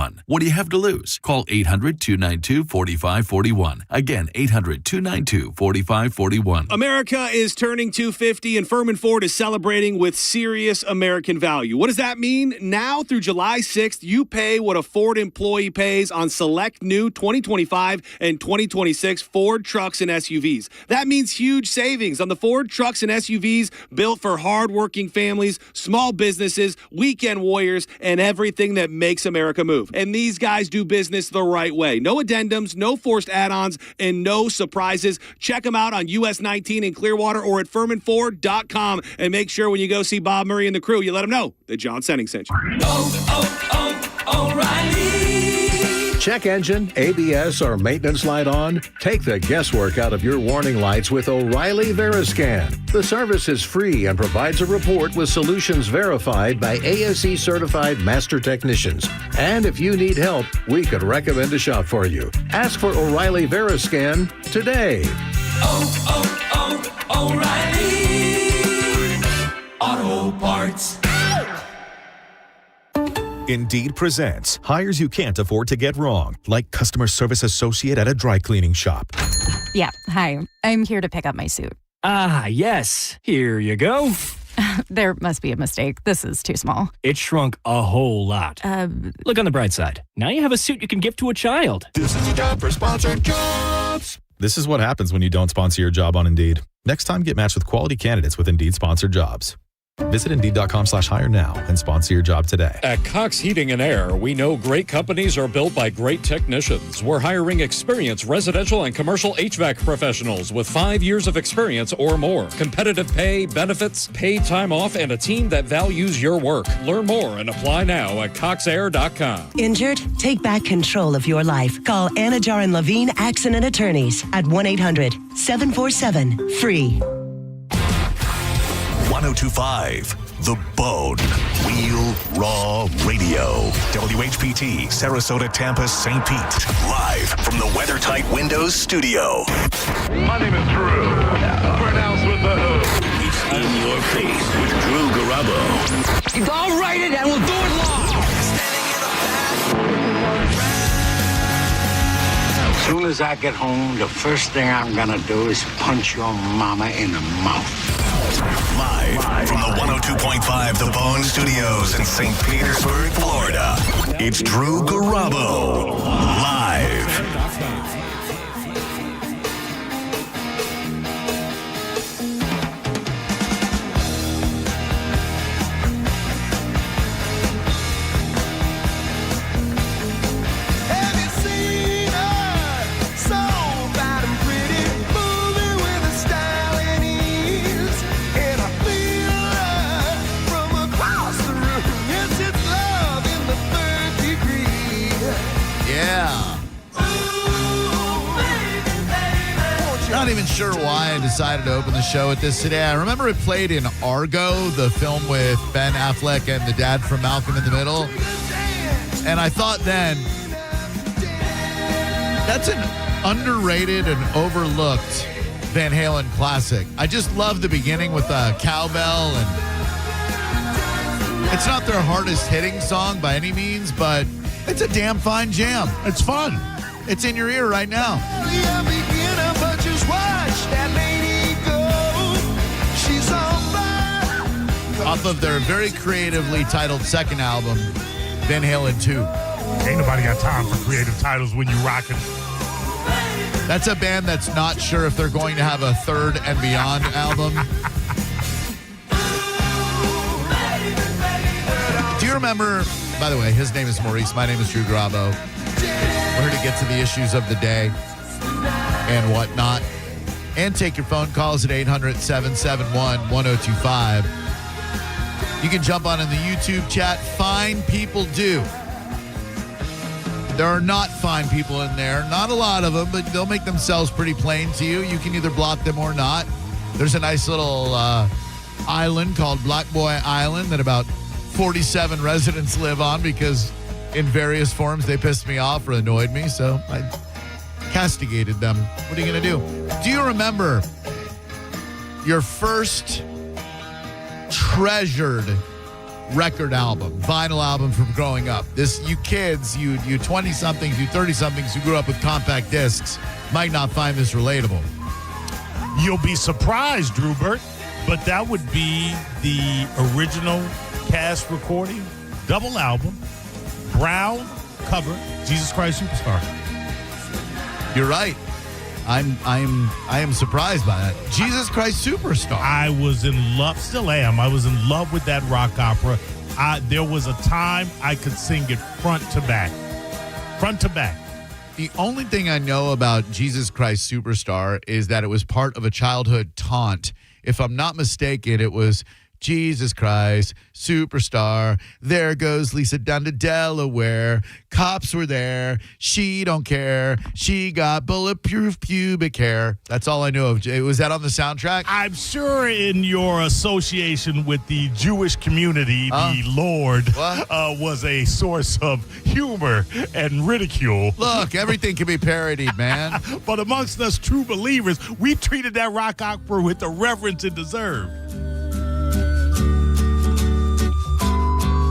4541. What do you have to lose? Call 800-292-4541. Again, 800-292-4541. America is turning 250, and Furman Ford is celebrating with serious American value. What does that mean? Now through July 6th, you pay what a Ford employee pays on select new 2025 and 2026 Ford trucks and SUVs. That means huge savings on the Ford trucks and SUVs built for hardworking families, small businesses, weekend warriors, and everything that makes America move. And these guys do business the right way. No addendums, no forced add-ons, and no surprises. Check them out on US 19 in Clearwater or at FurmanFord.com. And make sure when you go see Bob Murray and the crew, you let them know that John Senning sent you. O'Reilly. Check engine, ABS, or maintenance light on? Take the guesswork out of your warning lights with O'Reilly Veriscan. The service is free and provides a report with solutions verified by ASE certified master technicians. And if you need help, we could recommend a shop for you. Ask for O'Reilly Veriscan today. O'Reilly Auto Parts. Indeed presents hires you can't afford to get wrong, like customer service associate at a dry cleaning shop. Yeah, hi. I'm here to pick up my suit. Ah, yes. Here you go. There must be a mistake. This is too small. It shrunk a whole lot. Look on the bright side. Now you have a suit you can give to a child. This is a job for sponsored jobs. This is what happens when you don't sponsor your job on Indeed. Next time, get matched with quality candidates with Indeed sponsored jobs. Visit Indeed.com/hire now and sponsor your job today. At Cox Heating and Air, we know great companies are built by great technicians. We're hiring experienced residential and commercial HVAC professionals with 5 years of experience or more. Competitive pay, benefits, paid time off, and a team that values your work. Learn more and apply now at coxair.com. Injured? Take back control of your life. Call Anna Jar and Levine Accident Attorneys at 1-800-747-FREE. 1025 The Bone. Real Raw Radio. WHPT, Sarasota, Tampa, St. Pete. Live from the WeatherTight Windows studio. My name is Drew. Pronounced with the hood. It's In Your Face with Drew Garabo. I'll write it and we'll do it live. As soon as I get home, the first thing I'm gonna do is punch your mama in the mouth. Live from the 102.5 The Bone Studios in St. Petersburg, Florida. It's Drew Garabo. Live. Not even sure why I decided to open the show with this today. I remember it played in Argo, the film with Ben Affleck and the dad from Malcolm in the Middle. And I thought then, that's an underrated and overlooked Van Halen classic. I just love the beginning with the cowbell, and it's not their hardest hitting song by any means, but it's a damn fine jam. It's fun. It's in your ear right now. Off of their very creatively titled second album, Van Halen 2. Ain't nobody got time for creative titles when you rockin'. That's a band that's not sure if they're going to have a third and beyond album. Do you remember, by the way, his name is Maurice, my name is Drew Garabo. We're here to get to the issues of the day and whatnot. And take your phone calls at 800-771-1025. You can jump on in the YouTube chat. Fine people do. There are not fine people in there. Not a lot of them, but they'll make themselves pretty plain to you. You can either block them or not. There's a nice little island called Black Boy Island that about 47 residents live on because in various forms they pissed me off or annoyed me, so I castigated them. What are you going to do? Do you remember your first treasured record album, vinyl album from growing up. You kids, you 20-somethings, you 30-somethings who grew up with compact discs might not find this relatable. You'll be surprised, Drewbert, but that would be the original cast recording, double album, brown cover, Jesus Christ Superstar. You're right. I am surprised by that. Jesus Christ Superstar. I was in love, still am. I was in love with that rock opera. There was a time I could sing it front to back. Front to back. The only thing I know about Jesus Christ Superstar is that it was part of a childhood taunt. If I'm not mistaken, it was Jesus Christ Superstar. There goes Lisa down to Delaware. Cops were there. She don't care. She got bulletproof pubic hair. That's all I know of. Was that on the soundtrack? I'm sure in your association with the Jewish community, the Lord was a source of humor and ridicule. Look, everything can be parodied, man. But amongst us true believers, we treated that rock opera with the reverence it deserved.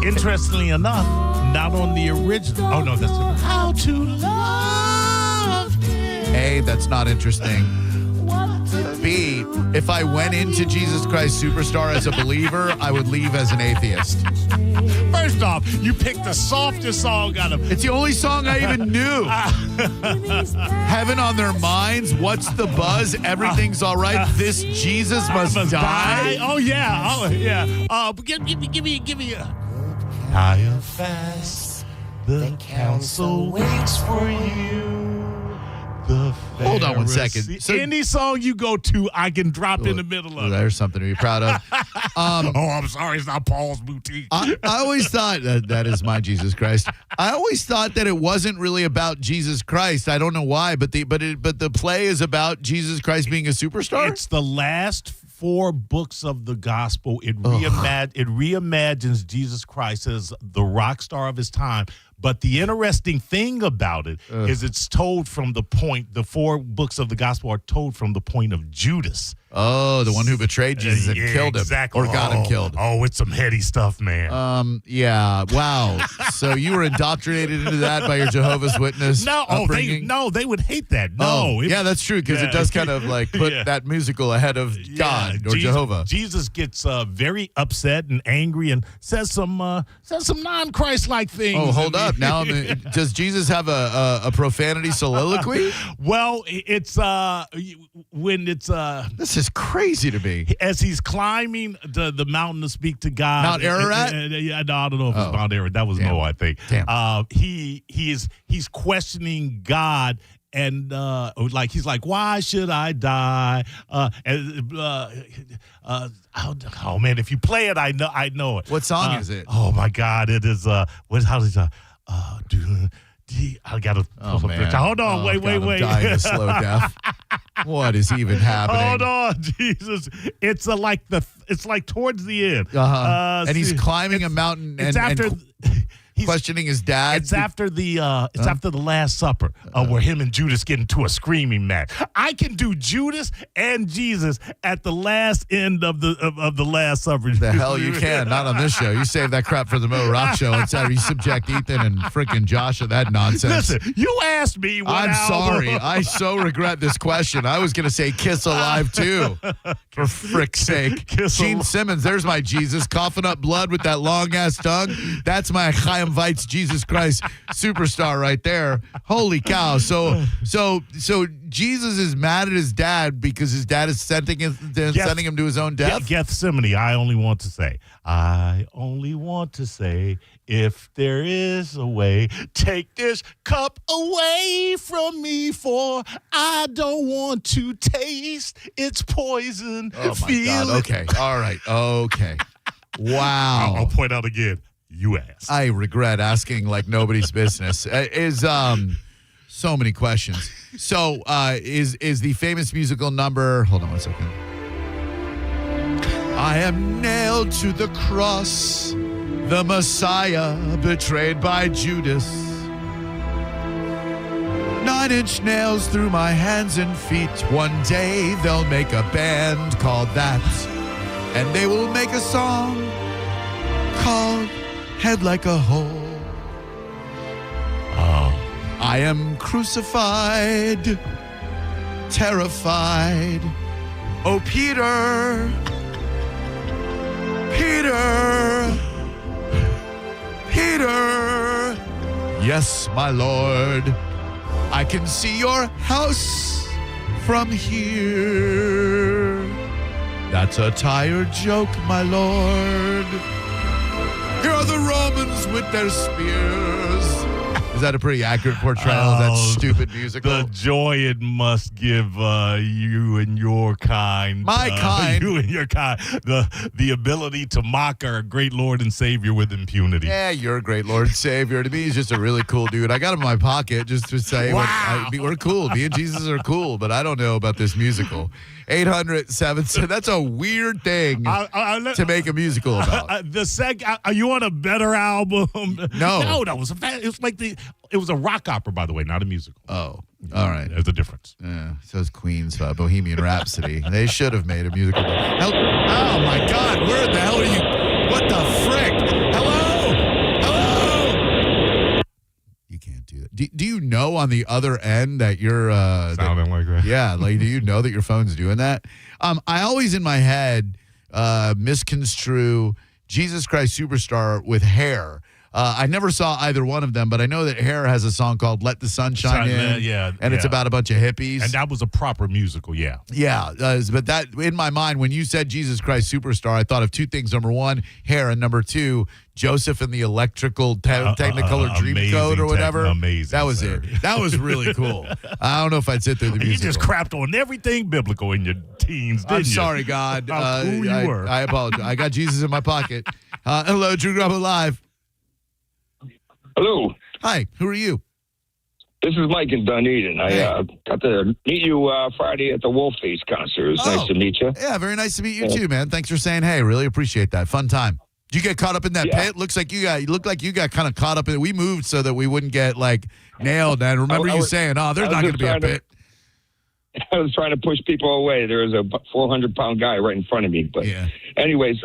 Interestingly enough, not on the original. Oh, no, that's it. How to Love Him. A, that's not interesting. B, if I went into Jesus Christ Superstar as a believer, I would leave as an atheist. First off, you picked the softest song out of... It's the only song I even knew. Heaven on Their Minds, What's the Buzz, Everything's All Right, This Jesus Must Die. Oh, yeah. Oh, yeah. Give me a... Higher fast, the council waits for you. Hold on one second. So, any song you go to, I can drop in the middle of it. There's something to be proud of. I'm sorry, it's not Paul's Boutique. I always thought that is my Jesus Christ. I always thought that it wasn't really about Jesus Christ. I don't know why, but the play is about Jesus Christ being a superstar. It's the last 4 books of the gospel. It reimagines Jesus Christ as the rock star of his time. But the interesting thing about it is it's told from the point, the 4 books of the gospel are told from the point of Judas. Oh, the one who betrayed Jesus and killed him. Exactly. Or got him killed. Oh, it's some heady stuff, man. Yeah. Wow. So you were indoctrinated into that by your Jehovah's Witness upbringing? They would hate that. No. Yeah, that's true, because it does kind of like put that musical ahead of God or Jehovah. Jesus gets very upset and angry and says some non-Christ-like things. Oh, hold up. Now, does Jesus have a profanity soliloquy? Well, it's when it's this is crazy to me. As he's climbing the mountain to speak to God. Mount Ararat? I don't know if it's Mount Ararat. That was Noah, I think. Damn. He's questioning God. And he's like, why should I die? Oh man, if you play it, I know it. What song is it? Oh my God, it is. I gotta. Oh man, hold on, wait. I'm dying of slow death. What is even happening? Hold on, Jesus. It's like towards the end. And he's climbing a mountain. It's after. He's questioning his dad. It's after the after the Last Supper, where him and Judas get into a screaming match. I can do Judas and Jesus at the last end of the Last Supper. The hell you can. Not on this show. You save that crap for the Mo Rock show. Instead, you subject Ethan and freaking Josh to that nonsense. Listen, you asked me. I'm sorry. I so regret this question. I was going to say Kiss Alive too. For frick's sake. Gene Simmons, there's my Jesus, coughing up blood with that long ass tongue. That's my Chaim Weitz Jesus Christ Superstar right there. Holy cow. So Jesus is mad at his dad because his dad is sending him to his own death? Gethsemane, I only want to say, if there is a way, take this cup away from me, for I don't want to taste its poison. Oh, my God. Okay. All right. Okay. Wow. I'll point out again. You asked. I regret asking like nobody's business. So many questions. So is the famous musical number? Hold on one second. I am nailed to the cross, the Messiah betrayed by Judas. 9-inch nails through my hands and feet. One day they'll make a band called that, and they will make a song called Head Like a Hole. I am crucified, terrified. Oh, Peter, Peter, Peter. Yes, my Lord, I can see your house from here. That's a tired joke, my Lord. Here are the Romans with their spears. Is that a pretty accurate portrayal of that stupid musical? The joy it must give you and your kind. My kind? You and your kind. The ability to mock our great Lord and Savior with impunity. Yeah, you're a great Lord and Savior. To me, he's just a really cool dude. I got him in my pocket just to say, wow. We're cool. Me and Jesus are cool, but I don't know about this musical. 800-7. That's a weird thing to make a musical about. Are you on a better album? No. No, it was a rock opera, by the way, not a musical. Oh, all right. There's a difference. Yeah, so is Queen's Bohemian Rhapsody. They should have made a musical. Oh, my God. Where the hell are you? What the frick? Hello? Hello? You can't do that. Do you know on the other end that you're... sounding like that? Yeah, like, do you know that your phone's doing that? I always in my head misconstrue Jesus Christ Superstar with Hair. I never saw either one of them, but I know that Hair has a song called Let the Sun Shine In. And it's about a bunch of hippies. And that was a proper musical, yeah. Yeah, but that in my mind, when you said Jesus Christ Superstar, I thought of two things. Number one, Hair, and number two, Joseph and the Electrical Technicolor Dreamcoat or whatever. Amazing. That was sir. it. That was really cool. I don't know if I'd sit through the musical. You just crapped on everything biblical in your teens, didn't you? I'm sorry, God. How cool you were. I apologize. I got Jesus in my pocket. Hello, Drew Garabo Live. Hello. Hi, who are you? This is Mike in Dunedin. I got to meet you Friday at the Wolf Face concert. It was nice to meet you. Yeah, very nice to meet you too, man. Thanks for saying hey. Really appreciate that. Fun time. Did you get caught up in that pit? Looks like you looked like you got kind of caught up in it. We moved so that we wouldn't get like nailed. And remember you saying, "Oh, there's not going to be a pit." I was trying to push people away. There was a 400-pound guy right in front of me. But anyways,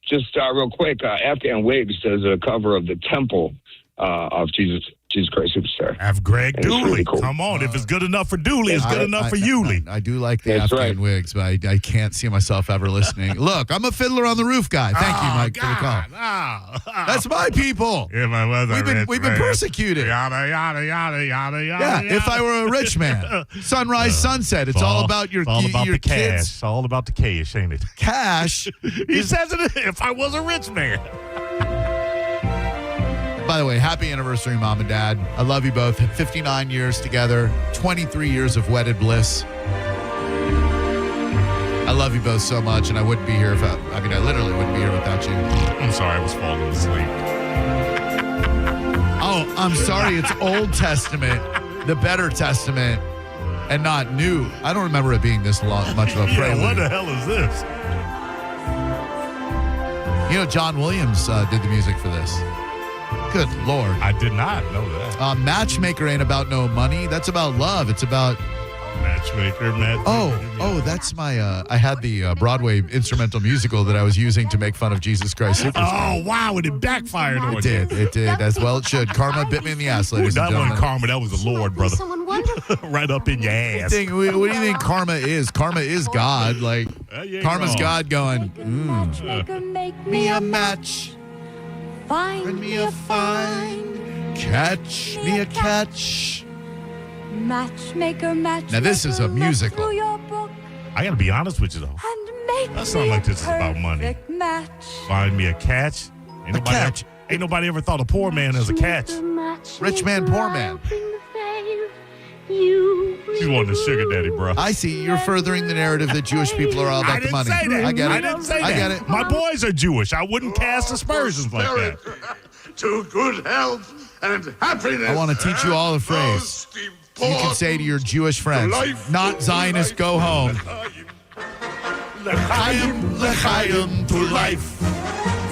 just real quick, Afghan Wigs does a cover of The Temple of Jesus Christ Superstar. Have Greg Dooley. Really cool. Come on. If it's good enough for Dooley, it's good enough for Yulee. I do like the Afghan Wigs, but I can't see myself ever listening. Look, I'm a Fiddler on the Roof guy. Thank you, Mike, for the call. That's my people. If I was We've been persecuted. Yada, yada, yada, yada, Yeah, yada. if I were a rich man. Sunrise, sunset. It's all about your all about your the cash. kids. It's all about the cash, ain't it? Cash. He says it if I was a rich man. By the way, happy anniversary, Mom and Dad. I love you both. 59 years together, 23 years of wedded bliss. I love you both so much, and I wouldn't be here if I literally wouldn't be here without you. I'm sorry, I was falling asleep. Oh, I'm sorry. It's Old Testament, the better Testament, and not new. I don't remember it being this much of a prelude. What the hell is this? You know, John Williams did the music for this. Good Lord. I did not know that. Matchmaker ain't about no money. That's about love. It's about... Matchmaker. Oh, that's my... I had the Broadway instrumental musical that I was using to make fun of Jesus Christ Superstar. Oh, wow. And it backfired on you. It did. As well it should. Karma bit me in the ass, ladies and That gentlemen. wasn't karma. That was the Lord, brother. Right up in your ass. What do you think karma is? Karma is God. Like, karma's God going, Matchmaker, make me a match. Find me a find. Catch me a catch. Matchmaker, matchmaker. Now, this is a musical. I got to be honest with you, though. That sounds like this is about money. Match. Find me a catch. Ain't nobody ever thought a poor man as a catch. Rich man, poor man. She's wanting a sugar daddy, bro. I see. You're furthering the narrative that Jewish people are all about the money. I get it. I didn't say that. I get it. My boys are Jewish. I wouldn't cast aspersions like that. To good health and happiness. I want to teach you all a phrase. You can say to your Jewish friends, not Zionists, go home. L'chaim, l'chaim, to life.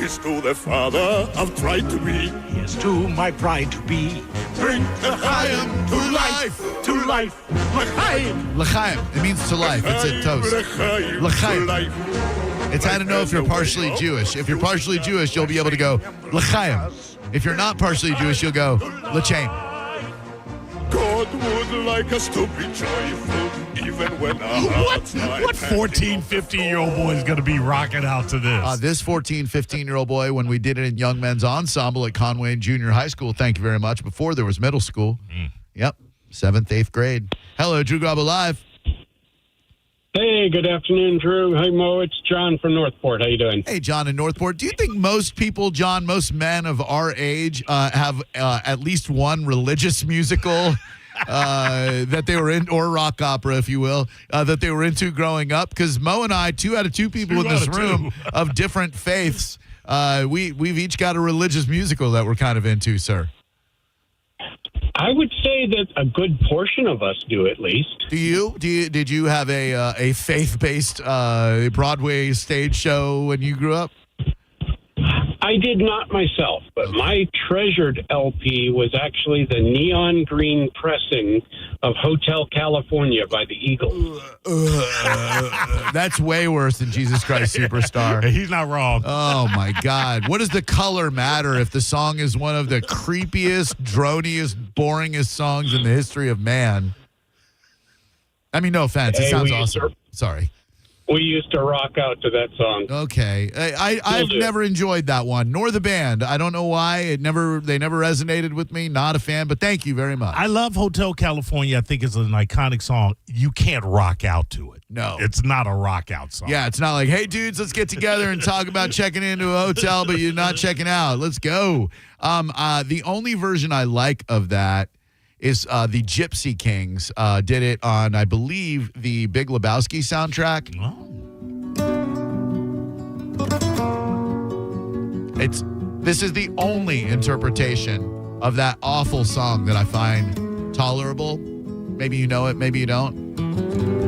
Is to the father of pride to be. Is to my pride to be. Bring l'chaim to life. To life. L'chaim. L'chaim. It means to life. It's a toast. L'chaim. L'chaim. To life. It's how to know if you're partially Jewish. If you're partially Jewish, you'll be able to go l'chaim. If you're not partially Jewish, you'll go l'chaim. God would like us to be joyful, even when our hearts lie What 14, 15-year-old boy is going to be rocking out to this? This 14, 15-year-old boy, when we did it in Young Men's Ensemble at Conway Junior High School, thank you very much, before there was middle school. Yep, 7th, 8th grade. Hello, Drew Garabo Live. Hey, good afternoon, Drew. Hey, Mo. It's John from Northport. How you doing? Hey, John in Northport. Do you think most people, John, most men of our age have at least one religious musical that they were in, or rock opera, if you will, that they were into growing up? Because Mo and I, 2 out of 2 people in this room of different faiths, we've each got a religious musical that we're kind of into, sir. I would say that a good portion of us do, at least. Did you have a faith-based Broadway stage show when you grew up? I did not myself, but my treasured LP was actually the neon green pressing of Hotel California by the Eagles. That's way worse than Jesus Christ Superstar. He's not wrong. Oh, my God. What does the color matter if the song is one of the creepiest, droniest, boringest songs in the history of man? I mean, no offense. It sounds awesome. Sorry. We used to rock out to that song. Okay. I've never enjoyed that one, nor the band. I don't know why. They never resonated with me. Not a fan, but thank you very much. I love Hotel California. I think it's an iconic song. You can't rock out to it. No. It's not a rock out song. Yeah, it's not like, hey, dudes, let's get together and talk about checking into a hotel, but you're not checking out. Let's go. The only version I like of that is the Gypsy Kings did it on, I believe, the Big Lebowski soundtrack. Oh. This is the only interpretation of that awful song that I find tolerable. Maybe you know it, maybe you don't.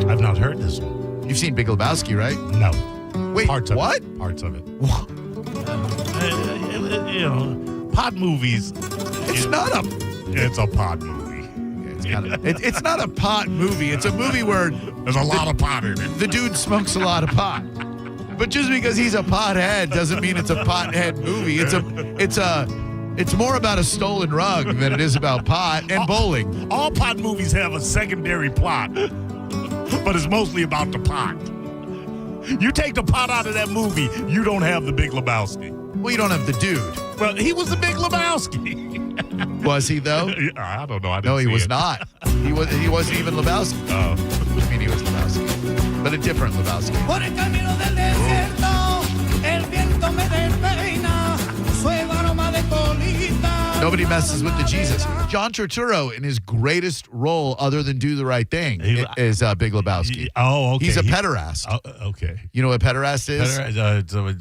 I've not heard this one. You've seen Big Lebowski, right? No. Wait, Parts of what? It. Parts of it. You know, pod movies. It's not a... It's a pod movie. It's not a pot movie. It's a movie where there's a lot of pot in it. The dude smokes a lot of pot. But just because he's a pothead doesn't mean it's a pothead movie. It's more about a stolen rug than it is about pot and bowling. All pot movies have a secondary plot, but it's mostly about the pot. You take the pot out of that movie, you don't have the Big Lebowski. Well, you don't have the dude. Well, he was the Big Lebowski. Was he, though? I don't know. No, he was not. He wasn't even Lebowski. Oh. I mean, he was Lebowski. But a different Lebowski. Nobody messes with the Jesus. John Turturro, in his greatest role, other than Do the Right Thing, is Big Lebowski. Oh, okay. He's a pederast. Okay. You know what a pederast is? It's a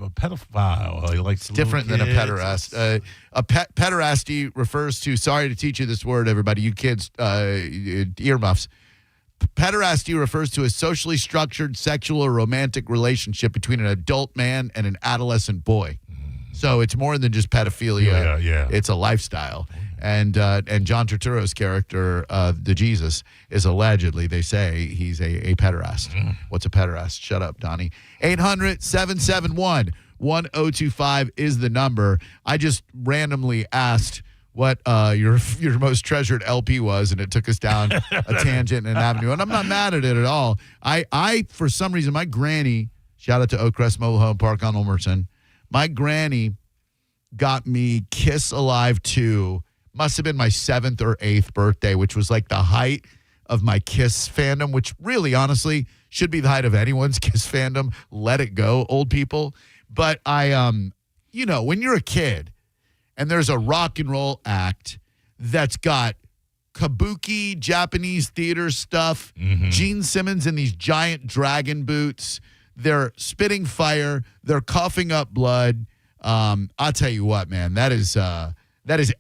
pedophile. He likes different than a pederast. Pederasty refers to, sorry to teach you this word, everybody, you kids, earmuffs. Pederasty refers to a socially structured sexual or romantic relationship between an adult man and an adolescent boy. So it's more than just pedophilia. Yeah. It's a lifestyle. And John Turturro's character, the Jesus, is allegedly, they say, he's a pederast. What's a pederast? Shut up, Donnie. 800-771-1025 is the number. I just randomly asked what your most treasured LP was, and it took us down a tangent and an avenue. And I'm not mad at it at all. I for some reason, my granny, shout out to Oakcrest Mobile Home Park on Ulmerton, my granny got me Kiss Alive 2, must have been my 7th or 8th birthday, which was like the height of my Kiss fandom, which really, honestly, should be the height of anyone's Kiss fandom. Let it go, old people. But when you're a kid and there's a rock and roll act that's got kabuki, Japanese theater stuff, Gene Simmons in these giant dragon boots, they're spitting fire, they're coughing up blood. I'll tell you what, man, that is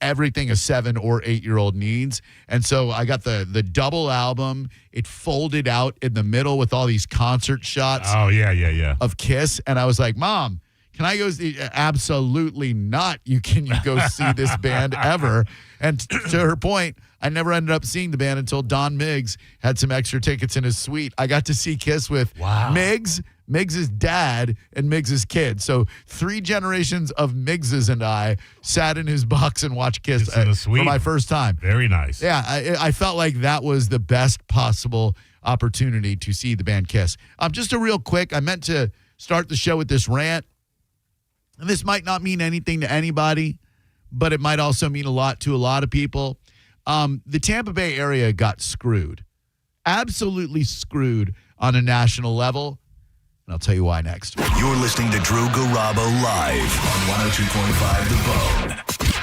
everything a 7 or 8-year-old needs. And so I got the double album. It folded out in the middle with all these concert shots. Oh, yeah. Of Kiss. And I was like, Mom, Can I go see? Absolutely not. Can you go see this band ever? And to her point, I never ended up seeing the band until Don Miggs had some extra tickets in his suite. I got to see Kiss with Miggs, Miggs' dad, and Miggs' kid. So 3 generations of Miggses and I sat in his box and watched Kiss for my first time. Very nice. Yeah, I felt like that was the best possible opportunity to see the band Kiss. Just a real quick, I meant to start the show with this rant. And this might not mean anything to anybody, but it might also mean a lot to a lot of people. The Tampa Bay area got screwed. Absolutely screwed on a national level. And I'll tell you why next. You're listening to Drew Garabo live on 102.5 The Bone.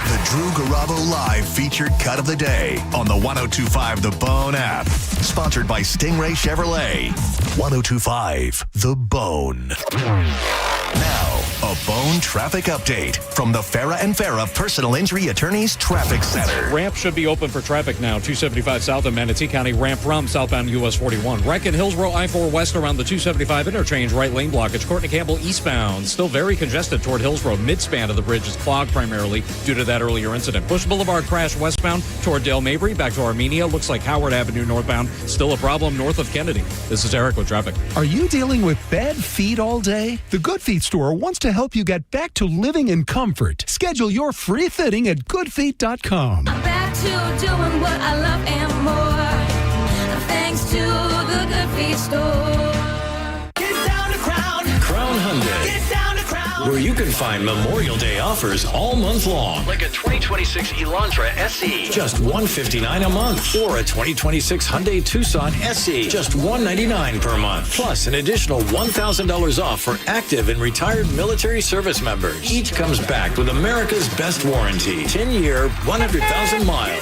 The Drew Garabo Live featured cut of the day on the 102.5 The Bone app. Sponsored by Stingray Chevrolet. 102.5 The Bone. Now, a Bone traffic update from the Farah and Farah Personal Injury Attorneys Traffic Center. Ramp should be open for traffic now. 275 south of Manatee County, ramp from southbound US 41. Wreck in Hillsborough, I-4 west around the 275 interchange, right lane blockage. Courtney Campbell eastbound, still very congested toward Hillsborough. Midspan of the bridge is clogged primarily due to that earlier incident. Bush Boulevard crash westbound toward Dale Mabry, back to Armenia. Looks like Howard Avenue northbound, still a problem north of Kennedy. This is Eric with traffic. Are you dealing with bad feet all day? The Good Feet store wants to help you get back to living in comfort. Schedule your free fitting at goodfeet.com. I'm back to doing what I love and more. Thanks to the Good Feet store. Get down to Crown Hyundai. Get down to Crown. Where you can find Memorial Day offers all month long. Like a 2026 Elantra SE. Just $159 a month. Or a 2026 Hyundai Tucson SE. Just $199 per month. Plus an additional $1,000 off for active and retired military service members. Each comes backed with America's best warranty. 10-year, 100,000 miles.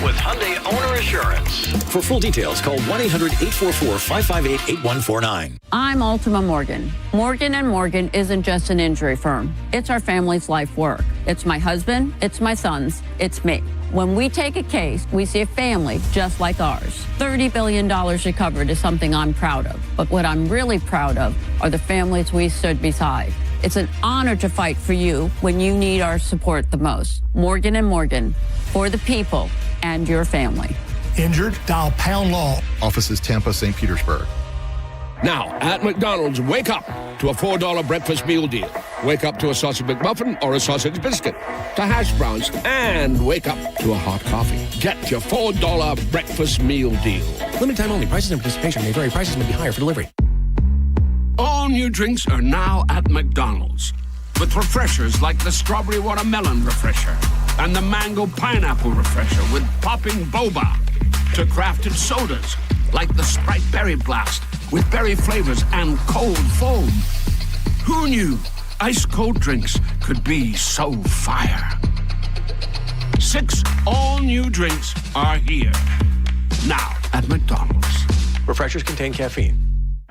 With Hyundai Owner Assurance. For full details, call 1-800-844-558-8149. I'm Ultima Morgan. Morgan & Morgan isn't just an injury firm. It's our family's life work. It's my husband, it's my sons, it's me. When we take a case, we see a family just like ours. $30 billion recovered is something I'm proud of. But what I'm really proud of are the families we stood beside. It's an honor to fight for you when you need our support the most. Morgan & Morgan, for the people and your family. Injured? Dial pound law. Offices Tampa, St. Petersburg. Now, at McDonald's, wake up to a $4 breakfast meal deal. Wake up to a sausage McMuffin or a sausage biscuit, to hash browns, and wake up to a hot coffee. Get your $4 breakfast meal deal. Limited time only. Prices and participation may vary. Prices may be higher for delivery. All new drinks are now at McDonald's. With refreshers like the Strawberry Watermelon Refresher and the Mango Pineapple Refresher with popping boba. To crafted sodas like the Sprite Berry Blast with berry flavors and cold foam. Who knew ice cold drinks could be so fire? 6 all-new drinks are here. Now at McDonald's. Refreshers contain caffeine.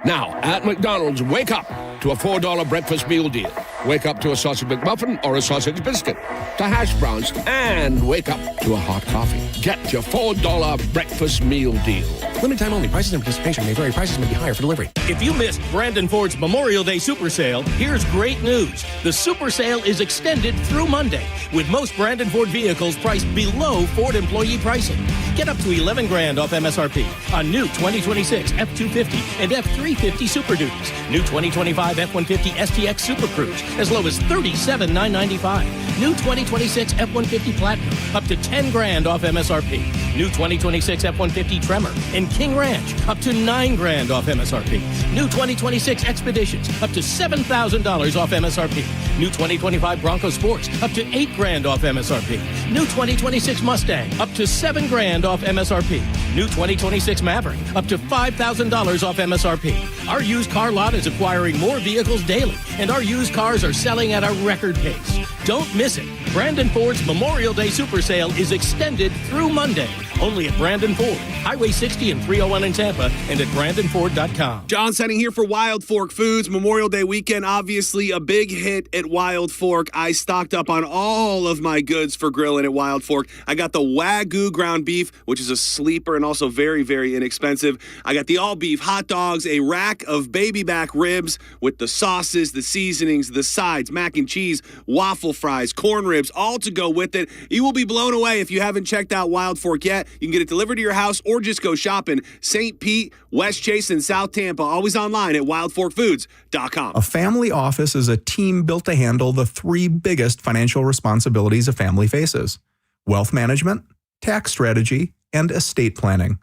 Now, at McDonald's, wake up to a $4 breakfast meal deal. Wake up to a sausage McMuffin or a sausage biscuit, to hash browns, and wake up to a hot coffee. Get your $4 breakfast meal deal. Limited time only. Prices and participation may vary. Prices may be higher for delivery. If you missed Brandon Ford's Memorial Day Super Sale, here's great news. The Super Sale is extended through Monday, with most Brandon Ford vehicles priced below Ford employee pricing. Get up to $11,000 off MSRP on new 2026 F-250 and F-350 Super Duties. New 2025 F-150 STX Super Cruise, as low as $37,995. New 2026 F-150 Platinum, up to $10,000 off MSRP. New 2026 F-150 Tremor and King Ranch, up to $9,000 off MSRP. New 2026 Expeditions, up to $7,000 off MSRP. New 2025 Bronco Sports, up to $8,000 off MSRP. New 2026 Mustang, up to $7,000 off MSRP. New 2026 Maverick, up to $5,000 off MSRP. Our used car lot is acquiring more vehicles daily, and our used cars are selling at a record pace. Don't miss it. Brandon Ford's Memorial Day Super Sale is extended through Monday. Only at Brandon Ford, Highway 60 and 301 in Tampa, and at BrandonFord.com. John Senning here for Wild Fork Foods. Memorial Day weekend, obviously a big hit at Wild Fork. I stocked up on all of my goods for grilling at Wild Fork. I got the Wagyu ground beef, which is a sleeper and also very, very inexpensive. I got the all-beef hot dogs, a rack of baby back ribs with the sauces, the seasonings, the sides, mac and cheese, waffle fries, corn ribs, all to go with it. You will be blown away if you haven't checked out Wild Fork yet. You can get it delivered to your house or just go shopping. St. Pete, West Chase, and South Tampa. Always online at wildforkfoods.com. A family office is a team built to handle the three biggest financial responsibilities a family faces: wealth management, tax strategy, and estate planning.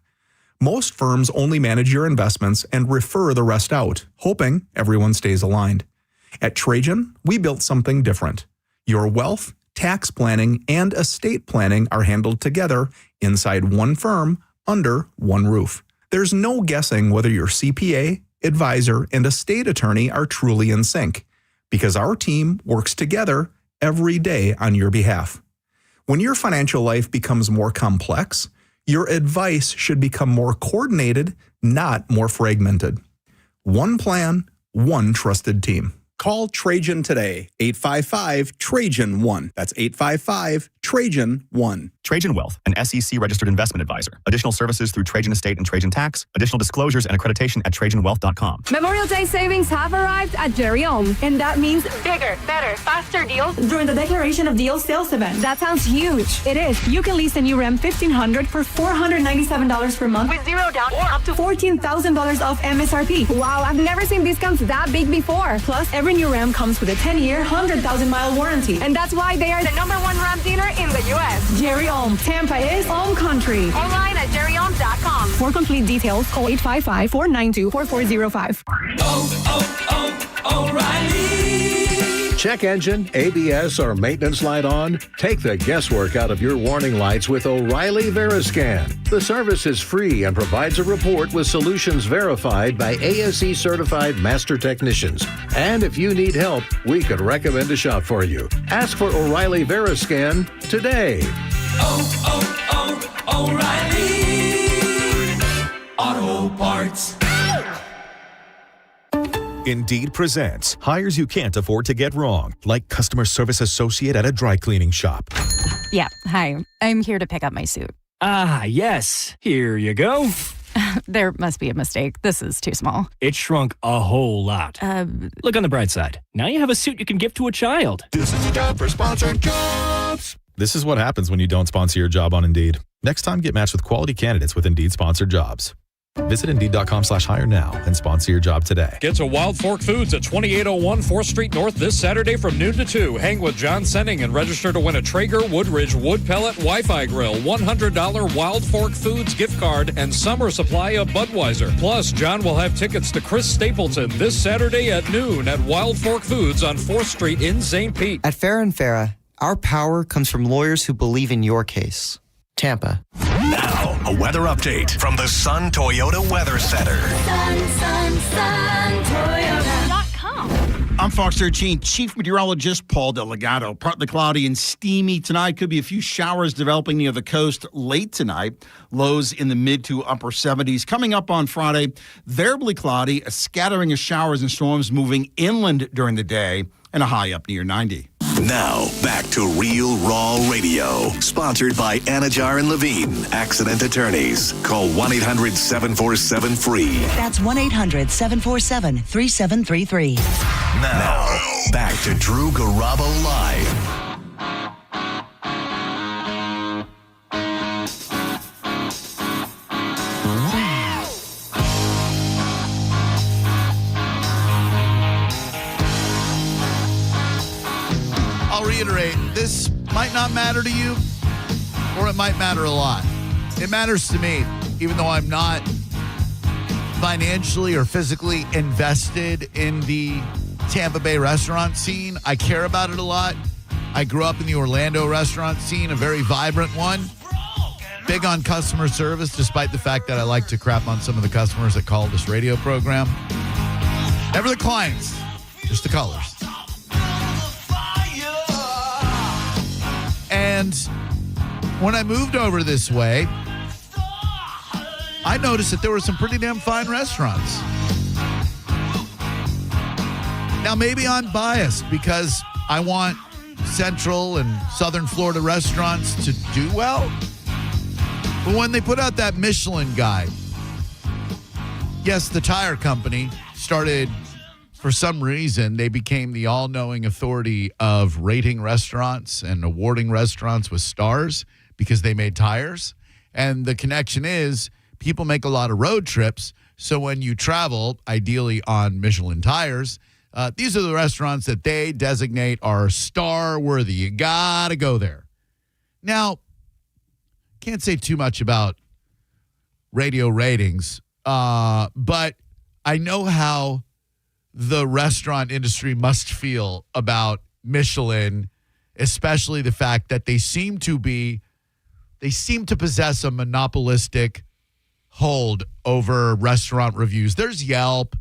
Most firms only manage your investments and refer the rest out, hoping everyone stays aligned. At Trajan, we built something different. Your wealth, tax planning, and estate planning are handled together inside one firm under one roof. There's no guessing whether your CPA, advisor, and estate attorney are truly in sync, because our team works together every day on your behalf. When your financial life becomes more complex, your advice should become more coordinated, not more fragmented. One plan, one trusted team. Call Trajan today, 855-TRAJAN-1. That's 855-TRAJAN-1. Trajan Wealth, an SEC-registered investment advisor. Additional services through Trajan Estate and Trajan Tax. Additional disclosures and accreditation at TrajanWealth.com. Memorial Day savings have arrived at Jerry Om, and that means bigger, better, faster deals during the Declaration of Deals sales event. That sounds huge. It is. You can lease a new Ram 1500 for $497 per month with zero down or up to $14,000 off MSRP. Wow, I've never seen discounts that big before. Plus, every new Ram comes with a 10-year, 100,000-mile warranty, and that's why they are the #1 Ram dealer in the U.S. Jerry Om. Tampa is Om Country. Online at jerryom.com. For complete details, call 855-492-4405. O'Reilly. Check engine, ABS, or maintenance light on? Take the guesswork out of your warning lights with O'Reilly Veriscan. The service is free and provides a report with solutions verified by ASE certified master technicians. And if you need help, we could recommend a shop for you. Ask for O'Reilly Veriscan today. O'Reilly Auto Parts. Indeed presents hires you can't afford to get wrong, like customer service associate at a dry cleaning shop. Yeah, hi. I'm here to pick up my suit. Ah, yes. Here you go. There must be a mistake. This is too small. It shrunk a whole lot. Look on the bright side. Now you have a suit you can give to a child. This is time for sponsored jobs. This is what happens when you don't sponsor your job on Indeed. Next time, get matched with quality candidates with Indeed sponsored jobs. Visit Indeed.com/hire now and sponsor your job today. Get to Wild Fork Foods at 2801 4th Street North this Saturday from noon to 2. Hang with John Senning and register to win a Traeger Woodridge wood pellet Wi-Fi grill, $100 Wild Fork Foods gift card, and summer supply of Budweiser. Plus, John will have tickets to Chris Stapleton this Saturday at noon at Wild Fork Foods on 4th Street in St. Pete. At Farah & Farah, our power comes from lawyers who believe in your case. Tampa. Now, a weather update from the Sun Toyota Weather Center. Sun, Toyota.com. I'm Fox 13 Chief Meteorologist Paul Delgado. Partly cloudy and steamy tonight. Could be a few showers developing near the coast late tonight. Lows in the mid to upper 70s. Coming up on Friday, variably cloudy, a scattering of showers and storms moving inland during the day, and a high up near 90. Now, back to Real Raw Radio. Sponsored by Anajar and Levine, Accident Attorneys. Call 1-800-747-FREE. That's 1-800-747-3733. Now, back to Drew Garabo Live. I'll reiterate, this might not matter to you, or it might matter a lot. It matters to me, even though I'm not financially or physically invested in the Tampa Bay restaurant scene. I care about it a lot. I grew up in the Orlando restaurant scene, a very vibrant one. Big on customer service, despite the fact that I like to crap on some of the customers that call this radio program. Never the clients, just the callers. And when I moved over this way, I noticed that there were some pretty damn fine restaurants. Now, maybe I'm biased because I want Central and Southern Florida restaurants to do well. But when they put out that Michelin guide, yes, the tire company started, for some reason, they became the all-knowing authority of rating restaurants and awarding restaurants with stars because they made tires. And the connection is people make a lot of road trips. So when you travel, ideally on Michelin tires, these are the restaurants that they designate are star-worthy. You got to go there. Now, can't say too much about radio ratings, but I know how the restaurant industry must feel about Michelin, especially the fact that they seem to possess a monopolistic hold over restaurant reviews. There's Yelp,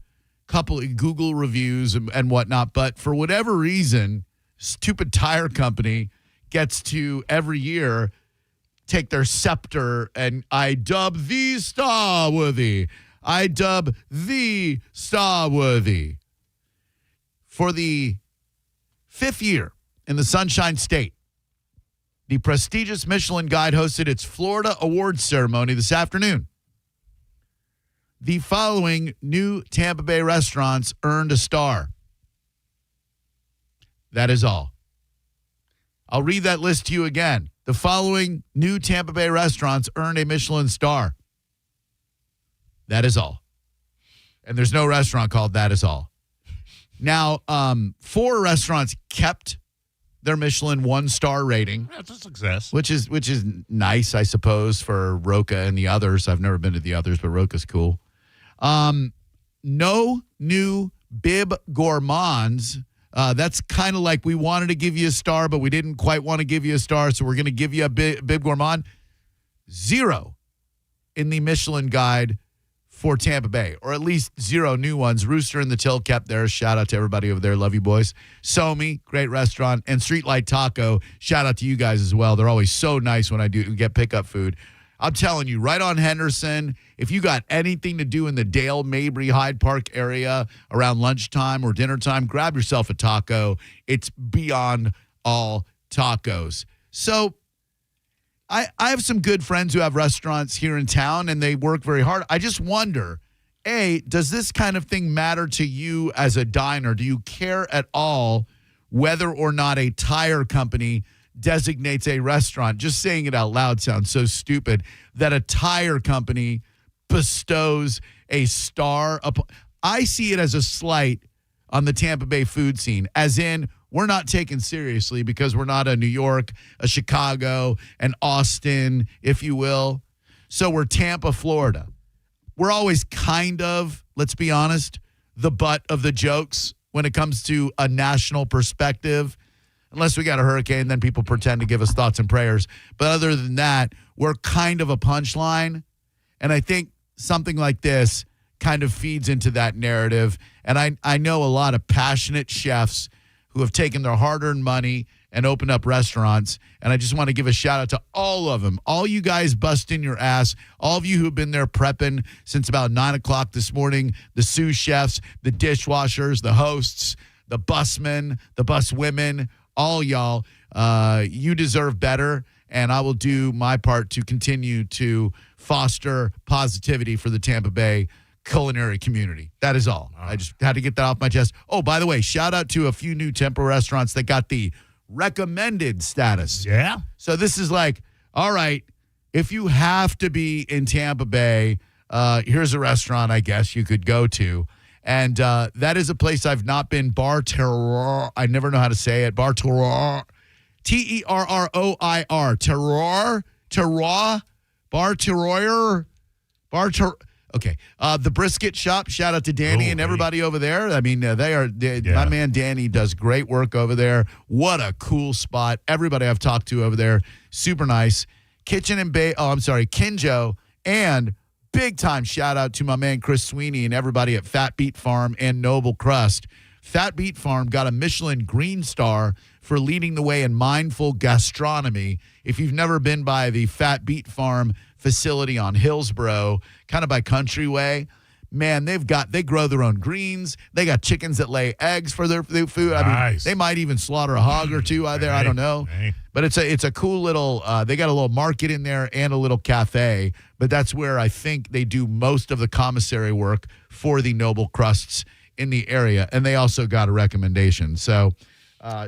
couple of Google reviews and whatnot, but for whatever reason, stupid tire company gets to every year take their scepter and I dub the star-worthy. I dub the star-worthy. For the 5th year in the Sunshine State, the prestigious Michelin Guide hosted its Florida Awards ceremony this afternoon. The following new Tampa Bay restaurants earned a star. That is all. I'll read that list to you again. The following new Tampa Bay restaurants earned a Michelin star. That is all. And there's no restaurant called That Is All. Now, 4 restaurants kept their Michelin 1-star rating. That's a success. Which is nice, I suppose, for Roca and the others. I've never been to the others, but Roca's cool. No new Bib Gourmands. That's kind of like we wanted to give you a star, but we didn't quite want to give you a star, so we're going to give you a Bib Gourmand. 0 in the Michelin Guide for Tampa Bay, or at least 0 new ones. Rooster and the Till kept theirs. Shout out to everybody over there. Love you, boys. Somi, great restaurant. And Streetlight Taco, shout out to you guys as well. They're always so nice when I do get pickup food. I'm telling you, right on Henderson, if you got anything to do in the Dale, Mabry, Hyde Park area around lunchtime or dinner time, grab yourself a taco. It's beyond all tacos. So I have some good friends who have restaurants here in town, and they work very hard. I just wonder, A, does this kind of thing matter to you as a diner? Do you care at all whether or not a tire company designates a restaurant? Just saying it out loud sounds so stupid, that a tire company bestows a star. I see it as a slight on the Tampa Bay food scene, as in we're not taken seriously because we're not a New York, a Chicago, an Austin, if you will. So we're Tampa, Florida. We're always kind of, let's be honest, the butt of the jokes when it comes to a national perspective. Unless we got a hurricane, then people pretend to give us thoughts and prayers. But other than that, we're kind of a punchline. And I think something like this kind of feeds into that narrative. And I know a lot of passionate chefs who have taken their hard-earned money and opened up restaurants. And I just want to give a shout-out to all of them. All you guys busting your ass. All of you who have been there prepping since about 9 o'clock this morning. The sous chefs, the dishwashers, the hosts, the busmen, the bus women, all y'all. You deserve better. And I will do my part to continue to foster positivity for the Tampa Bay culinary community. That is all. I just had to get that off my chest. Oh, by the way, shout out to a few new Tampa restaurants that got the recommended status. Yeah. So this is like, all right, if you have to be in Tampa Bay, here's a restaurant I guess you could go to. And that is a place I've not been, Bar Terroir. I never know how to say it. Bar Terroir. Terroir. Terroir. Bar Terroir. Okay. The Brisket Shop. Shout out to Danny and everybody over there. I mean, my man Danny does great work over there. What a cool spot. Everybody I've talked to over there, super nice. Kinjo, and big time shout out to my man Chris Sweeney and everybody at Fat Beat Farm and Noble Crust Fat Beet Farm got a Michelin Green Star for leading the way in mindful gastronomy. If you've never been by the Fat Beet Farm facility on Hillsborough, kind of by Countryway, man, they grow their own greens. They got chickens that lay eggs for their food. I mean, they might even slaughter a hog or two out there. I don't know. But it's a cool little, they got a little market in there and a little cafe. But that's where I think they do most of the commissary work for the Noble Crusts in the area. And they also got a recommendation. So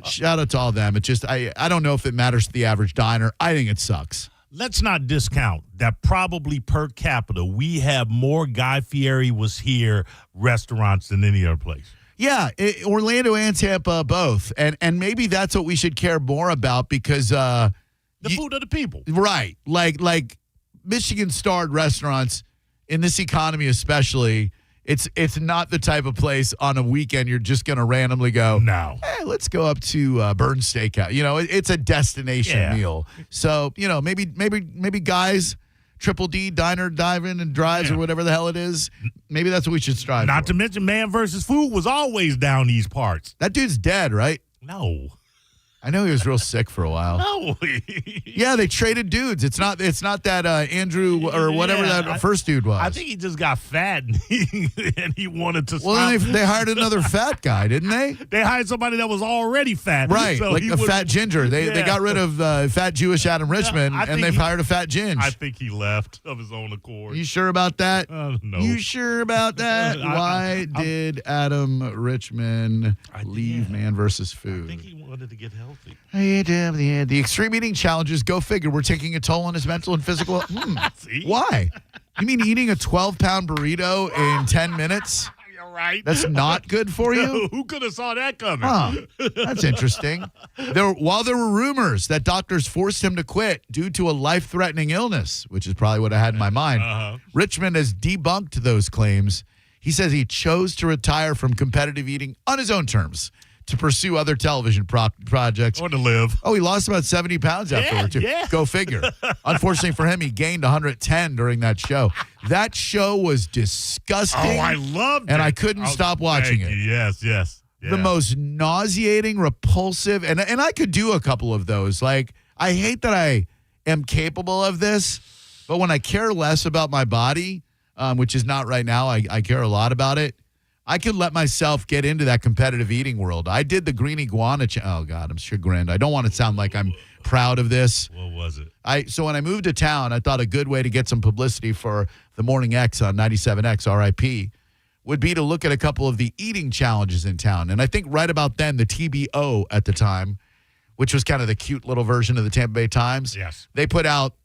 shout out to all of them. It just, I don't know if it matters to the average diner. I think it sucks. Let's not discount that probably per capita, we have more Guy Fieri was here restaurants than any other place. Yeah, Orlando and Tampa both. And maybe that's what we should care more about because the food of the people. Right. Like Michigan-starred restaurants in this economy especially, it's not the type of place on a weekend you're just going to randomly go, no. Hey, let's go up to Burns Steakhouse. You know, it's a destination meal. So, you know, maybe guys, Triple D, Diner, Dive-In, and Drives or whatever the hell it is, maybe that's what we should strive for. Not to mention Man vs. Food was always down these parts. That dude's dead, right? No. I know he was real sick for a while. No. Yeah, they traded dudes. It's not that Andrew or whatever that first dude was. I think he just got fat and he wanted to stop. Well, they hired another fat guy, didn't they? They hired somebody that was already fat. Right, so like a fat ginger. They got rid of fat Jewish Adam Richmond, and they've hired a fat ginger. I think he left of his own accord. You sure about that? No. You sure about that? Why did Adam Richmond leave Man vs. Food? I think he wanted to get healthy. The extreme eating challenges, go figure, we're taking a toll on his mental and physical. Why? You mean eating a 12-pound burrito in 10 minutes? You're right. That's not good for you? Who could have saw that coming? Huh. That's interesting. While there were rumors that doctors forced him to quit due to a life-threatening illness, which is probably what I had in my mind, Richmond has debunked those claims. He says he chose to retire from competitive eating on his own terms to pursue other television projects. Or to live. Oh, he lost about 70 pounds afterward, too. Yeah. Go figure. Unfortunately for him, he gained 110 during that show. That show was disgusting. Oh, I loved it. And I couldn't stop watching it. Yes. Yeah. The most nauseating, repulsive, and I could do a couple of those. Like, I hate that I am capable of this, but when I care less about my body, which is not right now, I care a lot about it, I could let myself get into that competitive eating world. I did the green iguana. Oh, God, I'm chagrined. I don't want to sound like I'm proud of this. What was it? So when I moved to town, I thought a good way to get some publicity for the Morning X on 97X, RIP, would be to look at a couple of the eating challenges in town. And I think right about then, the TBO at the time, which was kind of the cute little version of the Tampa Bay Times, yes, they put out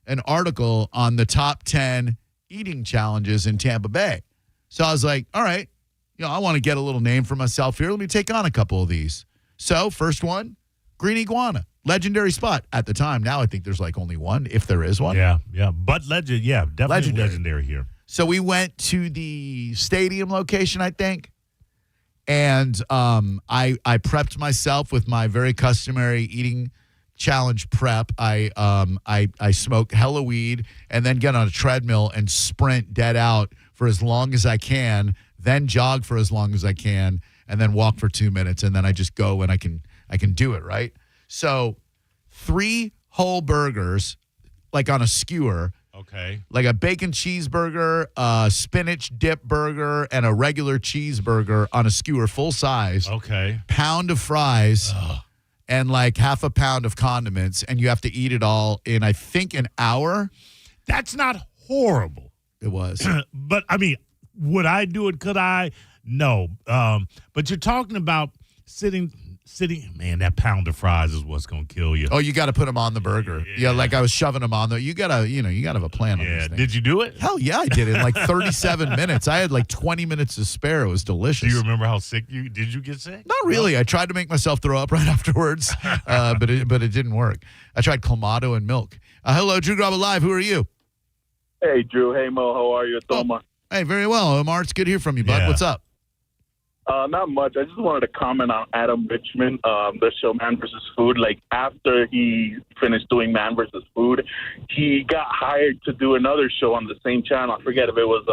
an article on the top 10 eating challenges in Tampa Bay. So I was like, all right. I want to get a little name for myself here. Let me take on a couple of these. So, first one, Green Iguana. Legendary spot at the time. Now I think there's like only one, if there is one. Yeah. But definitely legendary here. So we went to the stadium location, I think, and I prepped myself with my very customary eating challenge prep. I smoke hella weed and then get on a treadmill and sprint dead out for as long as I can, then jog for as long as I can, and then walk for 2 minutes, and then I just go and I can do it, right? So 3 whole burgers, like on a skewer. Okay. Like a bacon cheeseburger, a spinach dip burger, and a regular cheeseburger on a skewer, full size. Okay. Pound of fries. And like half a pound of condiments, and you have to eat it all in, I think, an hour. That's not horrible. It was. But, I mean, would I do it? Could I? No. But you're talking about sitting. Man, that pound of fries is what's going to kill you. Oh, you got to put them on the burger. Yeah, like I was shoving them on there. You got to have a plan on this thing. Did you do it? Hell yeah, I did it in like 37 minutes. I had like 20 minutes to spare. It was delicious. Do you remember how sick did you get sick? Not really. I tried to make myself throw up right afterwards, but it didn't work. I tried Clamato and milk. Hello, Drew Garabo Live. Who are you? Hey, Drew. Hey, Mo. How are you? It's Omar. Hey, very well, Omar. It's good to hear from you, bud. What's up? Not much. I just wanted to comment on Adam Richmond, the show Man vs. Food. Like, after he finished doing Man vs. Food, he got hired to do another show on the same channel. I forget if it was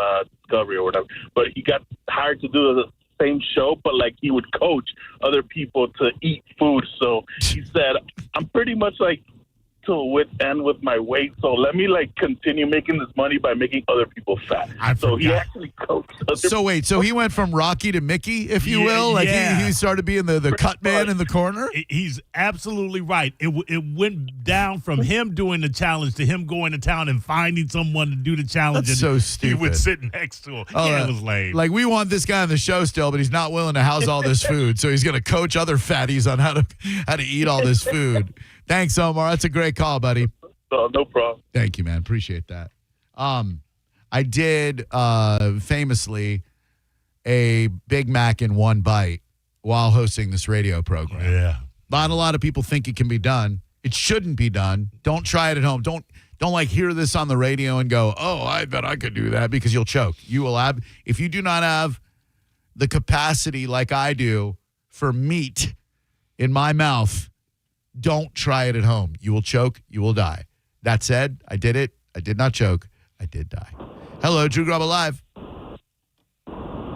Discovery or whatever. But he got hired to do the same show, but like he would coach other people to eat food. So he said, I'm pretty much like to wit end with my weight, so let me like continue making this money by making other people fat. So he actually coached other So wait, so he went from Rocky to Mickey, if you will? Like he started being the cut man in the corner? He's absolutely right. It went down from him doing the challenge to him going to town and finding someone to do the challenge. That's and so stupid. He would sit next to him. It was lame. Like, we want this guy on the show still, but he's not willing to house all this food, so he's going to coach other fatties on how to eat all this food. Thanks, Omar. That's a great call, buddy. No problem. Thank you, man. Appreciate that. I did famously a Big Mac in one bite while hosting this radio program. Yeah. Not a lot of people think it can be done. It shouldn't be done. Don't try it at home. Don't like hear this on the radio and go, oh, I bet I could do that, because you'll choke. You will have, if you do not have the capacity like I do for meat in my mouth, don't try it at home. You will choke. You will die. That said, I did it. I did not choke. I did die. Hello, Drew Garabo Live.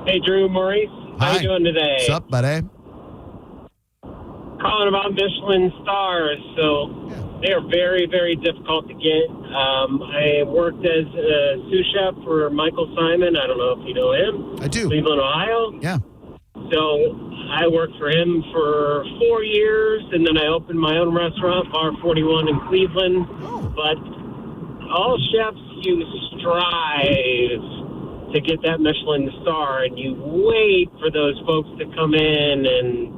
Hey, Drew, Maurice. How you doing today? What's up, buddy? Calling about Michelin stars. So they are very, very difficult to get. I worked as a sous chef for Michael Simon. I don't know if you know him. I do. Cleveland, Ohio. Yeah. So I worked for him for 4 years, and then I opened my own restaurant, Bar 41 in Cleveland. But all chefs, you strive to get that Michelin star, and you wait for those folks to come in, and,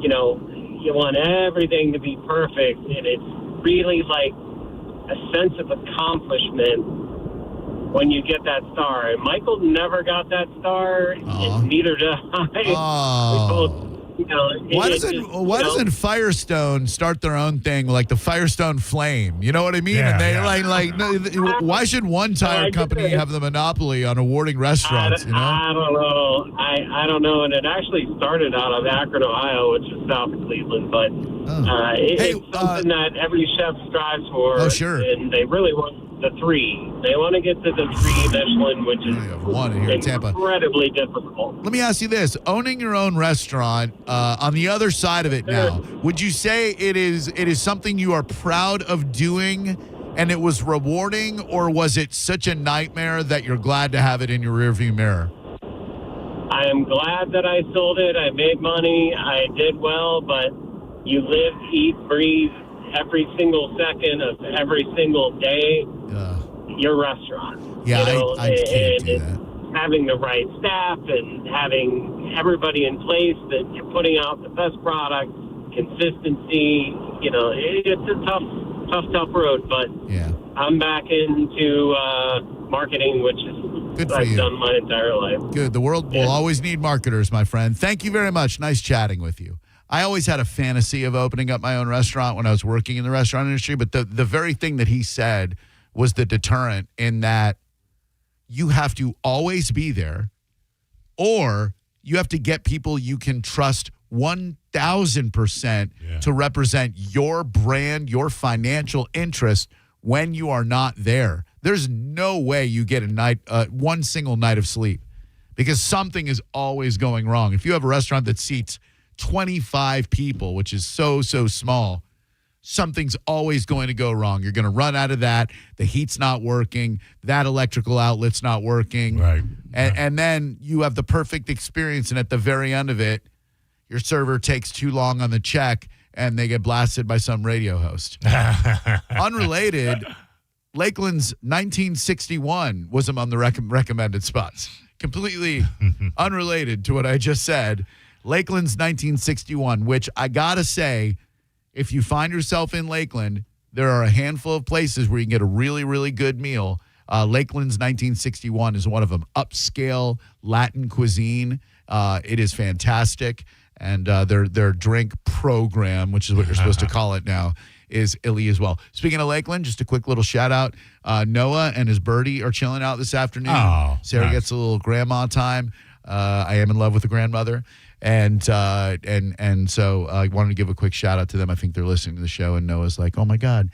you know, you want everything to be perfect, and it's really like a sense of accomplishment when you get that star. And Michael never got that star, and neither did I. We both, you know, why doesn't Firestone start their own thing, like the Firestone Flame? You know what I mean? Yeah, and they yeah. why should one tire company have the monopoly on awarding restaurants? You know? I don't know. I don't know. And it actually started out of Akron, Ohio, which is south of Cleveland. But it's something that every chef strives for. Oh, sure. And they really want the 3. They want to get to the 3 Michelin, which is one here in Tampa. Incredibly difficult. Let me ask you this: owning your own restaurant, on the other side of it now, would you say it is something you are proud of doing, and it was rewarding, or was it such a nightmare that you're glad to have it in your rearview mirror? I am glad that I sold it. I made money. I did well, but you live, eat, breathe every single second of every single day your restaurant. Yeah, you know, I can't do that. Having the right staff and having everybody in place that you're putting out the best product, consistency, you know, it's a tough road, but I'm back into marketing, which is Good for what I've you. done my entire life. Good. The world will always need marketers, my friend. Thank you very much. Nice chatting with you. I always had a fantasy of opening up my own restaurant when I was working in the restaurant industry, but the very thing that he said was the deterrent, in that you have to always be there, or you have to get people you can trust 1,000% to represent your brand, your financial interest when you are not there. There's no way you get one single night of sleep, because something is always going wrong. If you have a restaurant that seats 25 people, which is so small, something's always going to go wrong. You're going to run out of that. The heat's not working. That electrical outlet's not working. Right. And then you have the perfect experience, and at the very end of it, your server takes too long on the check, and they get blasted by some radio host. Unrelated, Lakeland's 1961 was among the recommended spots. Completely unrelated to what I just said. Lakeland's 1961, which I got to say, if you find yourself in Lakeland, there are a handful of places where you can get a really, really good meal. Lakeland's 1961 is one of them. Upscale Latin cuisine. It is fantastic. And their drink program, which is what you're supposed to call it now, is illy as well. Speaking of Lakeland, just a quick little shout out. Noah and his birdie are chilling out this afternoon. Oh, Sarah nice. gets a little grandma time. I am in love with the grandmother. And so I wanted to give a quick shout out to them. I think they're listening to the show, and Noah's like, oh my God,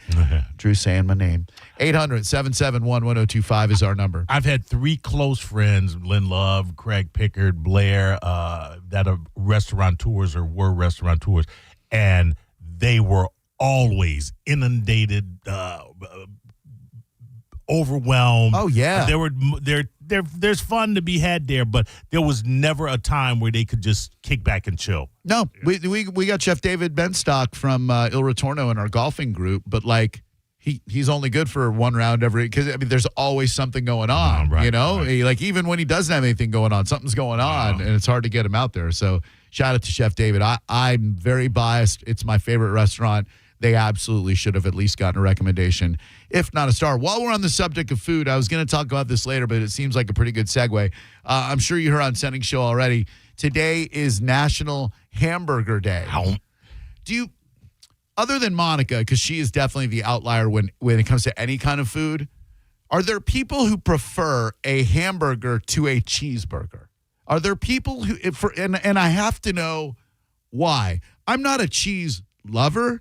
Drew's saying my name. 800-771-1025 is our number. I've had 3 close friends, Lynn Love, Craig Pickard, Blair, that are restaurateurs or were restaurateurs, and they were always inundated, overwhelmed. Oh yeah, there's fun to be had there, but there was never a time where they could just kick back and chill. No, we got Chef David Benstock from Il Ritorno in our golfing group, but like he's only good for one round because there's always something going on. Right, you know, right. Like even when he doesn't have anything going on, something's going on, and it's hard to get him out there. So shout out to Chef David. I'm very biased. It's my favorite restaurant. They absolutely should have at least gotten a recommendation, if not a star. While we're on the subject of food, I was going to talk about this later, but it seems like a pretty good segue. I'm sure you heard on Sending Show already. Today is National Hamburger Day. Do you, other than Monica, because she is definitely the outlier when it comes to any kind of food, are there people who prefer a hamburger to a cheeseburger? Are there people who, and I have to know why. I'm not a cheese lover.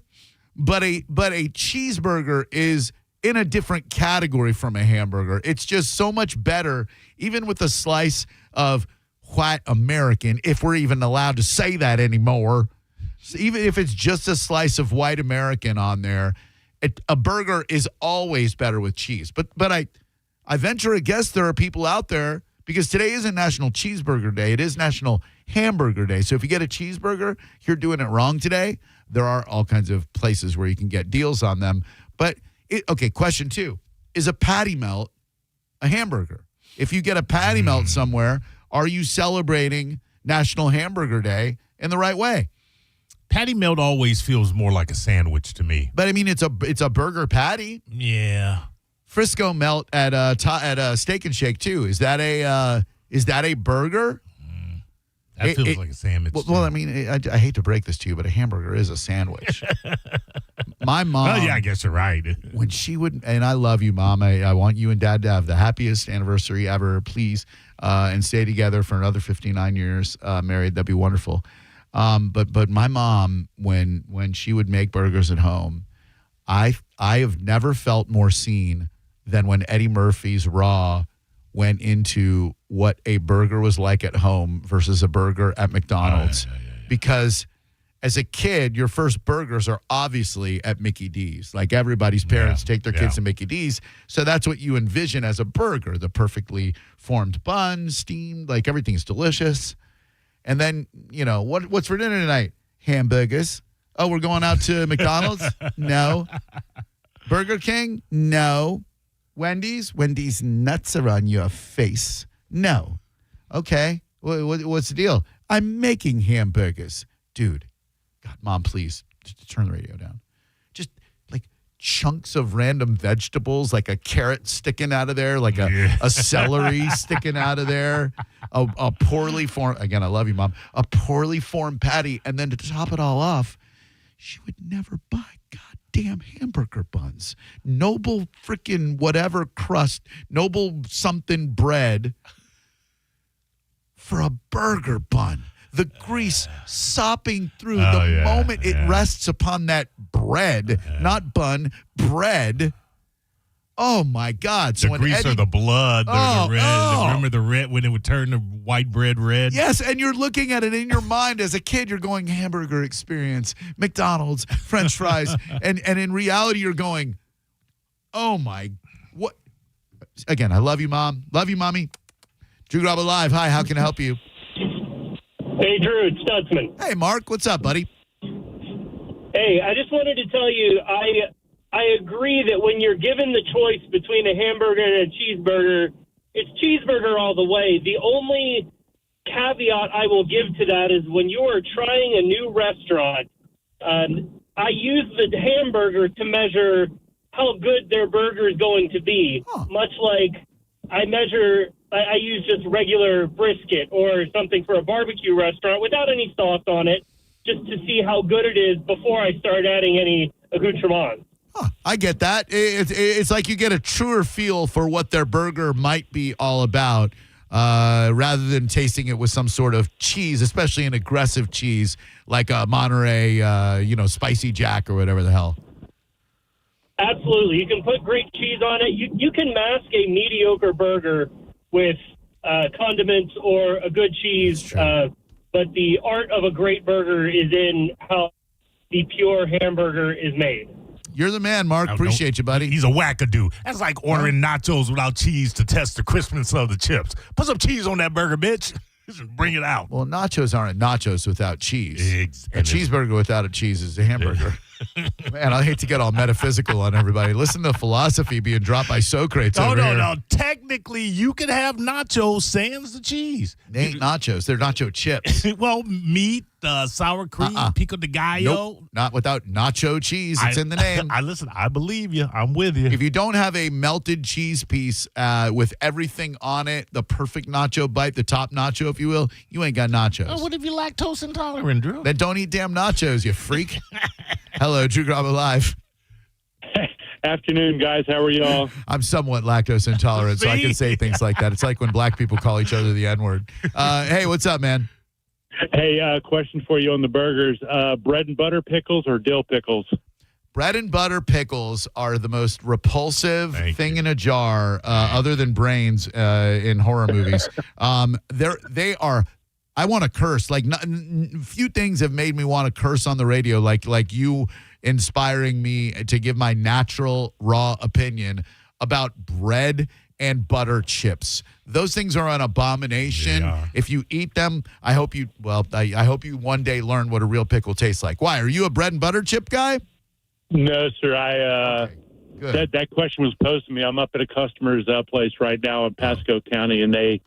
But a cheeseburger is in a different category from a hamburger. It's just so much better, even with a slice of white American, if we're even allowed to say that anymore. So even if it's just a slice of white American on there, a burger is always better with cheese. But I venture a guess there are people out there, because today isn't National Cheeseburger Day. It is National Hamburger Day. So if you get a cheeseburger, you're doing it wrong today. There are all kinds of places where you can get deals on them. But, question 2. Is a patty melt a hamburger? If you get a patty melt somewhere, are you celebrating National Hamburger Day in the right way? Patty melt always feels more like a sandwich to me. But, I mean, it's a burger patty. Yeah. Frisco melt at Steak and Shake, too. Is that a burger? That feels like a sandwich. Well, I mean, I hate to break this to you, but a hamburger is a sandwich. My mom. Oh, yeah, I guess you're right. When she would, and I love you, Mom. I want you and Dad to have the happiest anniversary ever, please, and stay together for another 59 years married. That'd be wonderful. But my mom, when she would make burgers at home, I have never felt more seen than when Eddie Murphy's Raw went into what a burger was like at home versus a burger at McDonald's. Because as a kid, your first burgers are obviously at Mickey D's. Like everybody's parents take their kids to Mickey D's. So that's what you envision as a burger, the perfectly formed bun, steamed, like everything's delicious. And then, what's for dinner tonight? Hamburgers. Oh, we're going out to McDonald's? No. Burger King? No. Wendy's nuts are on your face. No. Okay. What's the deal? I'm making hamburgers. Dude. God, Mom, please turn the radio down. Just like chunks of random vegetables, like a carrot sticking out of there, like a celery sticking out of there, a poorly formed, again, I love you, Mom, a poorly formed patty. And then to top it all off, she would never buy goddamn hamburger buns. Noble freaking whatever crust, Noble something bread for a burger bun. The grease sopping through the moment it rests upon that bread, not bun, bread. Oh, my God. So the grease or the blood, the red. Remember the red when it would turn the white bread red? Yes, and you're looking at it in your mind as a kid. You're going, hamburger experience, McDonald's, French fries. and in reality, you're going, oh, my, what? Again, I love you, Mom. Love you, Mommy. Drew Garabo Live. Hi, how can I help you? Hey, Drew, it's Stutzman. Hey, Mark. What's up, buddy? Hey, I just wanted to tell you, I agree that when you're given the choice between a hamburger and a cheeseburger, it's cheeseburger all the way. The only caveat I will give to that is when you are trying a new restaurant, I use the hamburger to measure how good their burger is going to be, much like I use just regular brisket or something for a barbecue restaurant without any sauce on it, just to see how good it is before I start adding any accoutrements. I get that. It's like you get a truer feel for what their burger might be all about rather than tasting it with some sort of cheese, especially an aggressive cheese like a Monterey, Spicy Jack or whatever the hell. Absolutely. You can put great cheese on it. You can mask a mediocre burger with condiments or a good cheese, but the art of a great burger is in how the pure hamburger is made. You're the man, Mark. Appreciate you, buddy. He's a wackadoo. That's like ordering nachos without cheese to test the crispness of the chips. Put some cheese on that burger, bitch. Just bring it out. Well, nachos aren't nachos without cheese. A cheeseburger without a cheese is a hamburger. Man, I hate to get all metaphysical on everybody. Listen to philosophy being dropped by Socrates over here. No. Technically, you can have nachos sans the cheese. They ain't nachos. They're nacho chips. Well, meat, sour cream, pico de gallo. Nope, not without nacho cheese. It's in the name. I believe you. I'm with you. If you don't have a melted cheese piece with everything on it, the perfect nacho bite, the top nacho, if you will, you ain't got nachos. What if you're lactose intolerant, Drew? Then don't eat damn nachos, you freak. Hello, Drew Garabo Live. Afternoon, guys. How are y'all? I'm somewhat lactose intolerant, so I can say things like that. It's like when black people call each other the N-word. Hey, what's up, man? Hey, question for you on the burgers. Bread and butter pickles or dill pickles? Bread and butter pickles are the most repulsive thing in a jar, other than brains in horror movies. They are. I want to curse. Like, few things have made me want to curse on the radio, like you inspiring me to give my natural, raw opinion about bread and butter chips. Those things are an abomination. If you eat them, I hope you one day learn what a real pickle tastes like. Why? Are you a bread and butter chip guy? No, sir. That question was posed to me. I'm up at a customer's place right now in Pasco County, and they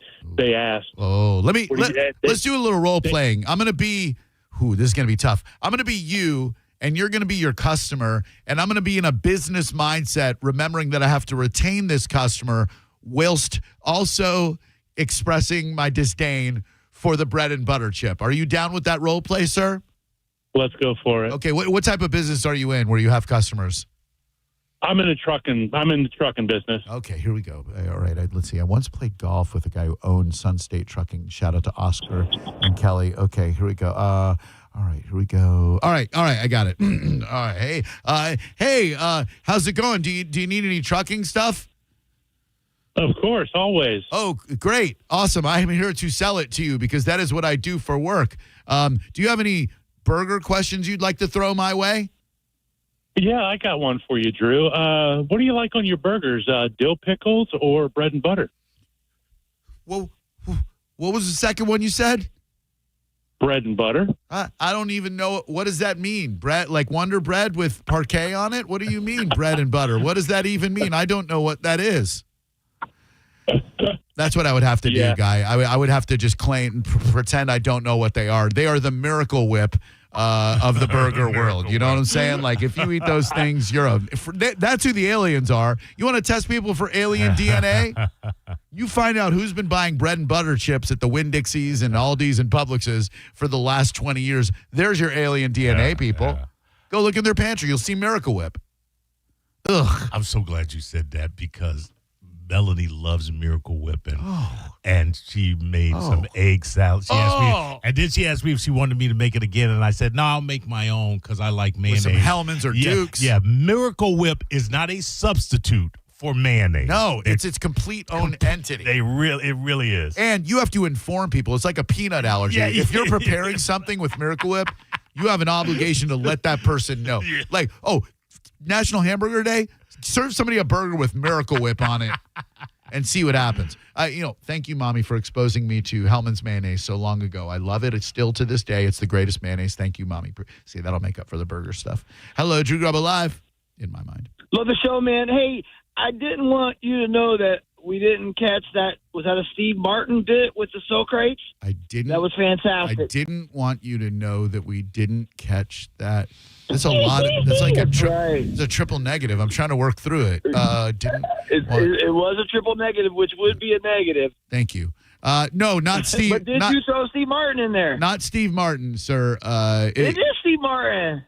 asked. Oh, let's do a little role playing. I'm going to be, this is going to be tough. I'm going to be you, and you're going to be your customer, and I'm going to be in a business mindset, remembering that I have to retain this customer whilst also expressing my disdain for the bread and butter chip. Are you down with that role play, sir? Let's go for it. Okay, what type of business are you in where you have customers? I'm in the trucking business. Okay, here we go. All right, let's see. I once played golf with a guy who owned Sun State Trucking. Shout out to Oscar and Kelly. Okay, here we go. All right, here we go. All right, I got it. All right, hey, how's it going? Do you need any trucking stuff? Of course, always. Oh, great, awesome! I am here to sell it to you because that is what I do for work. Do you have any burger questions you'd like to throw my way? Yeah, I got one for you, Drew. What do you like on your burgers, dill pickles or bread and butter? Well, what was the second one you said? Bread and butter. I don't even know. What does that mean? Bread, like Wonder Bread with parquet on it? What do you mean, bread and butter? What does that even mean? I don't know what that is. That's what I would have to do, guy. I would have to just pretend I don't know what they are. They are the Miracle Whip of the burger world. You know what I'm saying? Like, if you eat those things, that's who the aliens are. You want to test people for alien DNA? You find out who's been buying bread and butter chips at the Winn-Dixies and Aldi's and Publixes for the last 20 years. There's your alien DNA, people. Yeah. Go look in their pantry. You'll see Miracle Whip. Ugh. I'm so glad you said that because Melanie loves Miracle Whip, and she made some egg salad. She asked me, and then she asked me if she wanted me to make it again, and I said, no, I'll make my own because I like mayonnaise. With some Hellmann's or Dukes. Yeah, Miracle Whip is not a substitute for mayonnaise. No, it's its complete own entity. It really is. And you have to inform people. It's like a peanut allergy. Yeah, if you're preparing something with Miracle Whip, you have an obligation to let that person know. Yeah. Like, National Hamburger Day, serve somebody a burger with Miracle Whip on it and see what happens. Thank you, Mommy, for exposing me to Hellmann's mayonnaise so long ago. I love it. It's still to this day. It's the greatest mayonnaise. Thank you, Mommy. See, that'll make up for the burger stuff. Hello, Drew Garabo Live, in my mind. Love the show, man. Hey, I didn't want you to know that we didn't catch that. Was that a Steve Martin bit with the Socrates? I didn't. That was fantastic. I didn't want you to know that we didn't catch that. That's a lot. That's like it's a triple negative. I'm trying to work through it. It was a triple negative, which would be a negative. Thank you. No, not Steve. But did you throw Steve Martin in there? Not Steve Martin, sir. It is Steve Martin.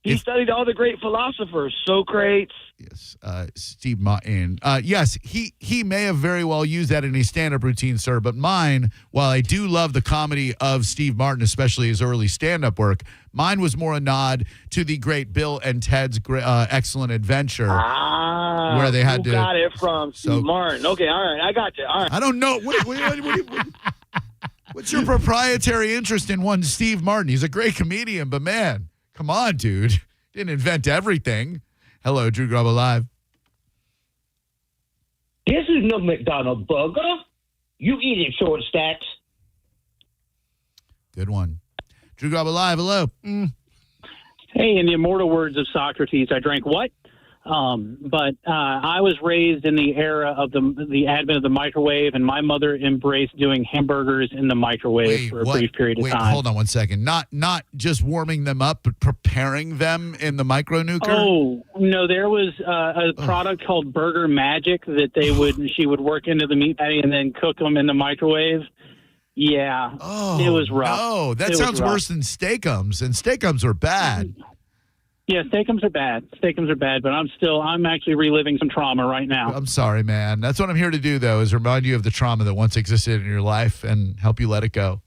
He studied all the great philosophers, Socrates. Yes, Steve Martin. Yes, he may have very well used that in a stand-up routine, sir. But mine, while I do love the comedy of Steve Martin, especially his early stand-up work, mine was more a nod to the great Bill and Ted's Excellent Adventure, where they had to. Got it from Steve Martin. Okay, all right, I got you. All right. I don't know. What's your proprietary interest in one Steve Martin? He's a great comedian, but man, come on, dude. Didn't invent everything. Hello, Drew Garabo Live. This is no McDonald's burger. You eat it, short stacks. Good one. Drew Garabo Live, hello. Hey, in the immortal words of Socrates, I drank what? But I was raised in the era of the advent of the microwave, and my mother embraced doing hamburgers in the microwave for a brief period of time. Hold on one second. Not just warming them up, but preparing them in the micro nuker? Oh, no, there was a product called Burger Magic that she would work into the meat patty and then cook them in the microwave. Yeah, it was rough. No, that sounds worse than Steakums, and Steakums are bad. Yeah, Steakums are bad. Steakums are bad, but I'm actually reliving some trauma right now. I'm sorry, man. That's what I'm here to do, though, is remind you of the trauma that once existed in your life and help you let it go.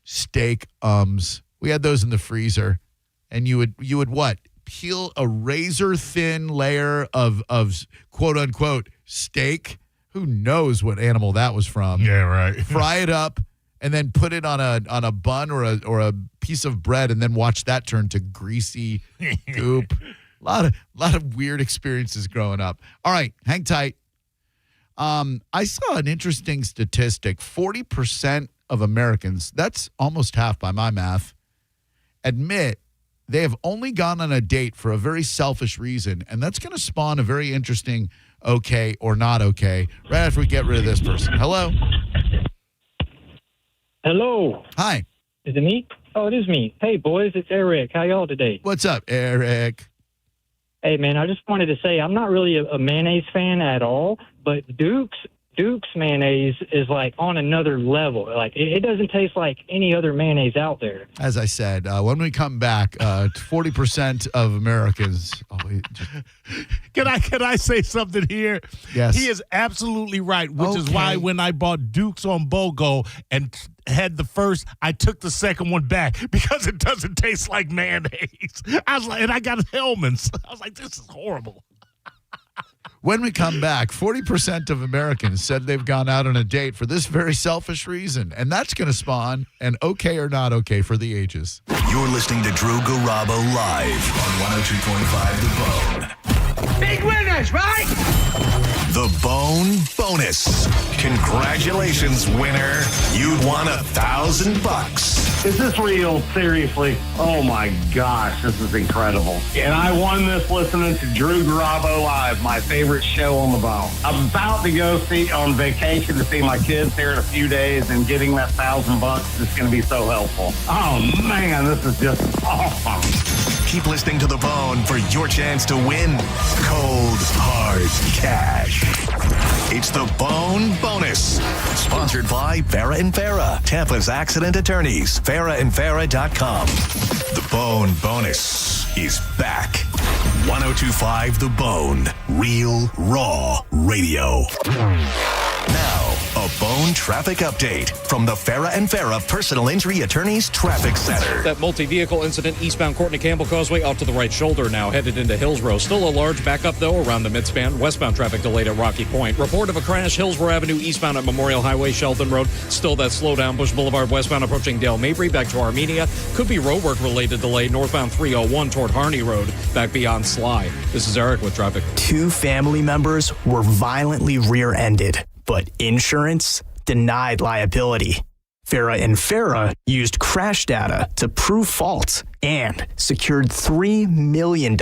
Steakums. We had those in the freezer, and you would what? Peel a razor-thin layer of quote-unquote steak. Who knows what animal that was from? Yeah, right. Fry it up. And then put it on a bun or a piece of bread, and then watch that turn to greasy goop. A lot of weird experiences growing up. All right, hang tight. I saw an interesting statistic. 40% of Americans, that's almost half by my math, admit they have only gone on a date for a very selfish reason, and that's going to spawn a very interesting okay or not okay right after we get rid of this person. Hello? Hello. Hi. Is it me? Oh, it is me. Hey, boys, it's Eric. How y'all today? What's up, Eric? Hey, man, I just wanted to say I'm not really a mayonnaise fan at all, but Duke's mayonnaise is like on another level. Like it doesn't taste like any other mayonnaise out there. As I said, when we come back, 40% of Americans. Can I say something here? Yes. He is absolutely right, which is why when I bought Duke's on BOGO and had the first, I took the second one back because it doesn't taste like mayonnaise. I was like, and I got Hellman's. I was like, this is horrible. When we come back, 40% of Americans said they've gone out on a date for this very selfish reason, and that's going to spawn an okay or not okay for the ages. You're listening to Drew Garabo live on 102.5 The Bone. Big winners, right? The Bone Bonus. Congratulations, winner. You'd won $1,000. Is this real? Seriously? Oh my gosh, this is incredible. And I won this listening to Drew Garabo Live, my favorite show on the bone. I'm about to go on vacation to see my kids here in a few days, and getting that $1,000 is going to be so helpful. Oh man, this is just awesome. Keep listening to The Bone for your chance to win cold, hard cash. It's The Bone Bonus. Sponsored by Farah & Farah, Tampa's accident attorneys. FarahandFarah.com. The Bone Bonus is back. 102.5 The Bone. Real, raw radio. Now, a Bone traffic update from the Farah & Farah Personal Injury Attorneys Traffic Center. That multi-vehicle incident eastbound Courtney Campbell Causeway off to the right shoulder now, headed into Hillsborough. Still a large backup, though, around the midspan. Westbound traffic delayed at Rocky Point. Report of a crash, Hillsborough Avenue eastbound at Memorial Highway, Sheldon Road. Still that slowdown, Bush Boulevard westbound approaching Dale Mabry back to Armenia. Could be roadwork-related delay northbound 301 toward Harney Road, back beyond Sly. This is Eric with traffic. 2 family members were violently rear-ended, but insurance denied liability. Farah & Farah used crash data to prove fault and secured $3 million.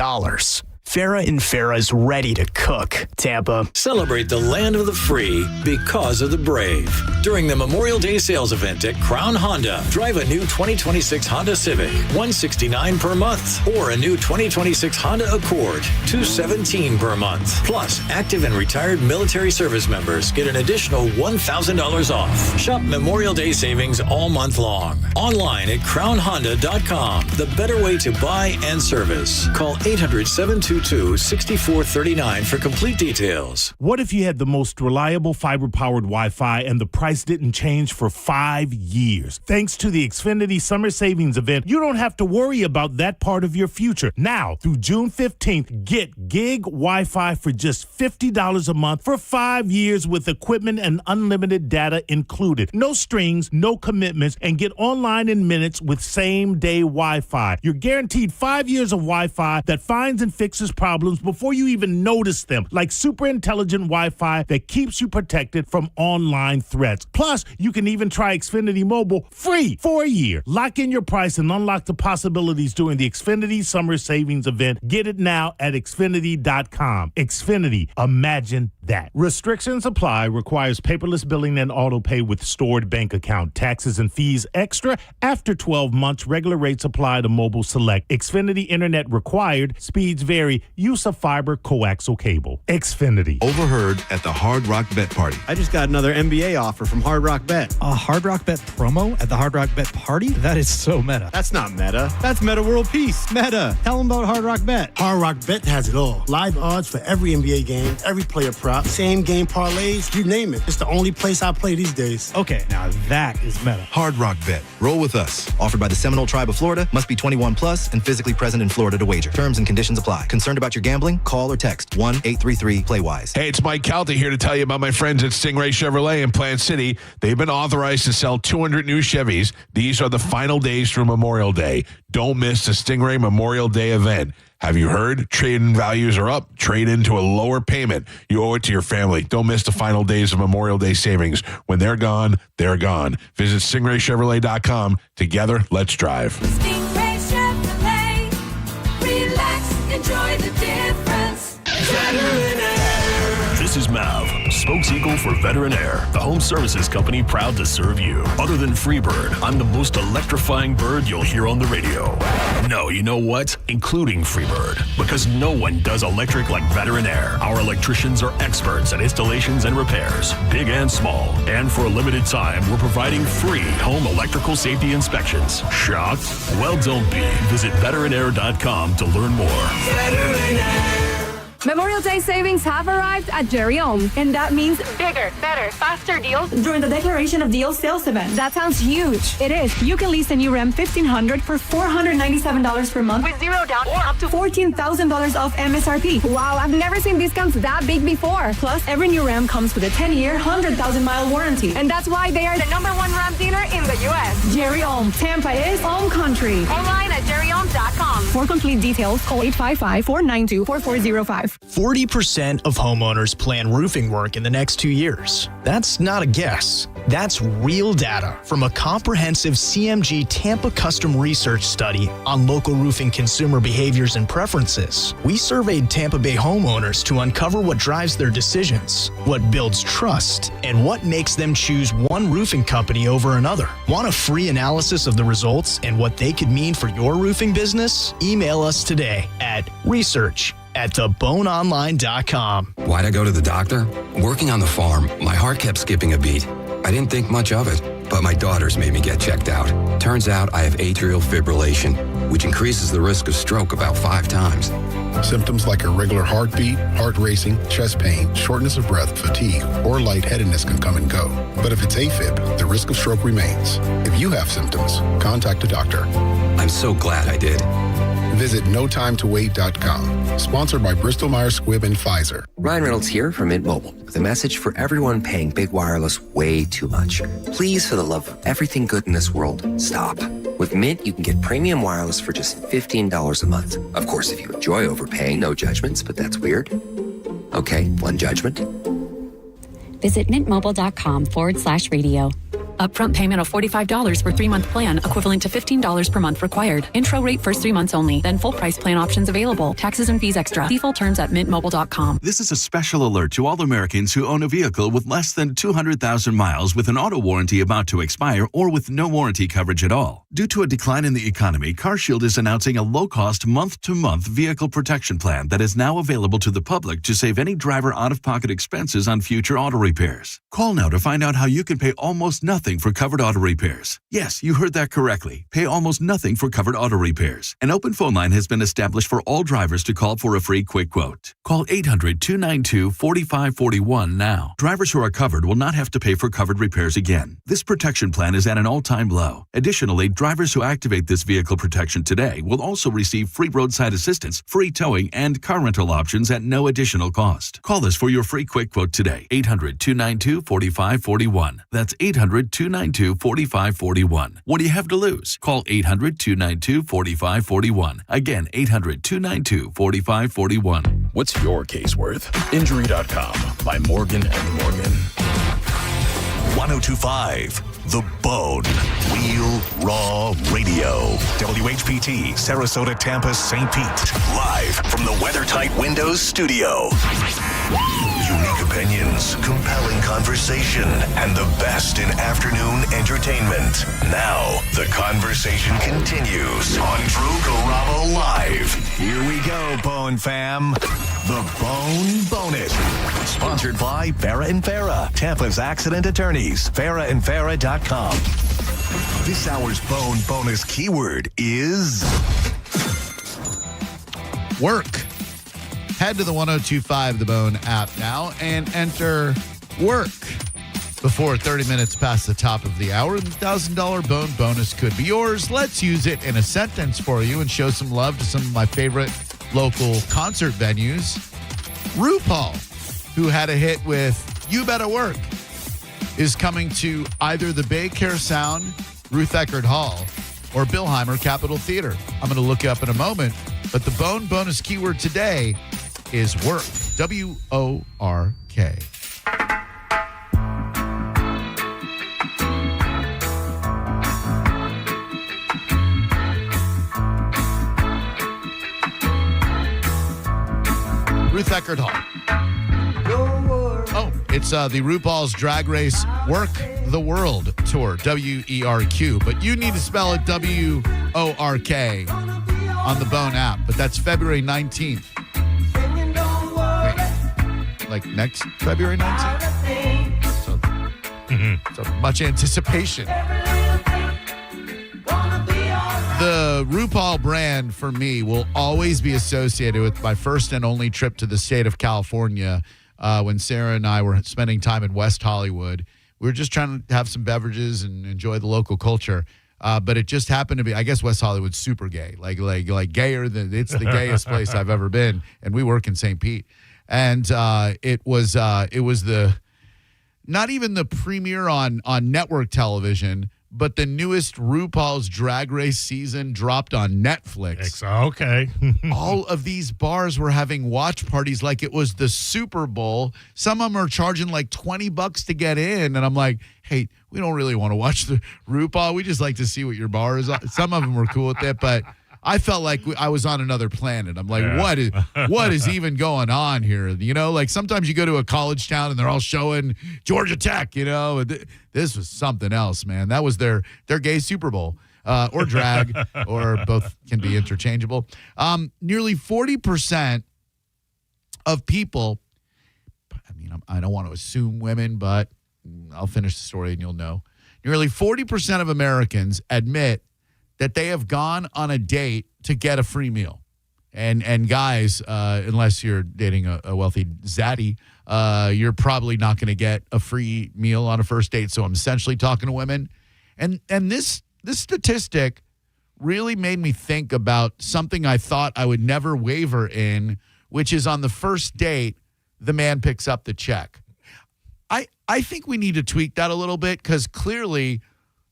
Farah & Farah is ready to cook. Tampa. Celebrate the land of the free because of the brave. During the Memorial Day sales event at Crown Honda, drive a new 2026 Honda Civic, $169 per month, or a new 2026 Honda Accord, $217 per month. Plus, active and retired military service members get an additional $1,000 off. Shop Memorial Day savings all month long. Online at crownhonda.com. The better way to buy and service. Call 800-72 822-6439 for complete details. What if you had the most reliable fiber-powered Wi-Fi and the price didn't change for 5 years? Thanks to the Xfinity Summer Savings Event, you don't have to worry about that part of your future. Now, through June 15th, get gig Wi-Fi for just $50 a month for 5 years with equipment and unlimited data included. No strings, no commitments, and get online in minutes with same-day Wi-Fi. You're guaranteed 5 years of Wi-Fi that finds and fixes problems before you even notice them, like super intelligent Wi-Fi that keeps you protected from online threats. Plus, you can even try Xfinity Mobile free for a year. Lock in your price and unlock the possibilities during the Xfinity Summer Savings Event. Get it now at Xfinity.com. Xfinity, imagine that. Restrictions apply. Requires paperless billing and auto pay with stored bank account. Taxes and fees extra. After 12 months, regular rates apply to Mobile Select. Xfinity Internet required. Speeds vary. Use of fiber coaxial cable. Xfinity. Overheard at the Hard Rock Bet Party. I just got another NBA offer from Hard Rock Bet. A Hard Rock Bet promo at the Hard Rock Bet Party? That is so meta. That's not meta. That's Meta World Peace. Meta. Tell them about Hard Rock Bet. Hard Rock Bet has it all. Live odds for every NBA game, every player prop, same game parlays, you name it. It's the only place I play these days. Okay, now that is meta. Hard Rock Bet. Roll with us. Offered by the Seminole Tribe of Florida. Must be 21 plus and physically present in Florida to wager. Terms and conditions apply. Concerned about your gambling? Call or text 1-833-PLAY-WISE. Hey, it's Mike Calta here to tell you about my friends at Stingray Chevrolet in Plant City. They've been authorized to sell 200 new Chevys. These are the final days through Memorial Day. Don't miss the Stingray Memorial Day event. Have you heard? Trade-in values are up. Trade into a lower payment. You owe it to your family. Don't miss the final days of Memorial Day savings. When they're gone, they're gone. Visit StingrayChevrolet.com. Together, let's drive. Stingray Chevrolet. Relax, enjoy the difference. Veteran Air. This is Mav, spokespeople for Veteran Air, the home services company proud to serve you. Other than Freebird, I'm the most electrifying bird you'll hear on the radio. No, you know what? Including Freebird, because no one does electric like Veteran Air. Our electricians are experts at installations and repairs, big and small. And for a limited time, we're providing free home electrical safety inspections. Shocked? Well, don't be. Visit veteranair.com to learn more. Veteran Air. Memorial Day savings have arrived at Jerry Om, and that means bigger, better, faster deals during the Declaration of Deals sales event. That sounds huge. It is. You can lease a new Ram 1500 for $497 per month with zero down or up to $14,000 off MSRP. Wow, I've never seen discounts that big before. Plus, every new Ram comes with a 10-year, 100,000-mile warranty, and that's why they are the #1 Ram dealer in the U.S. Jerry Om. Tampa is Om Country. Online at jerryom.com. For complete details, call 855-492-4405. 40% of homeowners plan roofing work in the next 2 years. That's not a guess. That's real data from a comprehensive CMG Tampa custom research study on local roofing consumer behaviors and preferences. We surveyed Tampa Bay homeowners to uncover what drives their decisions, what builds trust, and what makes them choose one roofing company over another. Want a free analysis of the results and what they could mean for your roofing business? Email us today at research@theboneonline.com. Why'd I go to the doctor? Working on the farm, my heart kept skipping a beat. I didn't think much of it, but my daughters made me get checked out. Turns out I have atrial fibrillation, which increases the risk of stroke about 5 times. Symptoms like irregular heartbeat, heart racing, chest pain, shortness of breath, fatigue, or lightheadedness can come and go. But if it's AFib, the risk of stroke remains. If you have symptoms, contact a doctor. I'm so glad I did. Visit NoTimeToWait.com. Sponsored by Bristol-Myers Squibb and Pfizer. Ryan Reynolds here from Mint Mobile with a message for everyone paying big wireless way too much. Please, for the love of everything good in this world, stop. With Mint, you can get premium wireless for just $15 a month. Of course, if you enjoy overpaying, no judgments, but that's weird. Okay, one judgment. Visit mintmobile.com/radio. Upfront payment of $45 for 3-month plan, equivalent to $15 per month required. Intro rate first 3 months only, then full price plan options available. Taxes and fees extra. See full terms at mintmobile.com. This is a special alert to all Americans who own a vehicle with less than 200,000 miles with an auto warranty about to expire or with no warranty coverage at all. Due to a decline in the economy, CarShield is announcing a low-cost month-to-month vehicle protection plan that is now available to the public to save any driver out-of-pocket expenses on future auto repairs. Call now to find out how you can pay almost nothing nothing for covered auto repairs. Yes, you heard that correctly. Pay almost nothing for covered auto repairs. An open phone line has been established for all drivers to call for a free quick quote. Call 800-292-4541 now. Drivers who are covered will not have to pay for covered repairs again. This protection plan is at an all-time low. Additionally, drivers who activate this vehicle protection today will also receive free roadside assistance, free towing, and car rental options at no additional cost. Call us for your free quick quote today. 800-292-4541. That's 800-292-4541. What do you have to lose? Call 800-292-4541. Again, 800-292-4541. What's your case worth? Injury.com by Morgan & Morgan. 1025 The Bone. Real Raw Radio. WHPT, Sarasota, Tampa, St. Pete. Live from the WeatherTight Windows studio. Unique opinions, compelling conversation, and the best in afternoon entertainment. Now, the conversation continues on Drew Garabo Live. Here we go, Bone fam. The Bone Bonus. Sponsored by Farah & Farah, Tampa's accident attorneys. FarahandFarah.com. This hour's Bone Bonus keyword is work. Head to the 1025 The Bone app now and enter work before 30 minutes past the top of the hour. The $1,000 Bone Bonus could be yours. Let's use it in a sentence for you and show some love to some of my favorite local concert venues. RuPaul, who had a hit with You Better Work, is coming to either the Bay Care Sound, Ruth Eckerd Hall, or Billheimer Capitol Theater. I'm going to look you up in a moment, but the Bone Bonus keyword today is work. W-O-R-K. Ruth Eckerd Hall. Oh, it's the RuPaul's Drag Race Work the World Tour, W-E-R-Q. But you need to spell it W-O-R-K on the Bone app. But that's February 19th. Wait, like next February 19th? So much anticipation. The RuPaul brand for me will always be associated with my first and only trip to the state of California when Sarah and I were spending time in West Hollywood. We were just trying to have some beverages and enjoy the local culture. But it just happened to be, I guess West Hollywood's super gay, like gayer than it's the gayest place I've ever been. And we work in St. Pete. And it was the, not even the premiere on network television, but the newest RuPaul's Drag Race season dropped on Netflix. Okay. All of these bars were having watch parties like it was the Super Bowl. Some of them are charging like $20 to get in. And I'm like, hey, we don't really want to watch the RuPaul. We just like to see what your bar is. Some of them were cool with it, but I felt like I was on another planet. I'm like, what is even going on here? You know, like sometimes you go to a college town and they're all showing Georgia Tech, you know. This was something else, man. That was their gay Super Bowl or drag, or both can be interchangeable. Nearly 40% of people, I mean, I don't want to assume women, but I'll finish the story and you'll know. Nearly 40% of Americans admit that they have gone on a date to get a free meal. And guys, unless you're dating a wealthy zaddy, you're probably not going to get a free meal on a first date. So I'm essentially talking to women. And this statistic really made me think about something I thought I would never waver in, which is on the first date, the man picks up the check. I think we need to tweak that a little bit because clearly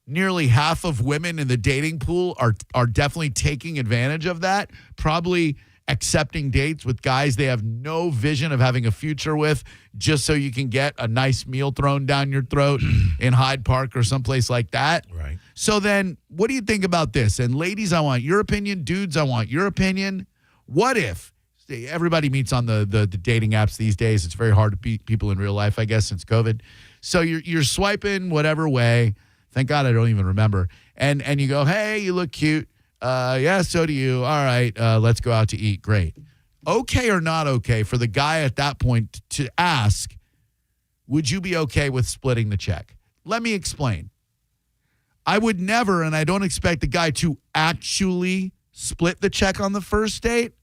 nearly half of women in the dating pool are definitely taking advantage of that, probably accepting dates with guys they have no vision of having a future with just so you can get a nice meal thrown down your throat in Hyde Park or someplace like that. Right. So then what do you think about this? And ladies, I want your opinion. Dudes, I want your opinion. What if everybody meets on the dating apps these days? It's very hard to meet people in real life, I guess, since COVID. So you're swiping whatever way. Thank God I don't even remember. And you go, hey, you look cute. Yeah, so do you. All right, let's go out to eat. Great. Okay or not okay for the guy at that point to ask, would you be okay with splitting the check? Let me explain. I would never, and I don't expect the guy to actually split the check on the first date.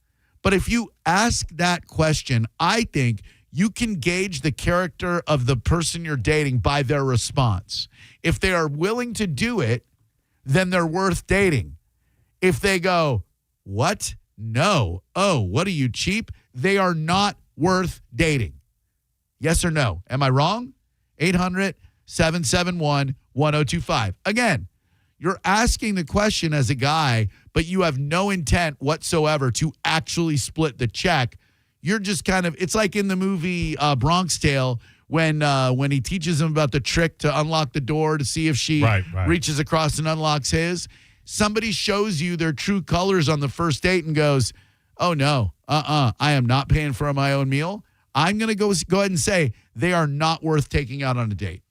But if you ask that question, I think you can gauge the character of the person you're dating by their response. If they are willing to do it, then they're worth dating. If they go, what? No. Oh, what are you, cheap? They are not worth dating. Yes or no? Am I wrong? 800-771-1025. Again, you're asking the question as a guy, but you have no intent whatsoever to actually split the check. You're just kind of, it's like in the movie Bronx Tale when he teaches him about the trick to unlock the door to see if she reaches across and unlocks his. Somebody shows you their true colors on the first date and goes, oh, no, I am not paying for my own meal. I'm going to go ahead and say they are not worth taking out on a date.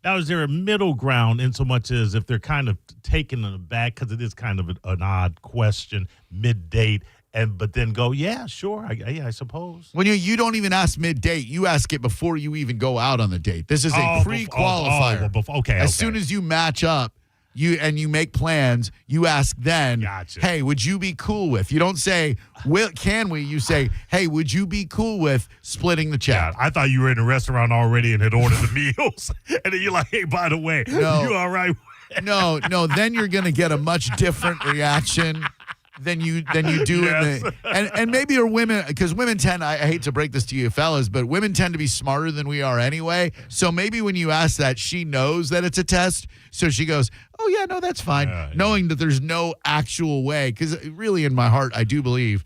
Now, is there a middle ground in so much as if they're kind of taken aback because it is kind of an odd question mid-date, but then go, yeah, sure, I suppose. When you don't even ask mid-date, you ask it before you even go out on the date. This is a pre-qualifier. As soon as you match up, you make plans, you ask then, hey, would you be cool with? You don't say, can we? You say, hey, would you be cool with splitting the check? Yeah, I thought you were in a restaurant already and had ordered the meals. And then you're like, hey, by the way, you all right? No, then you're going to get a much different reaction than you do Yes. and maybe are women, because women tend, I hate to break this to you fellas, but women tend to be smarter than we are anyway. So maybe when you ask that, she knows that it's a test. So she goes, oh yeah, no, that's fine. Knowing that there's no actual way, because really in my heart, I do believe,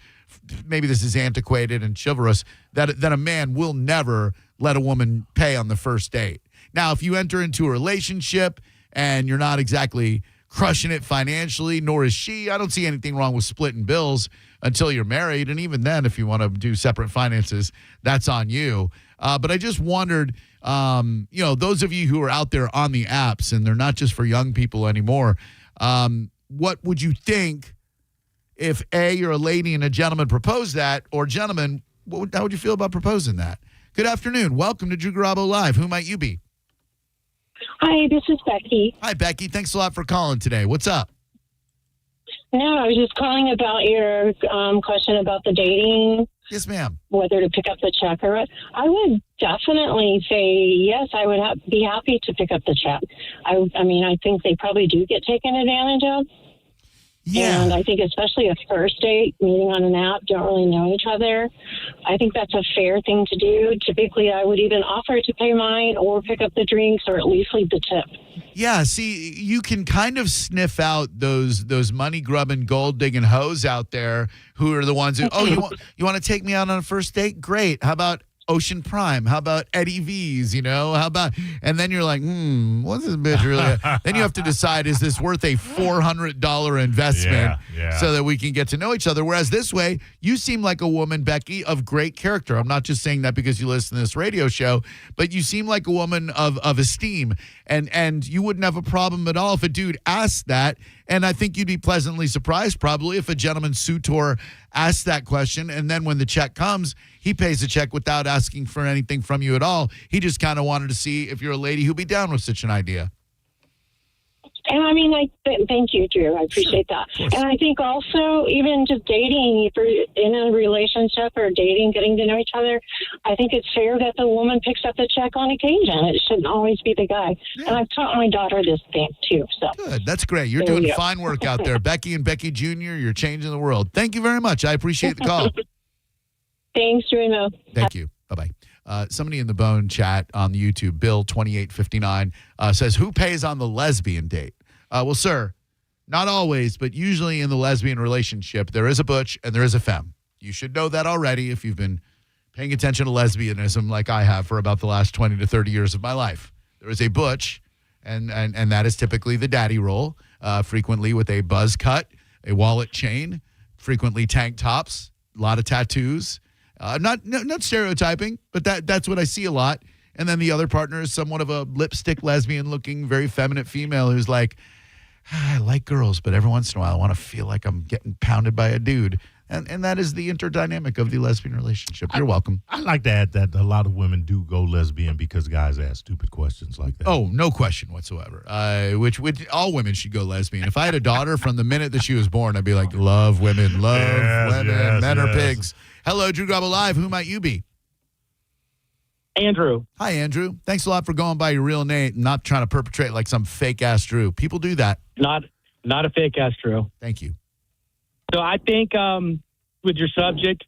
maybe this is antiquated and chivalrous, that a man will never let a woman pay on the first date. Now, if you enter into a relationship and you're not exactly crushing it financially, nor is she, I don't see anything wrong with splitting bills until you're married. And even then, if you want to do separate finances, that's on you. But I just wondered, those of you who are out there on the apps, and they're not just for young people anymore, what would you think if you're a lady and a gentleman propose that, or gentlemen, how would you feel about proposing that? Good afternoon. Welcome to Drew Garabo Live. Who might you be? Hi, this is Becky. Hi, Becky. Thanks a lot for calling today. What's up? No, I was just calling about your question about the dating. Yes, ma'am. Whether to pick up the check or what. I would definitely say yes. I would be happy to pick up the check. I mean, I think they probably do get taken advantage of. Yeah. And I think especially a first date, meeting on an app, don't really know each other. I think that's a fair thing to do. Typically, I would even offer to pay mine or pick up the drinks or at least leave the tip. Yeah, see, you can kind of sniff out those money-grubbing, gold-digging hoes out there who are the ones who, you want to take me out on a first date? Great. How about Ocean Prime? How about Eddie V's? How about, and then you're like, what's this bitch really? Then you have to decide, is this worth a $400 investment so that we can get to know each other? Whereas this way, you seem like a woman, Becky, of great character. I'm not just saying that because you listen to this radio show, but you seem like a woman of esteem, and you wouldn't have a problem at all if a dude asked that. And I think you'd be pleasantly surprised probably if a gentleman suitor asks that question, and then when the check comes, he pays the check without asking for anything from you at all. He just kind of wanted to see if you're a lady who'd be down with such an idea. And I mean, thank you, Drew. I appreciate that. And I think also, even just dating, if you're in a relationship or dating, getting to know each other, I think it's fair that the woman picks up the check on occasion. It shouldn't always be the guy. Yeah. And I've taught my daughter this thing, too. So good. That's great. You're doing fine work out there. Becky and Becky Jr., you're changing the world. Thank you very much. I appreciate the call. Thanks, Drew. Thank you. Bye-bye. Somebody in the Bone chat on the YouTube, Bill2859, says, who pays on the lesbian date? Well, sir, not always, but usually in the lesbian relationship, there is a butch and there is a femme. You should know that already if you've been paying attention to lesbianism like I have for about the last 20 to 30 years of my life. There is a butch, and that is typically the daddy role, frequently with a buzz cut, a wallet chain, frequently tank tops, a lot of tattoos. Not stereotyping, but that's what I see a lot. And then the other partner is somewhat of a lipstick lesbian-looking, very feminine female who's like, I like girls, but every once in a while I want to feel like I'm getting pounded by a dude. And that is the interdynamic of the lesbian relationship. You're welcome. I like to add that a lot of women do go lesbian because guys ask stupid questions like that. Oh, no question whatsoever. Which all women should go lesbian. If I had a daughter from the minute that she was born, I'd be like, love women, men are pigs. Hello, Drew Garabo Live. Who might you be? Andrew. Hi, Andrew. Thanks a lot for going by your real name, not trying to perpetrate like some fake ass Drew. People do that. Not a fake ass Drew. Thank you. So I think with your subject,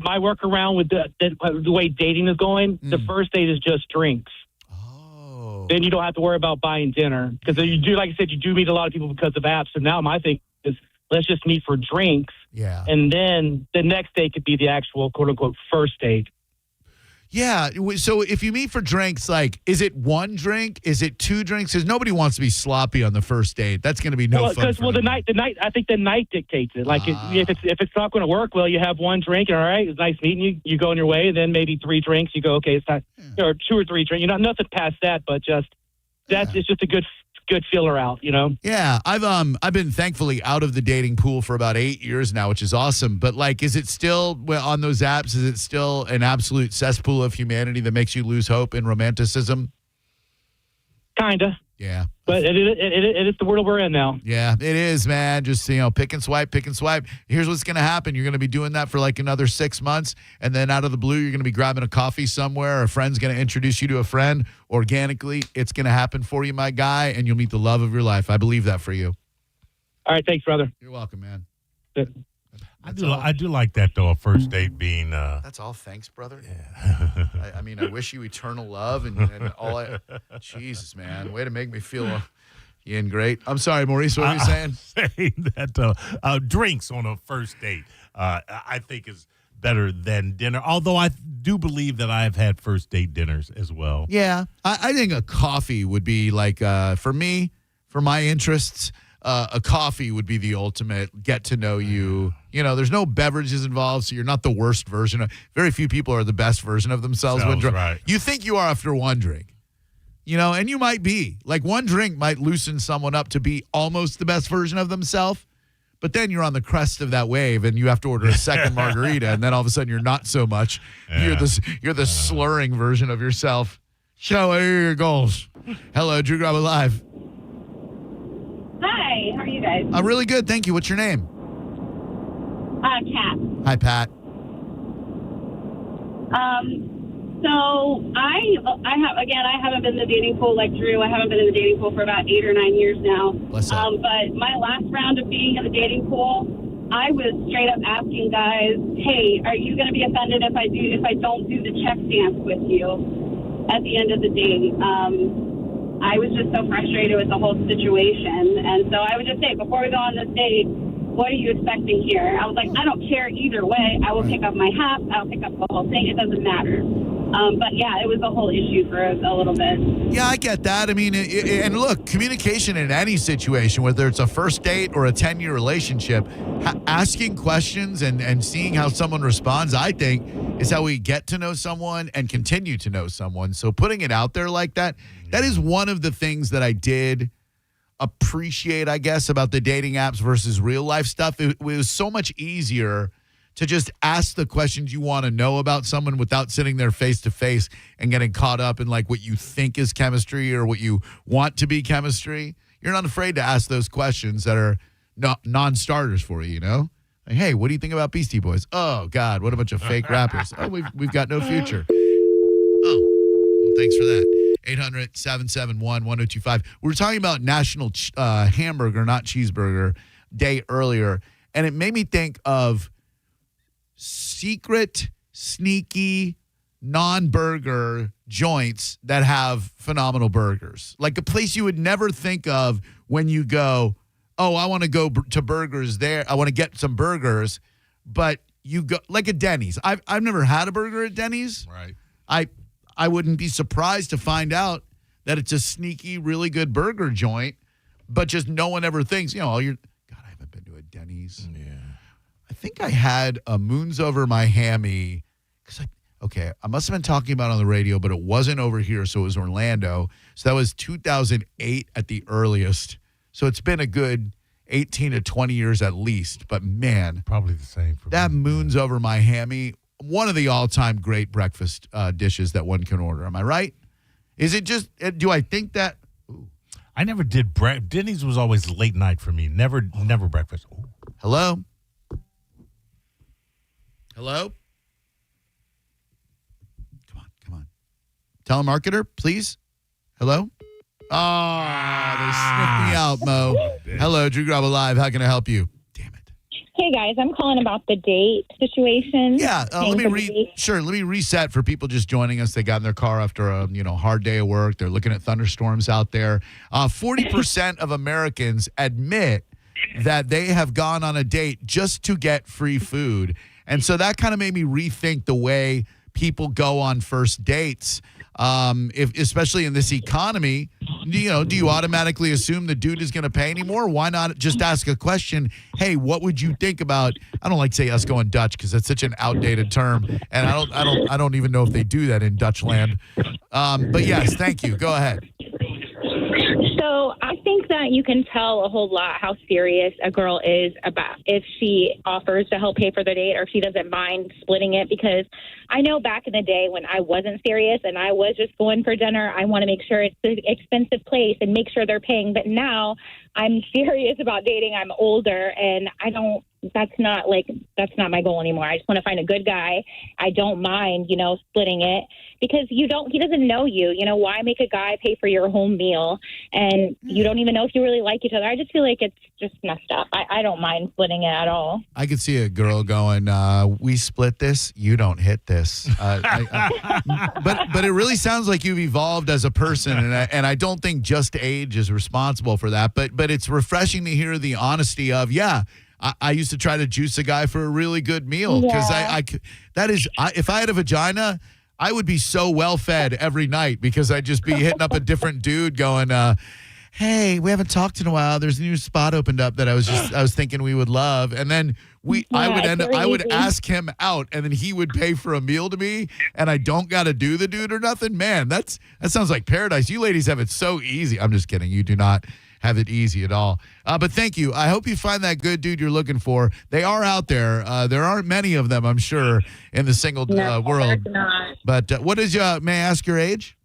my workaround with the way dating is going, the first date is just drinks. Oh. Then you don't have to worry about buying dinner because you do, like I said, you do meet a lot of people because of apps. And now my thing is let's just meet for drinks. Yeah. And then the next date could be the actual quote unquote first date. Yeah. So if you meet for drinks, like, is it one drink? Is it two drinks? Because nobody wants to be sloppy on the first date. That's going to be no fun. Well, the night. I think the night dictates it. Like if it's not going to work, well, you have one drink, and all right, it's nice meeting you. You go on your way. Then maybe three drinks. You go, okay, it's time, or two or three drinks. Nothing past that, but just it's just a good filler out, Yeah, I've been thankfully out of the dating pool for about 8 years now, which is awesome. But like, is it still on those apps? Is it still an absolute cesspool of humanity that makes you lose hope in romanticism? Kinda. Yeah. But it is the world we're in now. Yeah, it is, man. Just, pick and swipe. Here's what's going to happen. You're going to be doing that for like another 6 months. And then out of the blue, you're going to be grabbing a coffee somewhere. A friend's going to introduce you to a friend. Organically, it's going to happen for you, my guy. And you'll meet the love of your life. I believe that for you. All right. Thanks, brother. You're welcome, man. I do like that, though, a first date being... That's all. Thanks, brother. Yeah. I wish you eternal love and all Jesus, man. Way to make me feel great. I'm sorry, Maurice, what were you saying? Saying that drinks on a first date, I think is better than dinner. Although I do believe that I've had first date dinners as well. Yeah. I think a coffee would be like, for me, for my interests, a coffee would be the ultimate get to know you. There's no beverages involved, so you're not the worst version. Very few people are the best version of themselves when drunk. Right. You think you are after one drink, and you might be. Like, one drink might loosen someone up to be almost the best version of themselves, but then you're on the crest of that wave, and you have to order a second margarita, and then all of a sudden you're not so much. Yeah. You're the slurring version of yourself. So, what are your goals? Hello, Drew Garabo Live. Hi, how are you guys? I'm really good, thank you. What's your name? Kat. Hi, Pat. So I haven't been in the dating pool like Drew. I haven't been in the dating pool for about 8 or 9 years now. But my last round of being in the dating pool, I was straight up asking guys, "Hey, are you going to be offended if I don't do the check dance with you at the end of the date?" I was just so frustrated with the whole situation, and so I would just say, before we go on this date, what are you expecting here? I was like, I don't care either way. I will pick up my hat. I'll pick up the whole thing. It doesn't matter. But yeah, it was a whole issue for a little bit. Yeah, I get that. I mean, and look, communication in any situation, whether it's a first date or a 10-year relationship, asking questions and seeing how someone responds, I think, is how we get to know someone and continue to know someone. So putting it out there like that is one of the things that I did appreciate, I guess, about the dating apps versus real life stuff. It was so much easier to just ask the questions you want to know about someone without sitting there face to face and getting caught up in like what you think is chemistry or what you want to be chemistry. You're not afraid to ask those questions that are non-starters for you, Like, hey, what do you think about Beastie Boys? Oh God, what a bunch of fake rappers. Oh, we've got no future. Oh, well, thanks for that. 800-771-1025. We were talking about National Hamburger, not Cheeseburger, Day earlier, and it made me think of secret, sneaky, non-burger joints that have phenomenal burgers. Like a place you would never think of when you go, oh, I want to go to burgers there. I want to get some burgers, but you go like a Denny's. I've never had a burger at Denny's. Right. I wouldn't be surprised to find out that it's a sneaky, really good burger joint, but just no one ever thinks, God, I haven't been to a Denny's. Yeah. I think I had a Moons Over My Hammy. I must have been talking about it on the radio, but it wasn't over here, so it was Orlando. So that was 2008 at the earliest. So it's been a good 18 to 20 years at least. But man, probably the same for that me. moons over my hammy. One of the all-time great breakfast dishes that one can order. Am I right? Is it just? Do I think that? Ooh. I never did Denny's was always late night for me. Never breakfast. Ooh. Hello? Hello? Come on. Telemarketer, please. Hello? Oh, they sniffed me out, Mo. Hello, Drew Garabo Live. How can I help you? Hey guys, I'm calling about the date situation. Yeah, let me reset for people just joining us. They got in their car after a hard day of work. They're looking at thunderstorms out there. 40% of Americans admit that they have gone on a date just to get free food, and so that kind of made me rethink the way people go on first dates. Especially in this economy, do you automatically assume the dude is going to pay anymore? Why not just ask a question? Hey, what would you think about? I don't like to say us going Dutch because that's such an outdated term, and I don't even know if they do that in Dutch land. But yes, thank you. Go ahead. So I think that you can tell a whole lot how serious a girl is about if she offers to help pay for the date or if she doesn't mind splitting it, because I know back in the day when I wasn't serious and I was just going for dinner, I want to make sure it's an expensive place and make sure they're paying. But now I'm serious about dating. I'm older and that's not my goal anymore. I just want to find a good guy. I don't mind, splitting it because he doesn't know you. Why make a guy pay for your home meal and you don't even know if you really like each other? I just feel like it's just messed up. I don't mind splitting it at all. I could see a girl going, we split this, you don't hit this. But it really sounds like you've evolved as a person, and I don't think just age is responsible for that. But it's refreshing to hear the honesty of, I used to try to juice a guy for a really good meal because if I had a vagina, I would be so well fed every night because I'd just be hitting up a different dude going, hey, we haven't talked in a while. There's a new spot opened up that I was thinking we would love. And then I would ask him out and then he would pay for a meal to me and I don't got to do the dude or nothing. Man, that sounds like paradise. You ladies have it so easy. I'm just kidding. You do not have it easy at all. But thank you. I hope you find that good dude you're looking for. They are out there. There aren't many of them, I'm sure, in the single world. Not. But what is may I ask your age?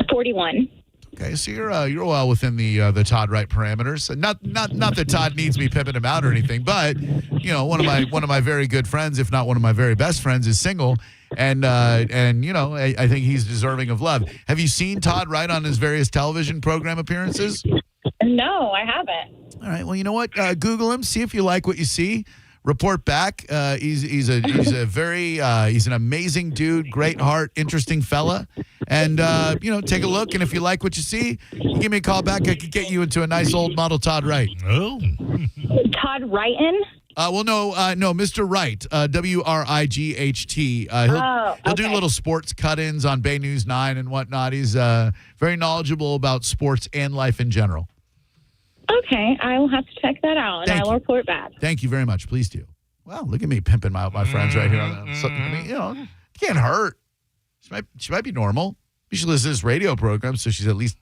41. Okay, so you're well within the Todd Wright parameters. Not that Todd needs me pimping him out or anything, but one of my very good friends, if not one of my very best friends, is single, and I think he's deserving of love. Have you seen Todd Wright on his various television program appearances? No, I haven't. All right. Well, you know what? Google him. See if you like what you see. Report back. He's an amazing dude, great heart, interesting fella, and take a look. And if you like what you see, you give me a call back. I could get you into a nice old model Todd Wright. Oh, Todd Wrighton. No, Mr. Wright, Wright. He'll do little sports cut-ins on Bay News 9 and whatnot. He's very knowledgeable about sports and life in general. Okay, I will have to check that out, and I will report back. Thank you very much. Please do. Wow, look at me pimping out my friends right here. So, it can't hurt. She might be normal. She should listen to this radio program, so she's at least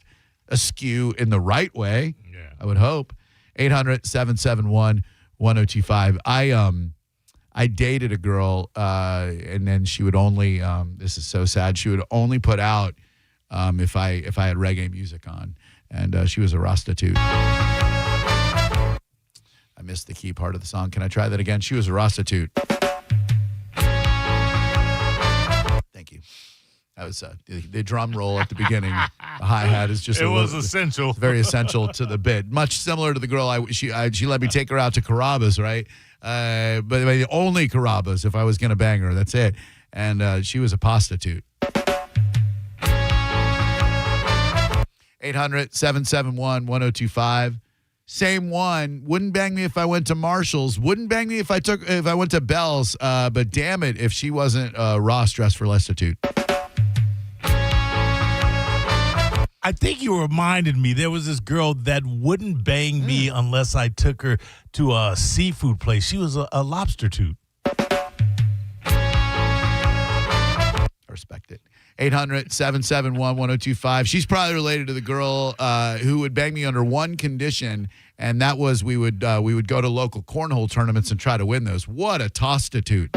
askew in the right way. Yeah, I would hope. 800-771-1025. I dated a girl, and then she would only. This is so sad. She would only put out if I had reggae music on. And she was a prostitute. I missed the key part of the song. Can I try that again? She was a prostitute. Thank you. That was the drum roll at the beginning. The hi-hat is just essential. Very essential to the bit. Much similar to the girl she let me take her out to Garabos, right? But only Garabos if I was going to bang her. That's it. And she was a prostitute. 800-771-1025. Same one. Wouldn't bang me if I went to Marshall's. Wouldn't bang me if I went to Bell's. But damn it, if she wasn't Ross dressed for Lestitute. I think you reminded me there was this girl that wouldn't bang me unless I took her to a seafood place. She was a lobster-tute. Respect it. 800-771-1025. She's probably related to the girl who would bang me under one condition, and that was we would go to local cornhole tournaments and try to win those. What a tostitute.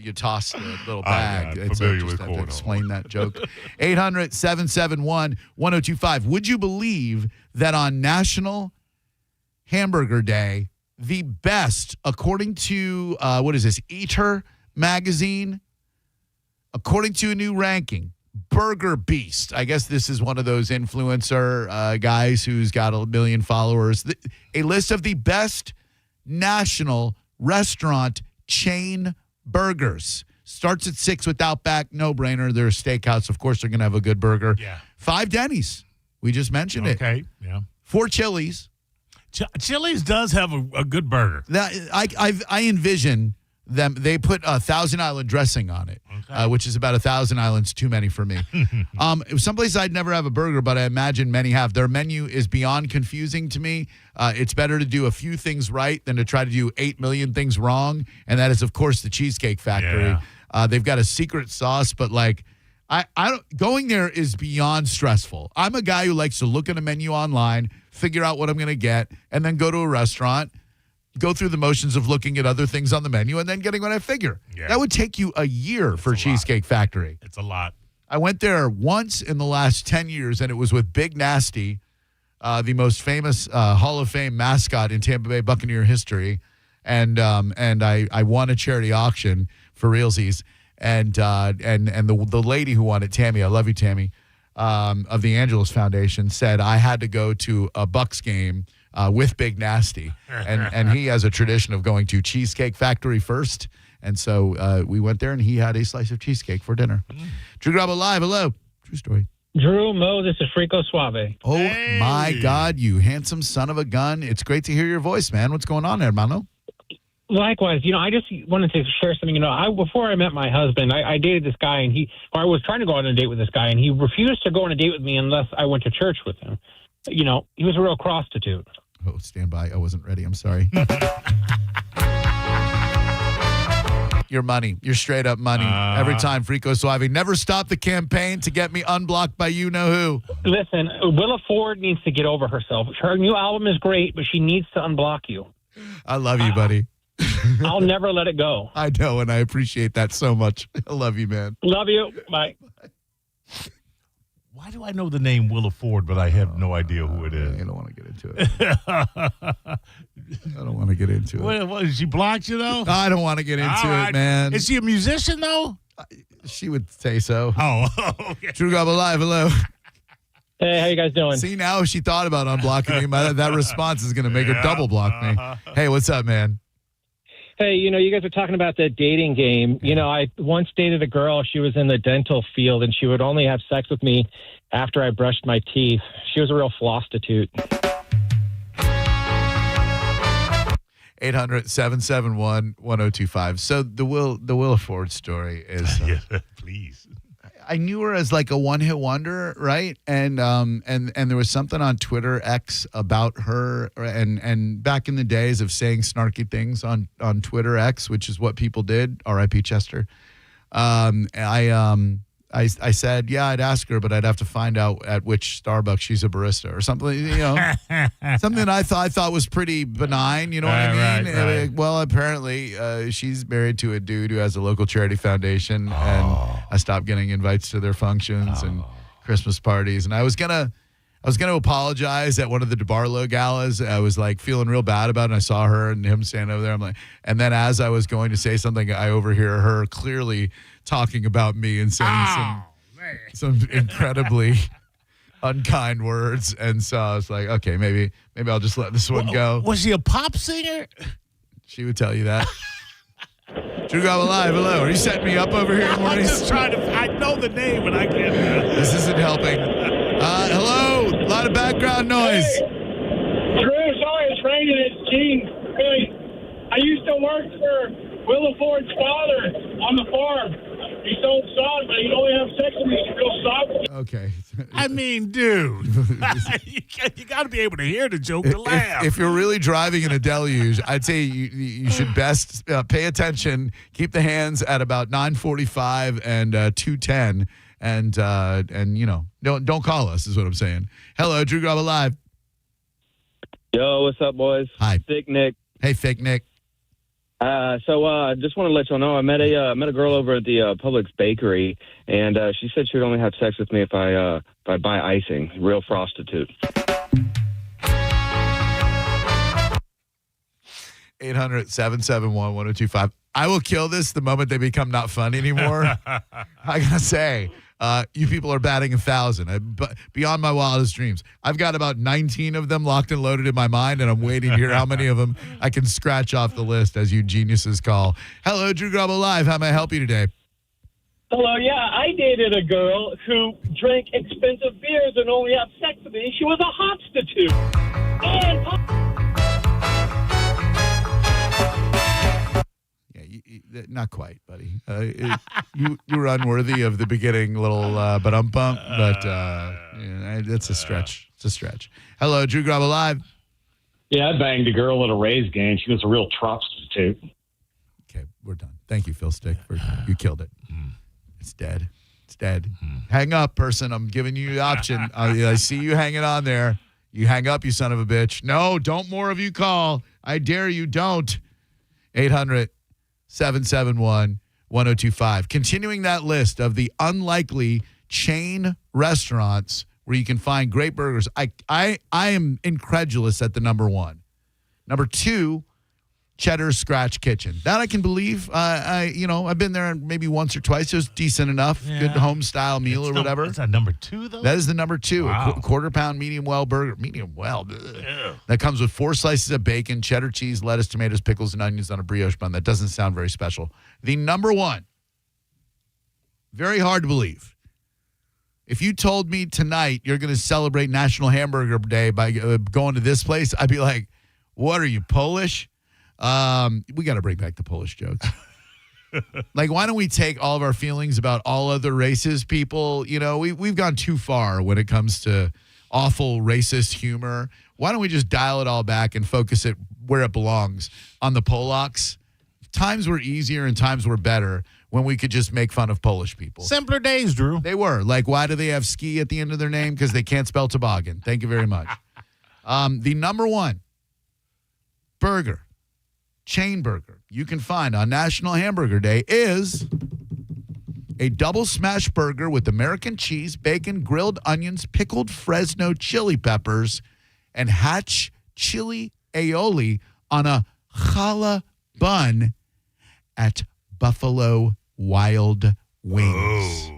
You toss the little bag. I'm familiar with have to cornhole. explain that joke. 800-771-1025. Would you believe that on National Hamburger Day, the best, according to, Eater magazine, according to a new ranking, Burger Beast. I guess this is one of those influencer guys who's got 1 million followers. A list of the best national restaurant chain burgers. Starts at 6 with Outback, no brainer. They're a steakhouse. Of course, they're going to have a good burger. Yeah. 5 Denny's. We just mentioned it. Okay, yeah. 4 Chili's. Chili's does have a good burger. I envision them. They put Thousand Island dressing on it, which is about 1,000 islands too many for me. Someplace I'd never have a burger, but I imagine many have. Their menu is beyond confusing to me. It's better to do a few things right than to try to do 8 million things wrong, and that is, of course, the Cheesecake Factory. Yeah. They've got a secret sauce, but I don't. Going there is beyond stressful. I'm a guy who likes to look at a menu online, figure out what I'm going to get, and then go to a restaurant, go through the motions of looking at other things on the menu, and then getting what I figure. Yeah. That would take you a year for Cheesecake Factory. It's a lot. I went there once in the last 10 years, and it was with Big Nasty, the most famous Hall of Fame mascot in Tampa Bay Buccaneer history. And I won a charity auction for realsies. And the lady who won it, Tammy, I love you, Tammy, of the Angeles Foundation, said I had to go to a Bucs game with Big Nasty, and he has a tradition of going to Cheesecake Factory first, and so we went there, and he had a slice of cheesecake for dinner. Drew Garabo live, hello. True story. Drew, Mo, this is Frico Suave. Oh, my God, you handsome son of a gun. It's great to hear your voice, man. What's going on there, hermano? Likewise, I just wanted to share something. Before I met my husband, I dated this guy, and I was trying to go on a date with this guy, and he refused to go on a date with me unless I went to church with him. He was a real prostitute. Oh, stand by. I wasn't ready. I'm sorry. Your money. Your straight up money. Every time, Frico Suave. Never stop the campaign to get me unblocked by you-know-who. Listen, Willa Ford needs to get over herself. Her new album is great, but she needs to unblock you. I love you, buddy. I'll never let it go. I know, and I appreciate that so much. I love you, man. Love you. Bye. Why do I know the name Willa Ford, but I have no idea who it is? I don't want to get into it. I don't want to get into it. What, she blocked you, though? I don't want to get into it, man. Is she a musician, though? She would say so. Oh, okay. Drew Garabo live, hello. Hey, how you guys doing? See, now if she thought about unblocking me, that response is going to make her double block me. Hey, what's up, man? Hey, you guys are talking about the dating game. I once dated a girl. She was in the dental field, and she would only have sex with me after I brushed my teeth. She was a real flostitute. 800-771-1025. So the Willa Ford story is... yeah, please. I knew her as like a one-hit wonder, right? And there was something on Twitter X about her, and back in the days of saying snarky things on Twitter X, which is what people did. R.I.P. Chester. I said, yeah, I'd ask her, but I'd have to find out at which Starbucks she's a barista or something. Something I thought was pretty benign. You know what I mean? Right. Well, apparently she's married to a dude who has a local charity foundation, and I stopped getting invites to their functions and Christmas parties. And I was gonna apologize at one of the DeBarlo galas. I was like feeling real bad about it. And I saw her and him standing over there. I'm like, and then as I was going to say something, I overhear her clearly talking about me and saying some incredibly unkind words. And so I was like, okay, maybe I'll just let this one go. Was she a pop singer? She would tell you that. Drew Garabo live, hello. Are you setting me up over here, Maurice? I'm just trying to. I know the name, but I can't. This isn't helping. Hello. A lot of background noise. Hey, Drew, sorry, it's raining. It's Gene. Hey, I used to work for Willa Ford's father on the farm. He's so soft, man. You only have sex with me. He's real soft. Okay. I mean, dude, you got to be able to hear the joke to laugh. If you're really driving in a deluge, I'd say you should best pay attention. Keep the hands at about 9:45 and 2:10, and you know, don't call us is what I'm saying. Hello, Drew Garabo Live. Yo, what's up, boys? Hi, Fake Nick. Hey, Fake Nick. Just want to let y'all know I met a girl over at the Publix bakery, and she said she would only have sex with me if I buy icing. Real prostitute. 800-771-1025. I will kill this the moment they become not fun anymore. I gotta say, you people are batting 1,000. Beyond my wildest dreams. I've got about 19 of them locked and loaded in my mind, and I'm waiting to hear how many of them I can scratch off the list, as you geniuses call. Hello, Drew Garabo Live. How may I help you today? Hello, yeah. I dated a girl who drank expensive beers and only had sex with me. She was a prostitute. Not quite, buddy. You were unworthy of the beginning little but that's a stretch. It's a stretch. Hello, Drew Garabo Live. Yeah, I banged a girl at a Rays game. She was a real prostitute. Okay, we're done. Thank you, Phil Stick. You killed it. It's dead. It's dead. Hang up, person. I'm giving you the option. I see you hanging on there. You hang up, you son of a bitch. No, don't more of you call. I dare you, don't. 800-771-1025. Continuing that list of the unlikely chain restaurants where you can find great burgers. I am incredulous at the number one. Number two, Cheddar Scratch Kitchen. That I can believe. I've been there maybe once or twice. It was decent enough. Yeah. Good home style meal or whatever. Is that number two, though? That is the number two. Wow. A quarter pound medium well burger. Medium well. That comes with 4 slices of bacon, cheddar cheese, lettuce, tomatoes, pickles, and onions on a brioche bun. That doesn't sound very special. The number one. Very hard to believe. If you told me tonight you're going to celebrate National Hamburger Day by going to this place, I'd be like, what are you, Polish? We got to bring back the Polish jokes. Like, why don't we take all of our feelings about all other races, people? You know, we've gone too far when it comes to awful racist humor. Why don't we just dial it all back and focus it where it belongs, on the Polacks? Times were easier and times were better when we could just make fun of Polish people. Simpler days, Drew. They were. Like, why do they have ski at the end of their name? Because they can't spell toboggan. Thank you very much. The number one burger, chain burger, you can find on National Hamburger Day is a double smash burger with American cheese, bacon, grilled onions, pickled Fresno chili peppers, and Hatch chili aioli on a challah bun at Buffalo Wild Wings.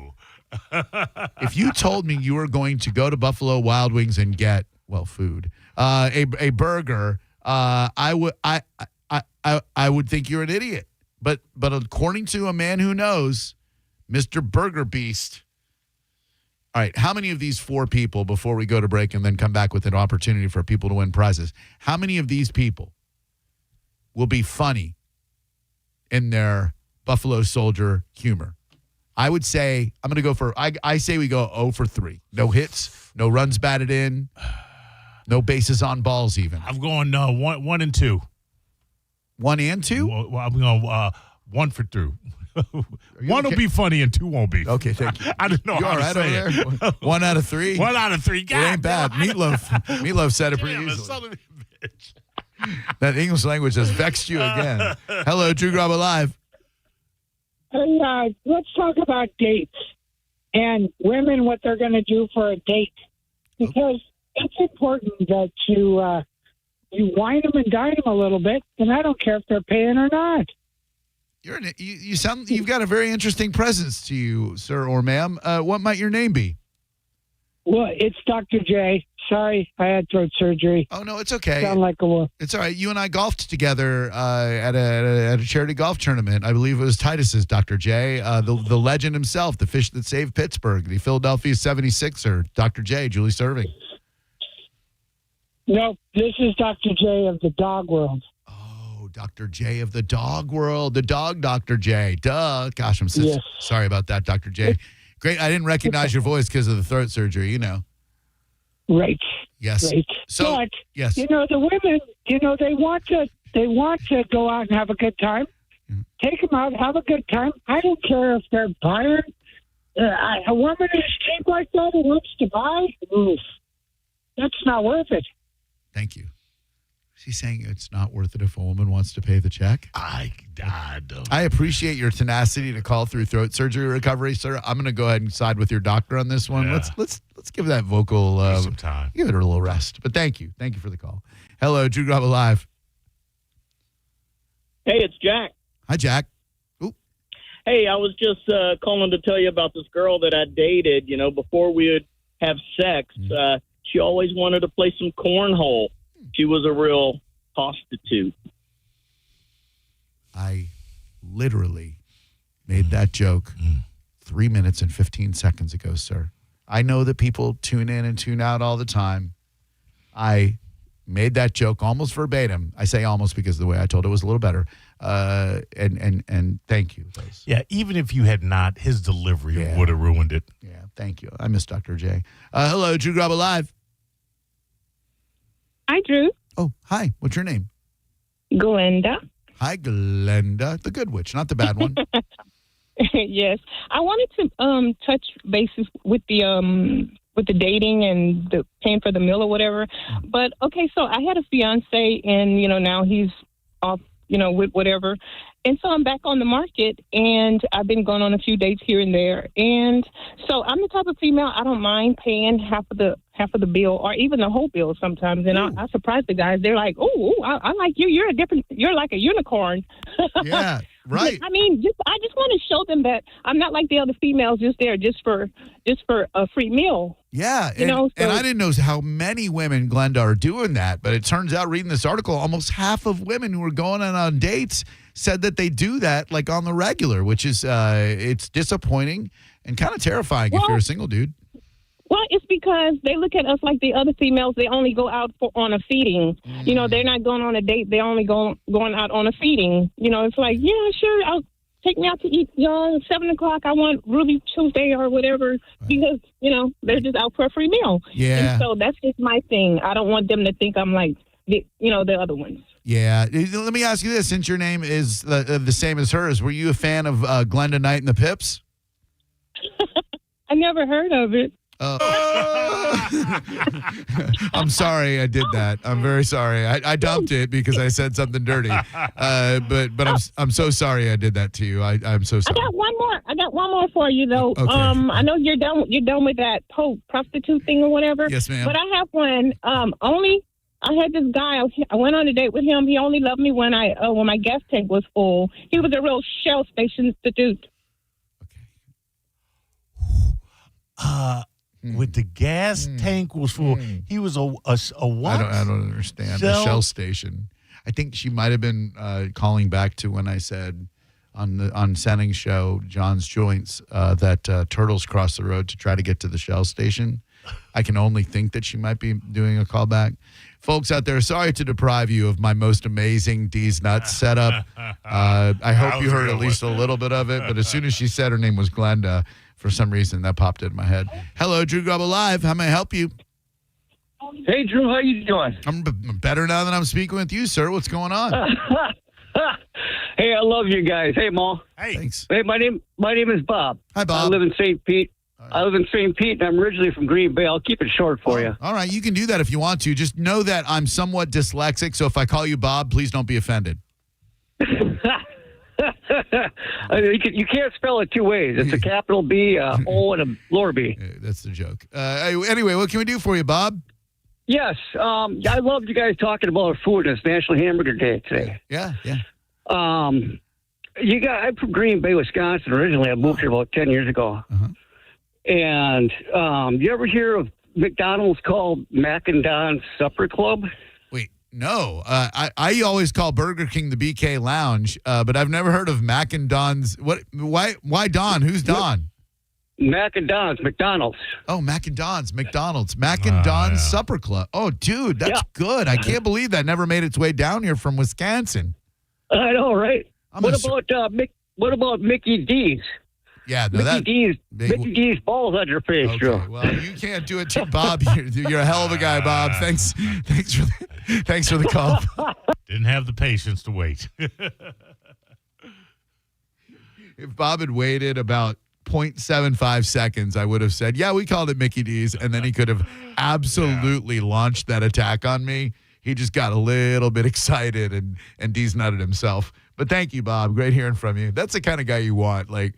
If you told me you were going to go to Buffalo Wild Wings and get, food, a burger, I would think you're an idiot. But according to a man who knows, Mr. Burger Beast. All right, how many of these 4 people, before we go to break and then come back with an opportunity for people to win prizes, how many of these people will be funny in their Buffalo Soldier humor? I would say, I'm going to go for, I say we go 0 for 3. No hits, no runs batted in, no bases on balls even. I'm going 1 and 2. 1 and 2? Well, I'm going 1 for 2. 1 will be funny and 2 won't be. Okay, thank you. I didn't know how to say it. 1 out of 3? 1 out of 3. God, it ain't bad. Meatloaf said it pretty easily. Son of a bitch. That English language has vexed you again. Hello, Drew Garabo Live. Hey, let's talk about dates and women, what they're going to do for a date. Because it's important that you wine them and dine them a little bit, and I don't care if they're paying or not. You've got a very interesting presence to you, sir or ma'am. What might your name be? Well, it's Dr. J. Sorry, I had throat surgery. Oh, no, it's okay. Sound like a wolf. It's all right. You and I golfed together at a charity golf tournament. I believe it was Titus's, Dr. J. The legend himself, the fish that saved Pittsburgh, the Philadelphia 76er, Dr. J, Julie Serving. No, this is Dr. J of the dog world. Oh, Dr. J of the dog world, the dog Dr. J. Duh. Gosh, I'm so sorry about that, Dr. J. Great. I didn't recognize your voice because of the throat surgery, you know. Right. Yes. Right. So, but, yes. the women, they want to go out and have a good time. Take them out, have a good time. I don't care if they're buying. A woman is cheap like that who wants to buy. Oof. That's not worth it. Thank you. Is he saying it's not worth it if a woman wants to pay the check? I appreciate your tenacity to call through throat surgery recovery, sir. I'm going to go ahead and side with your doctor on this one. Yeah. Let's give that vocal some time. Give it a little rest. But thank you for the call. Hello, Drew Garabo Live. Hey, it's Jack. Hi, Jack. Ooh. Hey, I was just calling to tell you about this girl that I dated. Before we would have sex, she always wanted to play some cornhole. She was a real prostitute. I literally made that joke 3 minutes and 15 seconds ago, sir. I know that people tune in and tune out all the time. I made that joke almost verbatim. I say almost because the way I told it was a little better. And thank you. Yeah, even if you had not, his delivery would have ruined it. Yeah, thank you. I miss Dr. J. Hello, Drew Garabo Live. Hi, Drew. Oh, hi. What's your name? Glenda. Hi, Glenda. The good witch, not the bad one. Yes. I wanted to touch bases with the dating and the paying for the meal or whatever. But, okay, so I had a fiance and, now he's off, with whatever. And so I'm back on the market, and I've been going on a few dates here and there. And so I'm the type of female, I don't mind paying half of the bill or even the whole bill sometimes. And I surprise the guys. They're like, oh, I like you. You're like a unicorn. Yeah, right. I mean, I just want to show them that I'm not like the other females just there just for a free meal. Yeah, and I didn't know how many women, Glenda, are doing that. But it turns out, reading this article, almost half of women who are going on dates said that they do that like on the regular, which is it's disappointing and kind of terrifying if you're a single dude. Well, it's because they look at us like the other females. They only go out on a feeding. They're not going on a date. They're only going out on a feeding. It's like, yeah, sure, I'll take me out to eat. 7 o'clock, I want Ruby Tuesday or whatever, because, they're just out for a free meal. Yeah. And so that's just my thing. I don't want them to think I'm like, the other ones. Yeah. Let me ask you this. Since your name is the same as hers, were you a fan of Glenda Knight and the Pips? I never heard of it. I'm sorry I did that. I'm very sorry. I dumped it because I said something dirty. But I'm so sorry I did that to you. I'm so sorry. I got one more for you though. Okay. I know you're done with that whole prostitute thing or whatever. Yes, ma'am. But I have one. I had this guy. I went on a date with him. He only loved me when my gas tank was full. He was a real Shell station institute. With the gas tank was full. He was a what? I don't understand. Shell? The Shell station. I think she might have been calling back to when I said on Senning's show, John's Joints, that turtles cross the road to try to get to the Shell station. I can only think that she might be doing a callback. Folks out there, sorry to deprive you of my most amazing D's Nuts setup. I hope you heard at least a little bit of it, but as soon as she said her name was Glenda, for some reason, that popped into my head. Hello, Drew Garabo Live. How may I help you? Hey, Drew, how you doing? I'm better now that I'm speaking with you, sir. What's going on? Hey, I love you guys. Hey, Ma. Hey. Thanks. Hey, my name is Bob. Hi, Bob. I live in St. Pete. And I'm originally from Green Bay. I'll keep it short for you. All right, you can do that if you want to. Just know that I'm somewhat dyslexic, so if I call you Bob, please don't be offended. You can't spell it two ways. It's a capital B, O, and a lower B. That's the joke. Anyway, what can we do for you, Bob? Yes. I loved you guys talking about our food. It's National Hamburger Day today. Yeah. I'm from Green Bay, Wisconsin originally. I moved here about 10 years ago. Uh-huh. And you ever hear of McDonald's called Mac and Don's Supper Club? Wait, no. I always call Burger King the BK Lounge, but I've never heard of Mac and Don's. What? Why Don? Who's Don? Mac and Don's, McDonald's. Oh, Mac and Don's, McDonald's. Mac and Don's Supper Club. Oh, dude, that's good. I can't believe that never made its way down here from Wisconsin. I know, right? What about Mickey D's? Yeah, no, Mickey D's balls on your face, okay, Joe. well, you can't do it to Bob. You're a hell of a guy, Bob. Thanks for the call. Didn't have the patience to wait. If Bob had waited about 0.75 seconds, I would have said, yeah, we called it Mickey D's, and then he could have absolutely launched that attack on me. He just got a little bit excited and D's nutted himself. But thank you, Bob. Great hearing from you. That's the kind of guy you want. Like,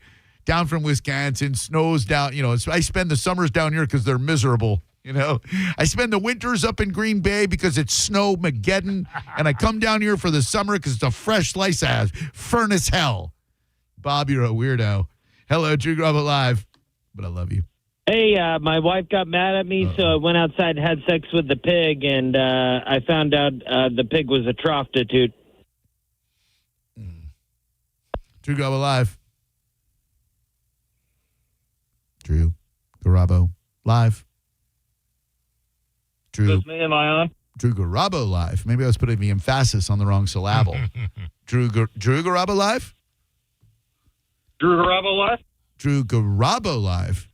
down from Wisconsin, snows down. You know, I spend the summers down here because they're miserable. You know, I spend the winters up in Green Bay because it's Snowmageddon, and I come down here for the summer because it's a fresh slice of furnace hell. Bob, you're a weirdo. Hello, Drew Garabo Live, but I love you. Hey, my wife got mad at me, so I went outside and had sex with the pig, and I found out the pig was a prostitute. Drew Garabo Live. Drew Garabo Live. That's me, am I on? Drew Garabo Live. Maybe I was putting the emphasis on the wrong syllable. Drew Garabo Live? Drew Garabo Live? Drew Garabo Live.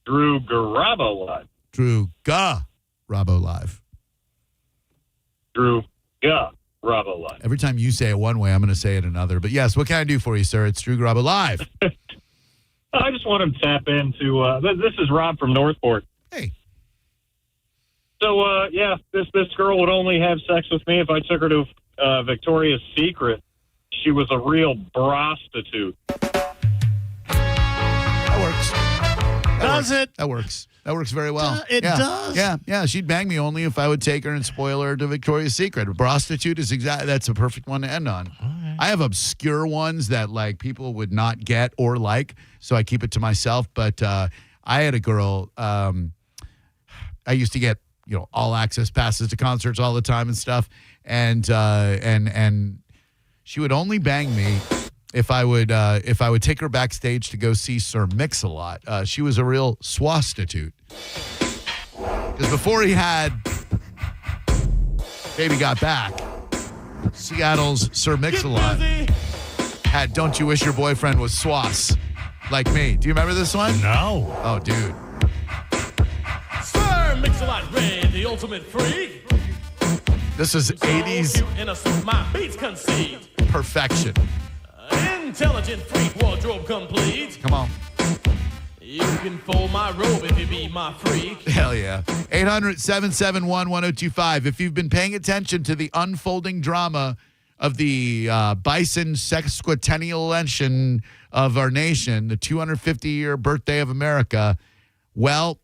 Drew Garabo Live. Drew Garabo Live. Drew Garabo Live. Every time you say it one way, I'm going to say it another. But yes, what can I do for you, sir? It's Drew Garabo Live. I just want to tap into, this is Rob from Northport. Hey. So, this girl would only have sex with me if I took her to Victoria's Secret. She was a real prostitute. That works. Does it? That works. That works very well. It does? Yeah. She'd bang me only if I would take her and spoil her to Victoria's Secret. A prostitute is that's a perfect one to end on. Right. I have obscure ones that like people would not get or like, so I keep it to myself. But I had a girl. I used to get all access passes to concerts all the time and stuff, and she would only bang me if I would take her backstage to go see Sir Mix-a-Lot. She was a real swastitute. Because before he had Baby Got Back, Seattle's Sir Mix-a-Lot had Don't You Wish Your Boyfriend Was Swass, like me. Do you remember this one? No. Oh, dude. Sir Mix-a-Lot Red, the ultimate freak. This is 80s In a suit, my beats conceived. perfection. Intelligent freak, wardrobe complete. Come on. You can fold my robe if you be my freak. Hell yeah. 800-771-1025. If you've been paying attention to the unfolding drama of the bison sesquicentennial of our nation, the 250-year birthday of America, well,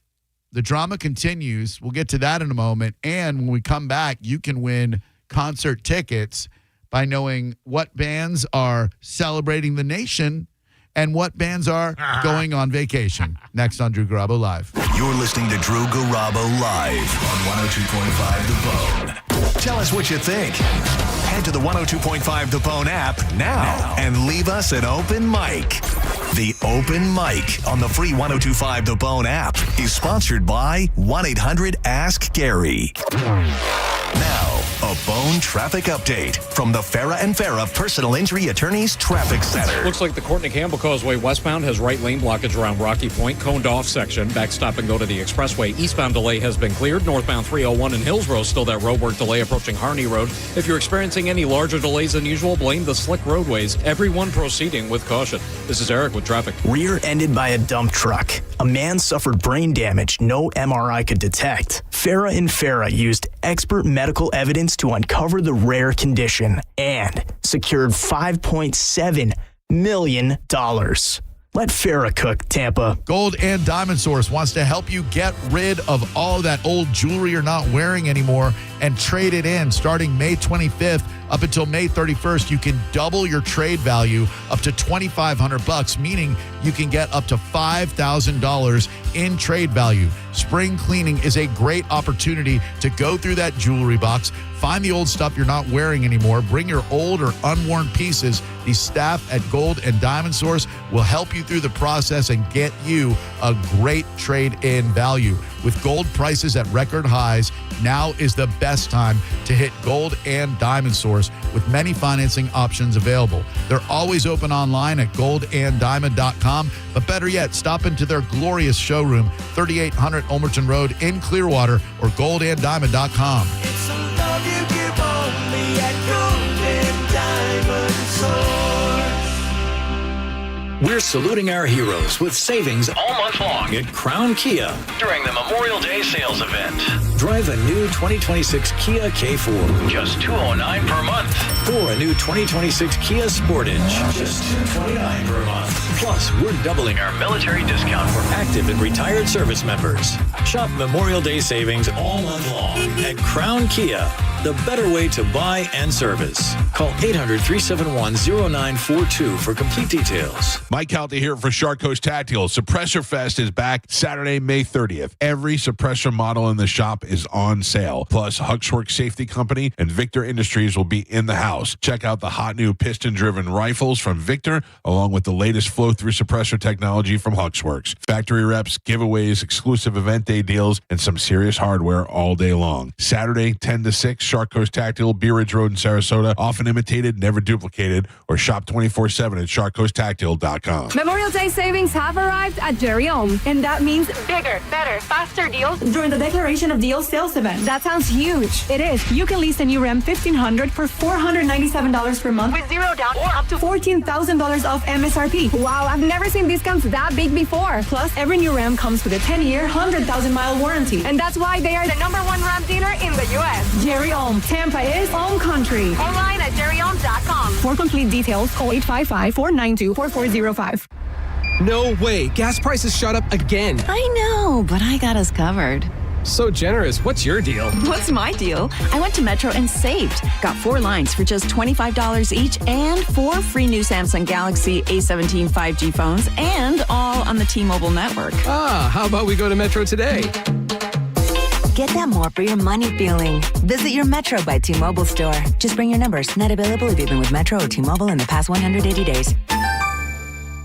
the drama continues. We'll get to that in a moment. And when we come back, you can win concert tickets by knowing what bands are celebrating the nation and what bands are going on vacation. Next on Drew Garabo Live. You're listening to Drew Garabo Live on 102.5 The Bone. Tell us what you think. Head to the 102.5 The Bone app now and leave us an open mic. The Open Mic on the free 102.5 The Bone app is sponsored by 1-800-ASK-GARY. Now, a Bone traffic update from the Farah and Farah Personal Injury Attorneys Traffic Center. Looks like the Courtney Campbell Causeway westbound has right lane blockage around Rocky Point, coned off section. Back stop and go to the expressway. Eastbound delay has been cleared. Northbound 301 in Hillsborough, still that roadwork delay approaching Harney Road. If you're experiencing any larger delays than usual, blame the slick roadways. Everyone proceeding with caution. This is Eric with traffic. Rear-ended by a dump truck. A man suffered brain damage no MRI could detect. Farah and Farah used expert medical evidence to uncover the rare condition and secured $5.7 million. Let Farah cook, Tampa. Gold and Diamond Source wants to help you get rid of all that old jewelry you're not wearing anymore and trade it in. Starting May 25th up until May 31st, you can double your trade value up to $2,500, meaning you can get up to $5,000 in trade value. Spring cleaning is a great opportunity to go through that jewelry box, Find the old stuff you're not wearing anymore. Bring your old or unworn pieces. The staff at Gold and Diamond Source will help you through the process and get you a great trade-in value. With gold prices at record highs, now is the best time to hit Gold and Diamond Source with many financing options available. They're always open online at goldanddiamond.com, but better yet, stop into their glorious showroom, 3800 Ulmerton Road in Clearwater, or goldanddiamond.com. It's a love you give only at Gold and Diamond Source. We're saluting our heroes with savings all month long at Crown Kia during the Memorial Day sales event. Drive a new 2026 Kia K4, just $209 per month. Or a new 2026 Kia Sportage, just $229 per month. Plus, we're doubling our military discount for active and retired service members. Shop Memorial Day savings all month long at Crown Kia, the better way to buy and service. Call 800-371-0942 for complete details. Mike Calta here for Shark Coast Tactical. Suppressor Fest is back Saturday, May 30th. Every suppressor model in the shop is on sale. Plus, Huxworks Safety Company and Victor Industries will be in the house. Check out the hot new piston-driven rifles from Victor, along with the latest flow-through suppressor technology from Huxworks. Factory reps, giveaways, exclusive event day deals, and some serious hardware all day long. Saturday, 10 to 6, Shark Coast Tactical, Bee Ridge Road in Sarasota. Often imitated, never duplicated. Or shop 24/7 at sharkcoasttactical.com. Memorial Day savings have arrived at Jerry Ohm, and that means bigger, better, faster deals during the Declaration of Deals sales event. That sounds huge. It is. You can lease a new Ram 1500 for $497 per month with zero down or up to $14,000 off MSRP. Wow, I've never seen discounts that big before. Plus, every new Ram comes with a 10-year, 100,000-mile warranty. And that's why they are the #1 Ram dealer in the U.S. Jerry Ohm. Tampa is home country. Online at jerryohm.com. For complete details, call 855-492-4405. No way. Gas prices shot up again. I know, but I got us covered. So generous. What's your deal? What's my deal? I went to Metro and saved. Got 4 lines for just $25 each and 4 free new Samsung Galaxy A17 5G phones, and all on the T-Mobile network. Ah, how about we go to Metro today? Get that more for your money feeling. Visit your Metro by T-Mobile store. Just bring your numbers. Not available if you've been with Metro or T-Mobile in the past 180 days.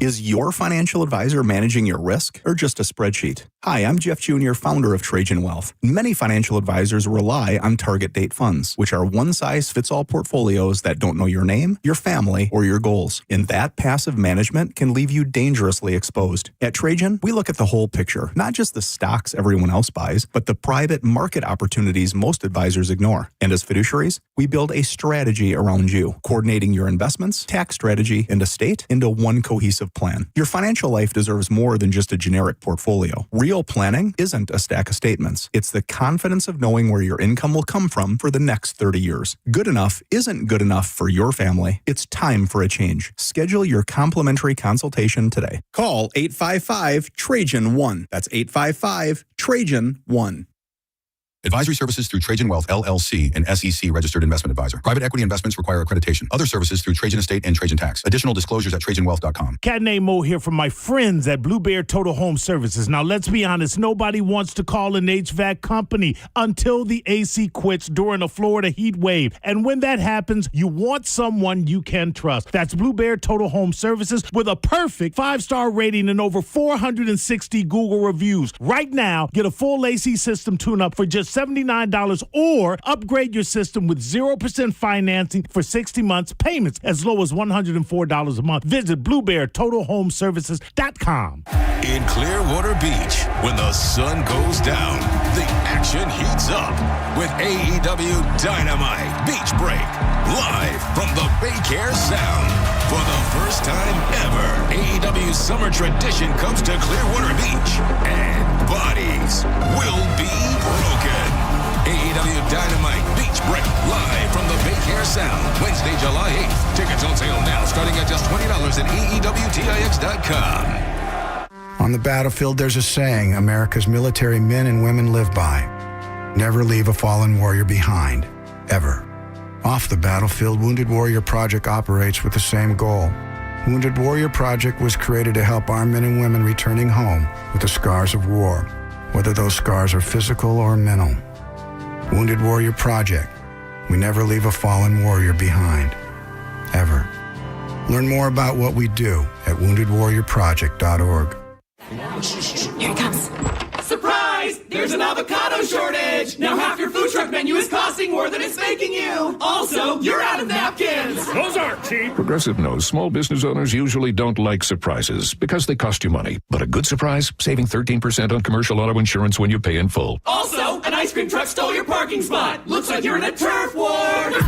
Is your financial advisor managing your risk or just a spreadsheet? Hi, I'm Jeff Jr., founder of Trajan Wealth. Many financial advisors rely on target date funds, which are one-size-fits-all portfolios that don't know your name, your family, or your goals. And that passive management can leave you dangerously exposed. At Trajan, we look at the whole picture, not just the stocks everyone else buys, but the private market opportunities most advisors ignore. And as fiduciaries, we build a strategy around you, coordinating your investments, tax strategy, and estate into one cohesive plan. Your financial life deserves more than just a generic portfolio. Real planning isn't a stack of statements. It's the confidence of knowing where your income will come from for the next 30 years. Good enough isn't good enough for your family. It's time for a change. Schedule your complimentary consultation today. Call 855-TRAJAN-1. That's 855-TRAJAN-1. Advisory services through Trajan Wealth, LLC, an SEC registered investment advisor. Private equity investments require accreditation. Other services through Trajan Estate and Trajan Tax. Additional disclosures at TrajanWealth.com. Cat named Mo here from my friends at Blue Bear Total Home Services. Now, let's be honest. Nobody wants to call an HVAC company until the AC quits during a Florida heat wave. And when that happens, you want someone you can trust. That's Blue Bear Total Home Services with a perfect 5-star rating and over 460 Google reviews. Right now, get a full AC system tune-up for just $79 or upgrade your system with 0% financing for 60 months, payments as low as $104 a month. Visit BlueBearTotalHomeServices.com. In Clearwater Beach, when the sun goes down, the action heats up with AEW Dynamite Beach Break, live from the Bay Care Sound. For the first time ever, AEW's summer tradition comes to Clearwater Beach, and bodies will be broken. AEW Dynamite Beach Break, live from the Bay Care Sound, Wednesday, July 8th. Tickets on sale now, starting at just $20 at AEWTIX.com. On the battlefield, there's a saying America's military men and women live by. Never leave a fallen warrior behind, ever. Off the battlefield, Wounded Warrior Project operates with the same goal. Wounded Warrior Project was created to help our men and women returning home with the scars of war, whether those scars are physical or mental. Wounded Warrior Project. We never leave a fallen warrior behind. Ever. Learn more about what we do at woundedwarriorproject.org. Here it comes. Surprise! There's an avocado shortage! Now half your food truck menu is costing more than it's making you! Also, you're out of napkins! Those aren't cheap! Progressive knows small business owners usually don't like surprises because they cost you money. But a good surprise, saving 13% on commercial auto insurance when you pay in full. Also, an ice cream truck stole your parking spot! Looks like you're in a turf war!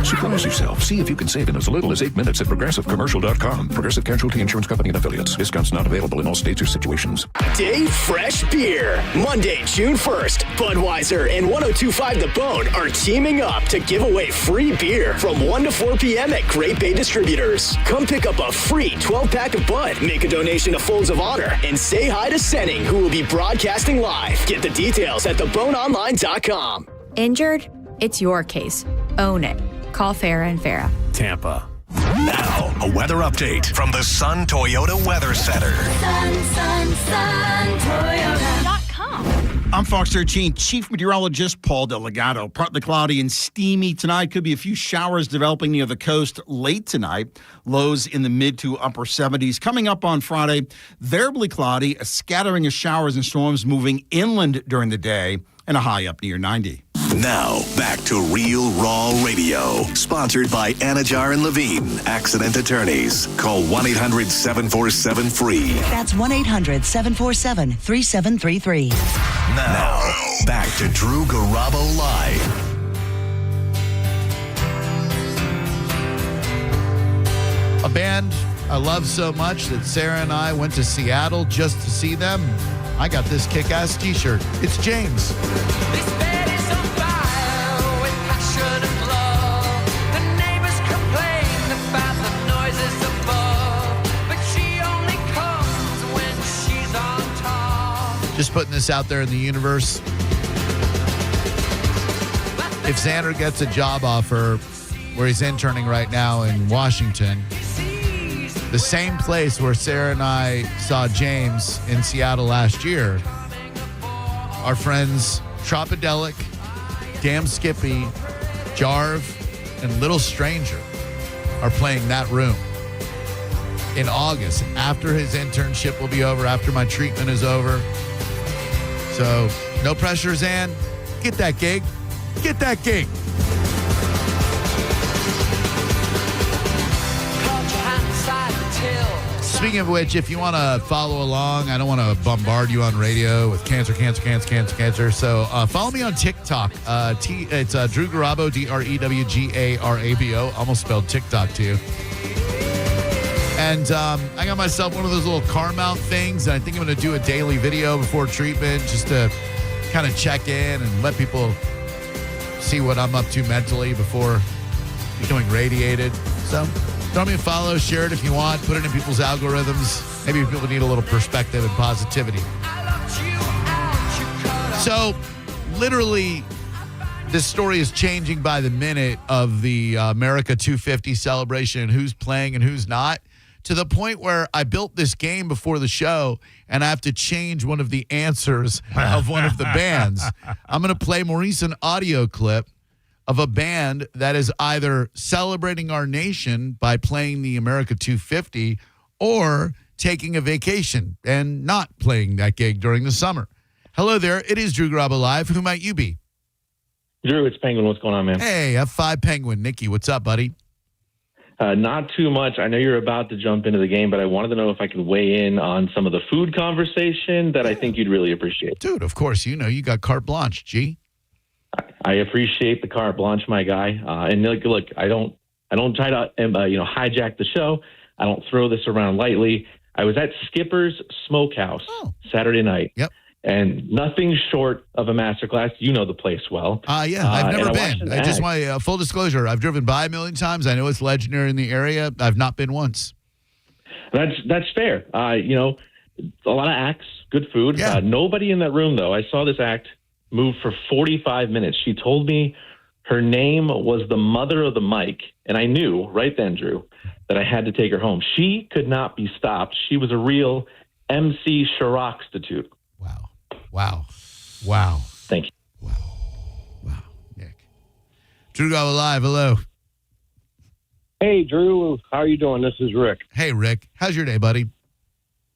Surprise yourself. See if you can save in as little as 8 minutes at progressivecommercial.com. Progressive Casualty Insurance Company and Affiliates. Discounts not available in all states or situations. Day Fresh Beer. Monday, June 1st, Budweiser and 102.5 The Bone are teaming up to give away free beer from 1 to 4 p.m. at Great Bay Distributors. Come pick up a free 12-pack of Bud, make a donation to Folds of Honor, and say hi to Senning, who will be broadcasting live. Get the details at theboneonline.com. Injured? It's your case. Own it. Call Farah and Farah. Tampa. Now, a weather update from the Sun Toyota Weather Center. Sun Toyota.com. I'm Fox 13 Chief Meteorologist Paul Delgado. Partly cloudy and steamy tonight. Could be a few showers developing near the coast late tonight. Lows in the mid to upper 70s. Coming up on Friday, variably cloudy, a scattering of showers and storms moving inland during the day, and a high up near 90. Now, back to Real Raw Radio. Sponsored by Anajar and Levine, accident attorneys. Call 1-800-747-FREE. That's 1-800-747-3733. Now, back to Drew Garabo Live. A band I love so much that Sarah and I went to Seattle just to see them. I got this kick-ass t-shirt. It's James. Just putting this out there in the universe. If Xander gets a job offer where he's interning right now in Washington, the same place where Sarah and I saw James in Seattle last year, our friends Tropidelic, Damn Skippy, Jarve, and Little Stranger are playing that room in August. After his internship will be over, after my treatment is over. So, no pressure, Zan. Get that gig. Get that gig. Speaking of which, if you want to follow along, I don't want to bombard you on radio with cancer. So follow me on TikTok. It's Drew Garabo, DREWGARABO. Almost spelled TikTok too. And I got myself one of those little car mount things. And I think I'm going to do a daily video before treatment just to kind of check in and let people see what I'm up to mentally before becoming radiated. So throw me a follow, share it if you want, put it in people's algorithms. Maybe people need a little perspective and positivity. So literally, this story is changing by the minute of the America 250 celebration and who's playing and who's not, to the point where I built this game before the show and I have to change one of the answers of one of the bands. I'm going to play Maurice an audio clip of a band that is either celebrating our nation by playing the America 250 or taking a vacation and not playing that gig during the summer. Hello there. It is Drew Garabo Live. Who might you be? Drew, it's Penguin. What's going on, man? Hey, F5 Penguin. Nikki, what's up, buddy? Not too much. I know you're about to jump into the game, but I wanted to know if I could weigh in on some of the food conversation that I think you'd really appreciate. Dude, of course. You know, you got carte blanche, G. I appreciate the carte blanche, my guy. And look, I don't try to hijack the show. I don't throw this around lightly. I was at Skipper's Smokehouse Saturday night. Yep. And nothing short of a masterclass. You know the place well. Yeah, I've never been. I just want full disclosure. I've driven by a million times. I know it's legendary in the area. I've not been once. That's fair. A lot of acts, good food. Yeah. Nobody in that room, though. I saw this act move for 45 minutes. She told me her name was the mother of the mic, and I knew right then, Drew, that I had to take her home. She could not be stopped. She was a real MC Chirac-stitute. Wow. Thank you. Wow, Nick. Drew Garabo Live, hello. Hey, Drew. How are you doing? This is Rick. Hey, Rick. How's your day, buddy?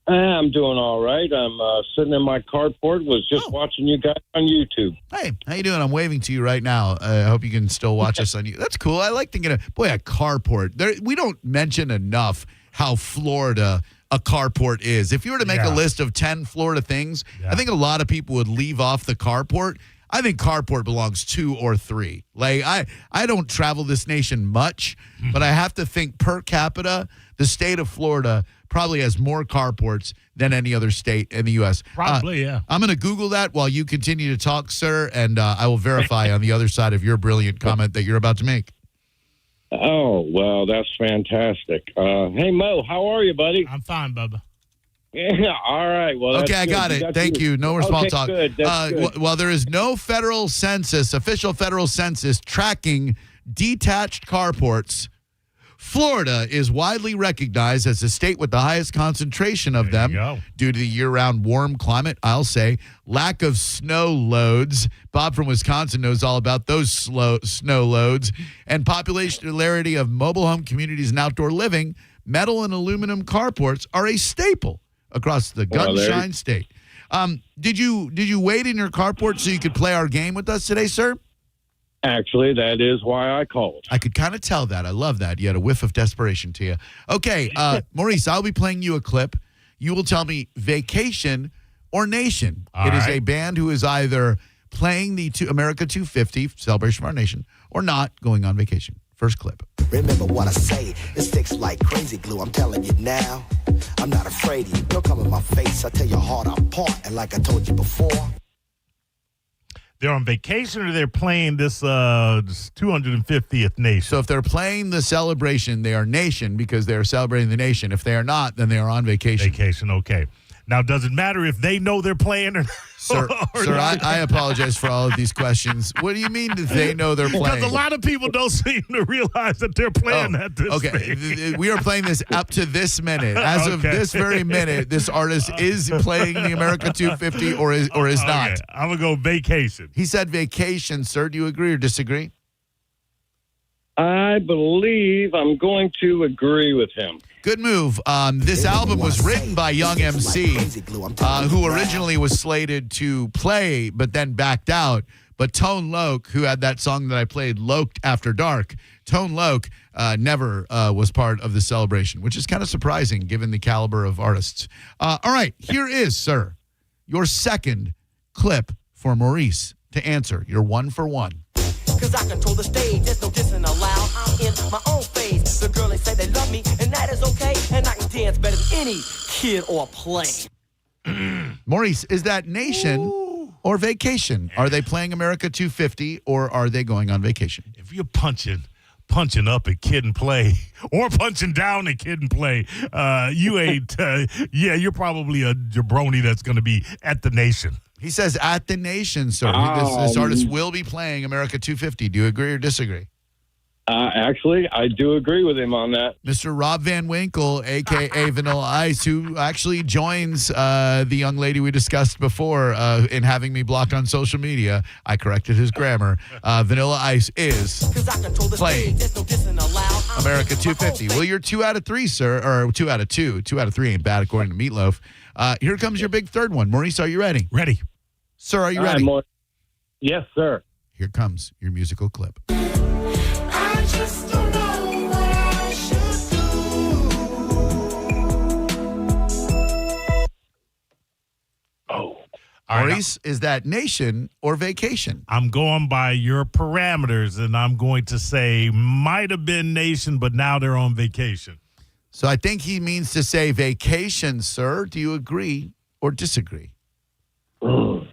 I'm doing all right. I'm sitting in my carport. Was just watching you guys on YouTube. Hey, how you doing? I'm waving to you right now. I hope you can still watch us on you. That's cool. I like thinking of, boy, a carport. We don't mention enough how Florida a carport is. If you were to make a list of 10 Florida things, I think a lot of people would leave off the carport. I think carport belongs 2 or 3. Like, I don't travel this nation much, but I have to think per capita, the state of Florida probably has more carports than any other state in the U.S. Probably, yeah. I'm going to Google that while you continue to talk, sir, and I will verify on the other side of your brilliant comment that you're about to make. Oh, well, that's fantastic. Hey, Mo, how are you, buddy? I'm fine, Bubba. Yeah, all right. Well, Okay, I got it. Thank you. No more small okay, talk. Good. That's good. While there is no federal census, official federal census tracking detached carports, Florida is widely recognized as the state with the highest concentration of them due to the year-round warm climate, I'll say, lack of snow loads. Bob from Wisconsin knows all about those snow loads, and popularity of mobile home communities and outdoor living. Metal and aluminum carports are a staple across the gunshine state. Did you wait in your carport so you could play our game with us today, sir? Actually, that is why I called. I could kind of tell that. I love that. You had a whiff of desperation to you. Okay, Maurice, I'll be playing you a clip. You will tell me Vacation or Nation. It is a band who is either playing the America 250 celebration of our nation or not going on vacation. First clip. Remember what I say, it sticks like crazy glue. I'm telling you now, I'm not afraid of you. Don't come in my face, I tell your heart apart. And like I told you before, they're on vacation or they're playing this 250th nation. So if they're playing the celebration, they are nation because they are celebrating the nation. If they are not, then they are on vacation. Vacation, okay. Now, does it matter if they know they're playing or not? Sir, I apologize for all of these questions. What do you mean that they know they're playing? Because a lot of people don't seem to realize that they're playing at this thing. We are playing this up to this minute. As of this very minute, this artist is playing the America 250 or is not. I'm going to go vacation. He said vacation, sir. Do you agree or disagree? I believe I'm going to agree with him. Good move. This album was written by Young MC, who originally was slated to play but then backed out. But Tone Loc, who had that song that I played, Loked After Dark, Tone Loc never was part of the celebration, which is kind of surprising given the caliber of artists. All right, here is, sir, your second clip for Maurice to answer. You're 1 for 1. Cause I control the stage, there's no dissing allowed. I'm in my own phase. The girl, they say they love me, and that is okay. And I can dance better than any kid or play. Maurice, is that nation or vacation? Are they playing America 250 or are they going on vacation? If you're punching up at Kid and Play or punching down at Kid and Play, you ain't, you're probably a jabroni that's going to be at the nation. He says at the nation, sir. This artist will be playing America 250. Do you agree or disagree? Actually, I do agree with him on that. Mr. Rob Van Winkle, a.k.a. Vanilla Ice, who actually joins the young lady we discussed before in having me blocked on social media. I corrected his grammar. Vanilla Ice is playing America 250. Well, you're 2 out of 3, sir, or 2 out of 2. 2 out of 3 ain't bad, according to Meatloaf. Here comes your big third one. Maurice, are you ready? Ready. Sir, are you ready? Yes, sir. Here comes your musical clip. I just don't know what I should do. Oh. Maurice, is that nation or vacation? I'm going by your parameters, and I'm going to say might have been nation, but now they're on vacation. So I think he means to say vacation, sir. Do you agree or disagree? Ooh.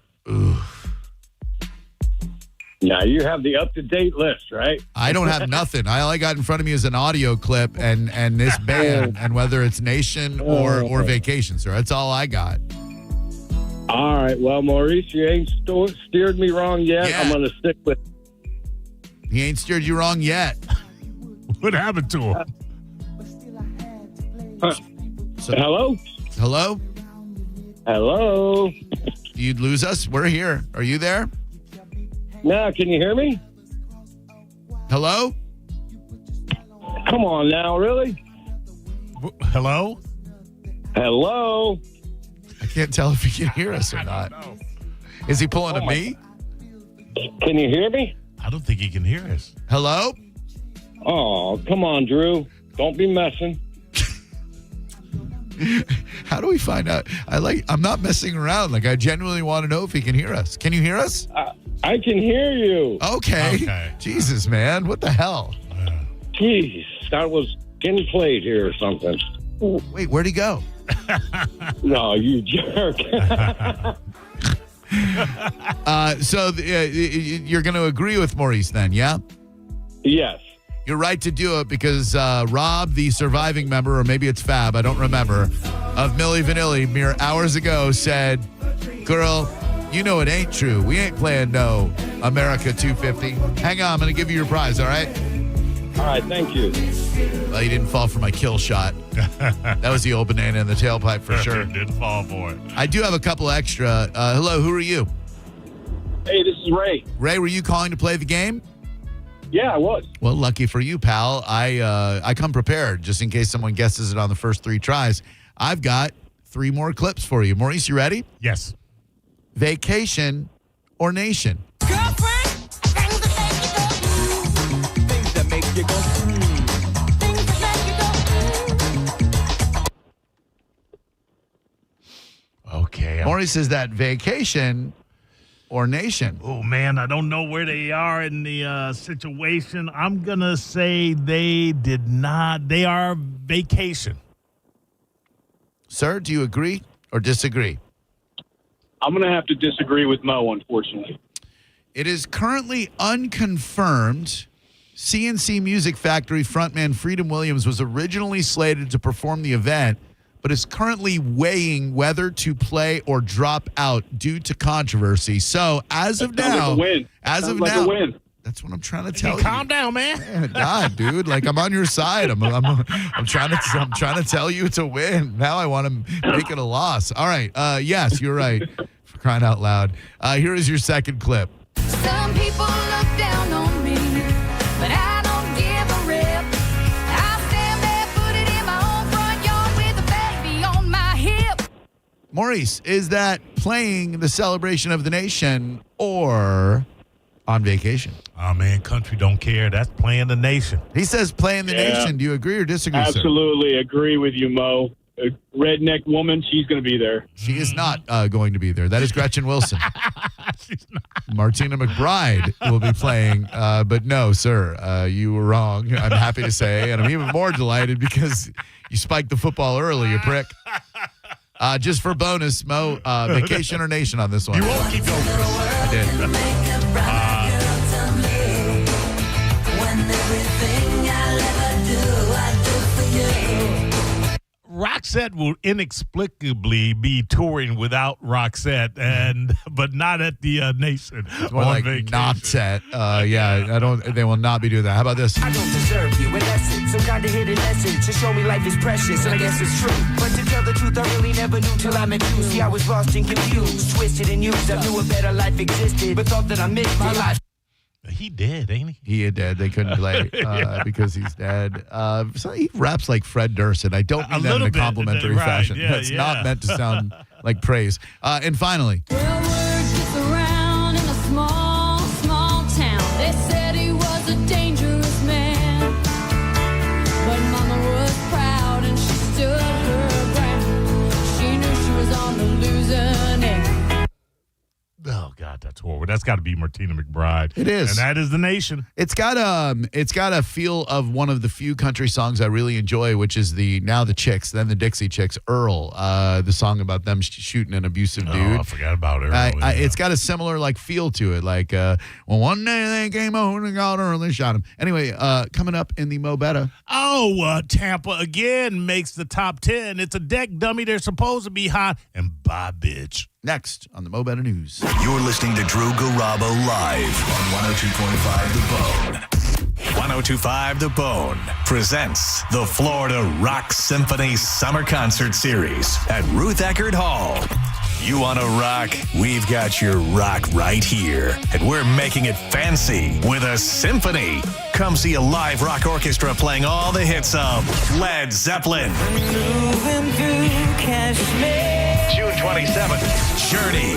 Now, you have the up-to-date list, right? I don't have nothing. All I got in front of me is an audio clip and this band, and whether it's nation or vacation, sir. That's all I got. All right. Well, Maurice, you ain't steered me wrong yet. Yeah. I'm going to stick with He ain't steered you wrong yet. What happened to him? Hello? Hello? Hello? You'd lose us? We're here. Are you there? No, can you hear me? Hello? Come on now, really? Hello? Hello? I can't tell if he can hear us or not. Is he pulling a me? Can you hear me? I don't think he can hear us. Hello? Oh, come on, Drew. Don't be messing. How do we find out? I'm not messing around. Like, I genuinely want to know if he can hear us. Can you hear us? I can hear you. Okay. Jesus, man. What the hell? Jeez, that was getting played here or something. Wait, where'd he go? No, you jerk. You're going to agree with Maurice then, yeah? Yes. You're right to do it because Rob, the surviving member, or maybe it's Fab, I don't remember, of Milli Vanilli mere hours ago said, girl, you know it ain't true. We ain't playing no America 250. Hang on, I'm going to give you your prize, all right? All right, thank you. Well, you didn't fall for my kill shot. That was the old banana in the tailpipe for sure. Didn't fall for it. I do have a couple extra. Hello, who are you? Hey, this is Ray. Ray, were you calling to play the game? Yeah, I was. Well, lucky for you, pal. I come prepared just in case someone guesses it on the first 3 tries. I've got 3 more clips for you. Maurice, you ready? Yes. Vacation or nation? Things that make you go. Okay. Maurice, is that vacation or nation? Oh, man, I don't know where they are in the situation. I'm going to say they did not. They are vacation. Sir, do you agree or disagree? I'm going to have to disagree with Mo, unfortunately. It is currently unconfirmed. CNC Music Factory frontman Freedom Williams was originally slated to perform the event, but is currently weighing whether to play or drop out due to controversy. So as of now, that's what I'm trying to tell you. Calm down, man. God, dude, like I'm on your side. I'm trying to tell you it's a win. Now I want to make it a loss. All right. Yes, you're right. For crying out loud. Here is your second clip. Some people look down on me, but I don't give a rip. I stand barefooted in my own front yard with a baby on my hip. Maurice, is that playing the celebration of the nation or on vacation? Oh, man, country don't care. That's playing the nation. He says playing the nation. Do you agree or disagree, Absolutely agree with you, Mo. A redneck woman, she's going to be there. She is not going to be there. That is Gretchen Wilson. She's not. Martina McBride will be playing, but no, sir, you were wrong. I'm happy to say, and I'm even more delighted because you spiked the football early, you prick. Just for bonus, Mo, vacation or nation on this one? You won't keep going. I did. Roxette will inexplicably be touring without Roxette, but not at the Nation. More like vacation. not set. Yeah, I don't. They will not be doing that. How about this? I don't deserve you, in essence. Some kind of hidden essence to show me life is precious, and I guess it's true. But to tell the truth, I really never knew till I met you. See, I was lost and confused, twisted and used. I knew a better life existed, but thought that I missed my life. He dead, ain't he? He is dead. They couldn't play because he's dead. So he raps like Fred Durst, and I don't mean that in a complimentary fashion. Yeah, That's not meant to sound like praise. And finally. Well, word gets around in a small, small town. They said he was a dangerous man. But Mama was proud and she stood her ground. She knew she was on the losing end. Oh God, that's horrible. That's got to be Martina McBride. It is, and that is the nation. It's got a feel of one of the few country songs I really enjoy, which is the Chicks, then the Dixie Chicks, Earl, the song about them shooting an abusive dude. Oh, I forgot about Earl. It's got a similar feel to it, well, one day they came over and got Earl and they shot him. Anyway, coming up in the Mo Betta. Tampa again makes the top 10. It's a deck dummy. They're supposed to be hot, and bye, bitch. Next on the Mo Betta News. You're listening to Drew Garabo live on 102.5 The Bone. 102.5 The Bone presents the Florida Rock Symphony Summer Concert Series at Ruth Eckerd Hall. You want to rock? We've got your rock right here. And we're making it fancy with a symphony. Come see a live rock orchestra playing all the hits of Led Zeppelin. Moving through Kashmir. June 27th, Journey.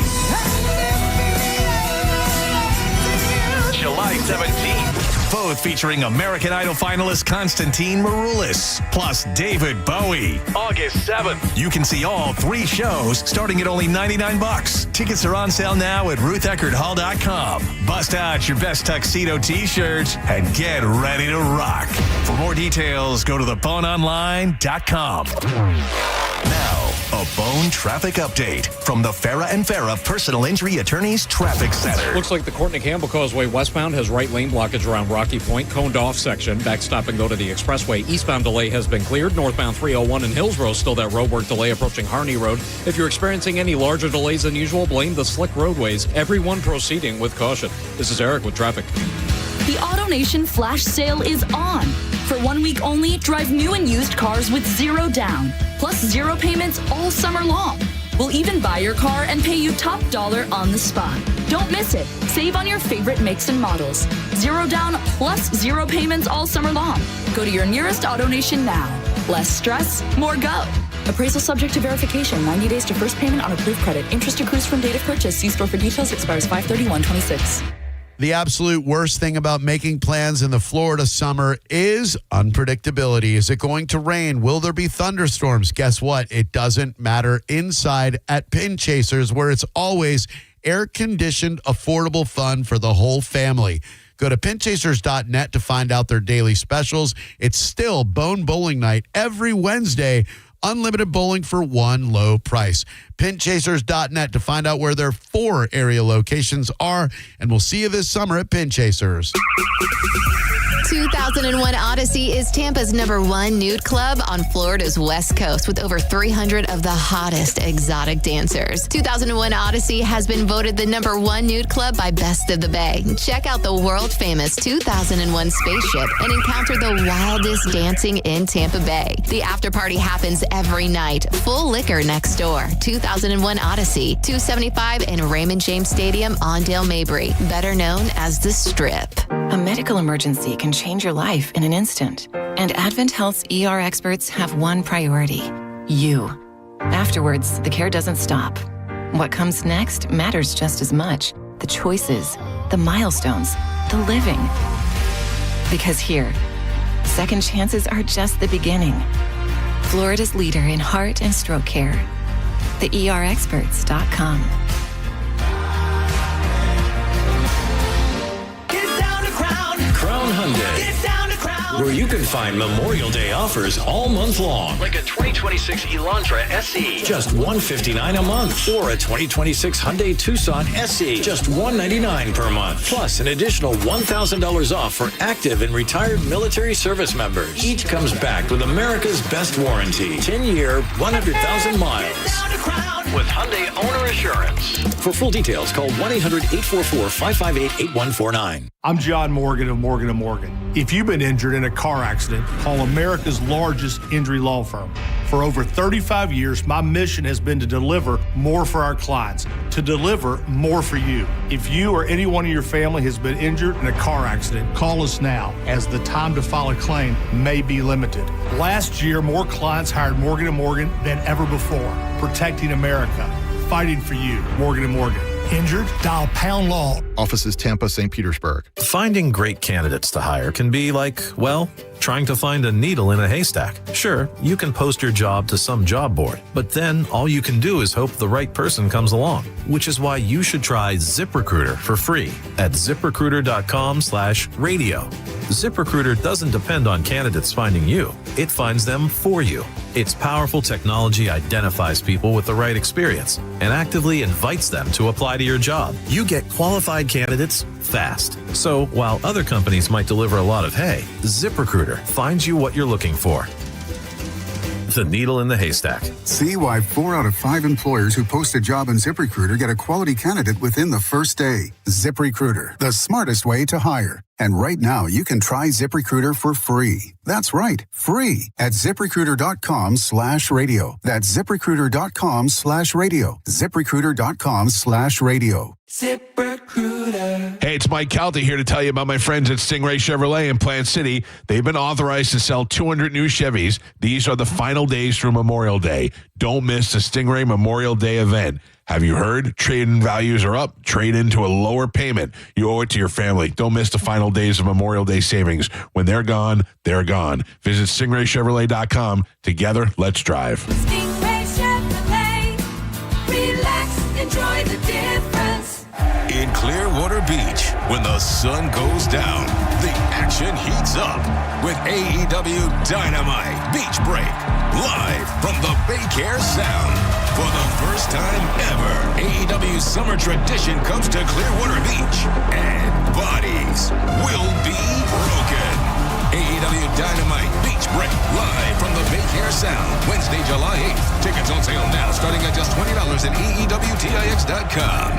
July 17th, both featuring American Idol finalist Constantine Maroulis, plus David Bowie. August 7th, you can see all 3 shows starting at only $99. Tickets are on sale now at RuthEckerdHall.com. Bust out your best tuxedo t-shirts and get ready to rock. For more details, go to theboneonline.com. Now, a Bone traffic update from the Farah and Farah Personal Injury Attorneys Traffic Center. Looks like the Courtney Campbell Causeway westbound has right lane blockage around Rocky Point, coned off section. Back stop and go to the expressway. Eastbound delay has been cleared. Northbound 301 in Hillsborough, still that roadwork delay approaching Harney Road. If you're experiencing any larger delays than usual, blame the slick roadways. Everyone proceeding with caution. This is Eric with traffic. The AutoNation flash sale is on. For 1 week only, drive new and used cars with 0 down, plus 0 payments all summer long. We'll even buy your car and pay you top dollar on the spot. Don't miss it. Save on your favorite makes and models. 0 down plus 0 payments all summer long. Go to your nearest AutoNation now. Less stress, more go. Appraisal subject to verification. 90 days to first payment on approved credit. Interest accrues from date of purchase. See store for details. Expires 5/31/26. The absolute worst thing about making plans in the Florida summer is unpredictability. Is it going to rain? Will there be thunderstorms? Guess what? It doesn't matter inside at Pin Chasers, where it's always air-conditioned, affordable fun for the whole family. Go to pinchasers.net to find out their daily specials. It's still Bone Bowling Night every Wednesday. Unlimited bowling for one low price. Pinchasers.net to find out where their 4 area locations are. And we'll see you this summer at Pin Chasers. 2001 Odyssey is Tampa's #1 nude club on Florida's West Coast with over 300 of the hottest exotic dancers. 2001 Odyssey has been voted the #1 nude club by Best of the Bay. Check out the world-famous 2001 spaceship and encounter the wildest dancing in Tampa Bay. The after party happens every night. Full liquor next door. 2001 Odyssey, 275 in Raymond James Stadium, Ondale Mabry, better known as The Strip. A medical emergency can change your life in an instant. And Advent Health's ER experts have one priority: you. Afterwards, the care doesn't stop. What comes next matters just as much. The choices, the milestones, the living. Because here, second chances are just the beginning. Florida's leader in heart and stroke care. TheERexperts.com. Crown Hyundai, where you can find Memorial Day offers all month long. Like a 2026 Elantra SE, Just $159 a month. Or a 2026 Hyundai Tucson SE, just $199 per month. Plus an additional $1,000 off for active and retired military service members. Each comes backed with America's best warranty. 10-year, 100,000 miles. with Hyundai Owner Assurance. For full details, call 1-844-558-8149. I'm John Morgan of Morgan & Morgan. If you've been injured in a car accident, call America's largest injury law firm. For over 35 years, my mission has been to deliver more for our clients, to deliver more for you. If you or anyone in your family has been injured in a car accident, call us now, as the time to file a claim may be limited. Last year, more clients hired Morgan & Morgan than ever before, protecting America, fighting for you. Morgan & Morgan. Injured? Dial pound law. Offices Tampa, St. Petersburg. Finding great candidates to hire can be like, well, trying to find a needle in a haystack. Sure, you can post your job to some job board, but then all you can do is hope the right person comes along, which is why you should try ZipRecruiter for free at ZipRecruiter.com/radio. ZipRecruiter doesn't depend on candidates finding you. It finds them for you. Its powerful technology identifies people with the right experience and actively invites them to apply to your job. You get qualified candidates fast. So while other companies might deliver a lot of hay, ZipRecruiter finds you what you're looking for. The needle in the haystack. See why 4 out of 5 employers who post a job on ZipRecruiter get a quality candidate within the first day. ZipRecruiter, the smartest way to hire. And right now, you can try ZipRecruiter for free. That's right, free at ZipRecruiter.com/radio. That's ZipRecruiter.com/radio. ZipRecruiter.com/radio. ZipRecruiter. Hey, it's Mike Calta here to tell you about my friends at Stingray Chevrolet in Plant City. They've been authorized to sell 200 new Chevys. These are the final days through Memorial Day. Don't miss the Stingray Memorial Day event. Have you heard? Trade-in values are up. Trade into a lower payment. You owe it to your family. Don't miss the final days of Memorial Day savings. When they're gone, they're gone. Visit StingrayChevrolet.com. Together, let's drive. Stingray Chevrolet. Relax, enjoy the difference. In Clearwater Beach, when the sun goes down, the action heats up with AEW Dynamite Beach Break, live from the Baycare Sound. For the first time ever, AEW's summer tradition comes to Clearwater Beach, and bodies will be broken. AEW Dynamite Beach Break, live from the Baycare Sound, Wednesday, July 8th. Tickets on sale now, starting at just $20 at AEWTIX.com.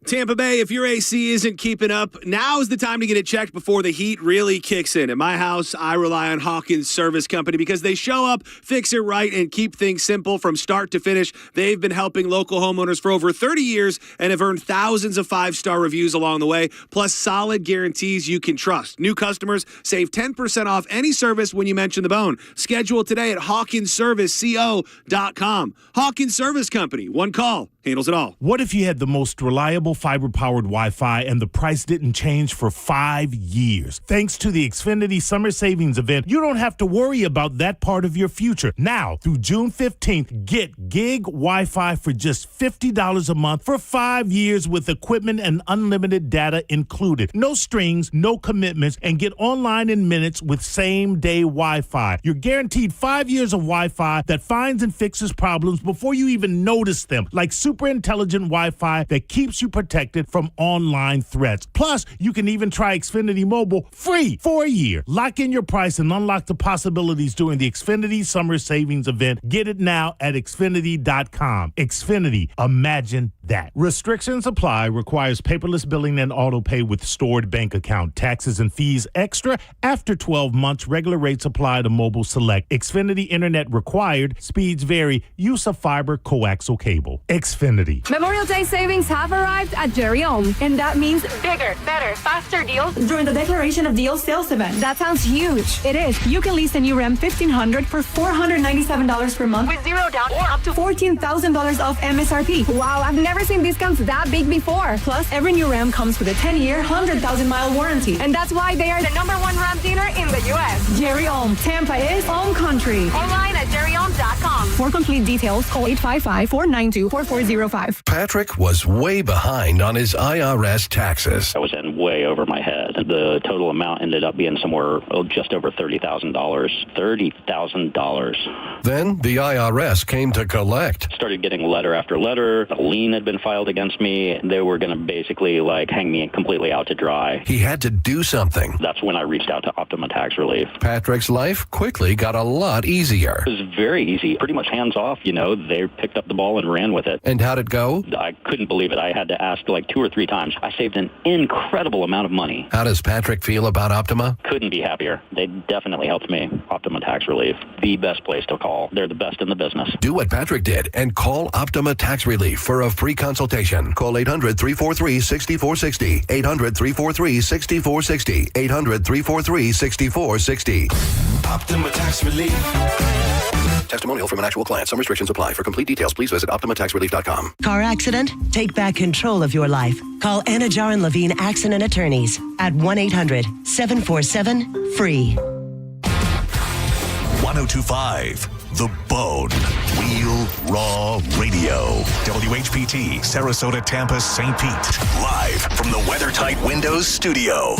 Tampa Bay, if your AC isn't keeping up, now is the time to get it checked before the heat really kicks in. At my house, I rely on Hawkins Service Company because they show up, fix it right, and keep things simple from start to finish. They've been helping local homeowners for over 30 years and have earned thousands of five-star reviews along the way, plus solid guarantees you can trust. New customers save 10% off any service when you mention the bone. Schedule today at HawkinsServiceCO.com. Hawkins Service Company. One call handles it all. What if you had the most reliable fiber-powered Wi-Fi and the price didn't change for 5 years? Thanks to the Xfinity Summer Savings Event, you don't have to worry about that part of your future. Now, through June 15th, get gig Wi-Fi for just $50 a month for 5 years with equipment and unlimited data included. No strings, no commitments, and get online in minutes with same-day Wi-Fi. You're guaranteed 5 years of Wi-Fi that finds and fixes problems before you even notice them, like super intelligent Wi-Fi that keeps you protected from online threats. Plus, you can even try Xfinity Mobile free for a year. Lock in your price and unlock the possibilities during the Xfinity Summer Savings Event. Get it now at Xfinity.com. Xfinity, imagine that. Restrictions apply. Requires paperless billing and auto pay with stored bank account. Taxes and fees extra. After 12 months, regular rates apply to Mobile Select. Xfinity Internet required. Speeds vary. Use of fiber coaxial cable. Xfinity. Memorial Day savings have arrived at Jerry Ohm, and that means bigger, better, faster deals during the Declaration of Deals sales event. That sounds huge. It is. You can lease a new Ram 1500 for $497 per month with zero down or up to $14,000 off MSRP. Wow, I've never seen discounts that big before. Plus, every new Ram comes with a 10-year, 100,000-mile warranty, and that's why they are the #1 Ram dealer in the U.S. Jerry Ohm. Tampa is home country. Online at jerryohm.com. For complete details, call 855-492-4405. Patrick was way behind on his IRS taxes. I was in way over my head. The total amount ended up being somewhere just over $30,000. $30,000. Then the IRS came to collect. Started getting letter after letter. A lien had been filed against me. They were going to basically hang me completely out to dry. He had to do something. That's when I reached out to Optima Tax Relief. Patrick's life quickly got a lot easier. It was very easy. Pretty much hands off, They picked up the ball and ran with it. And how'd it go? I couldn't believe it. I had to ask 2 or 3 times. I saved an incredible amount of money. How does Patrick feel about Optima? Couldn't be happier. They definitely helped me. Optima Tax Relief, the best place to call. They're the best in the business. Do what Patrick did and call Optima Tax Relief for a free consultation. Call 800-343-6460. 800-343-6460. 800-343-6460. Optima Tax Relief. Testimonial from an actual client. Some restrictions apply. For complete details, please visit OptimaTaxRelief.com. Car accident? Take back control of your life. Call Anna Jar and Levine Accident Attorneys at 1-800-747-FREE. 1025 The Bone. Real Raw Radio. WHPT, Sarasota, Tampa, St. Pete. Live from the WeatherTight Windows studio.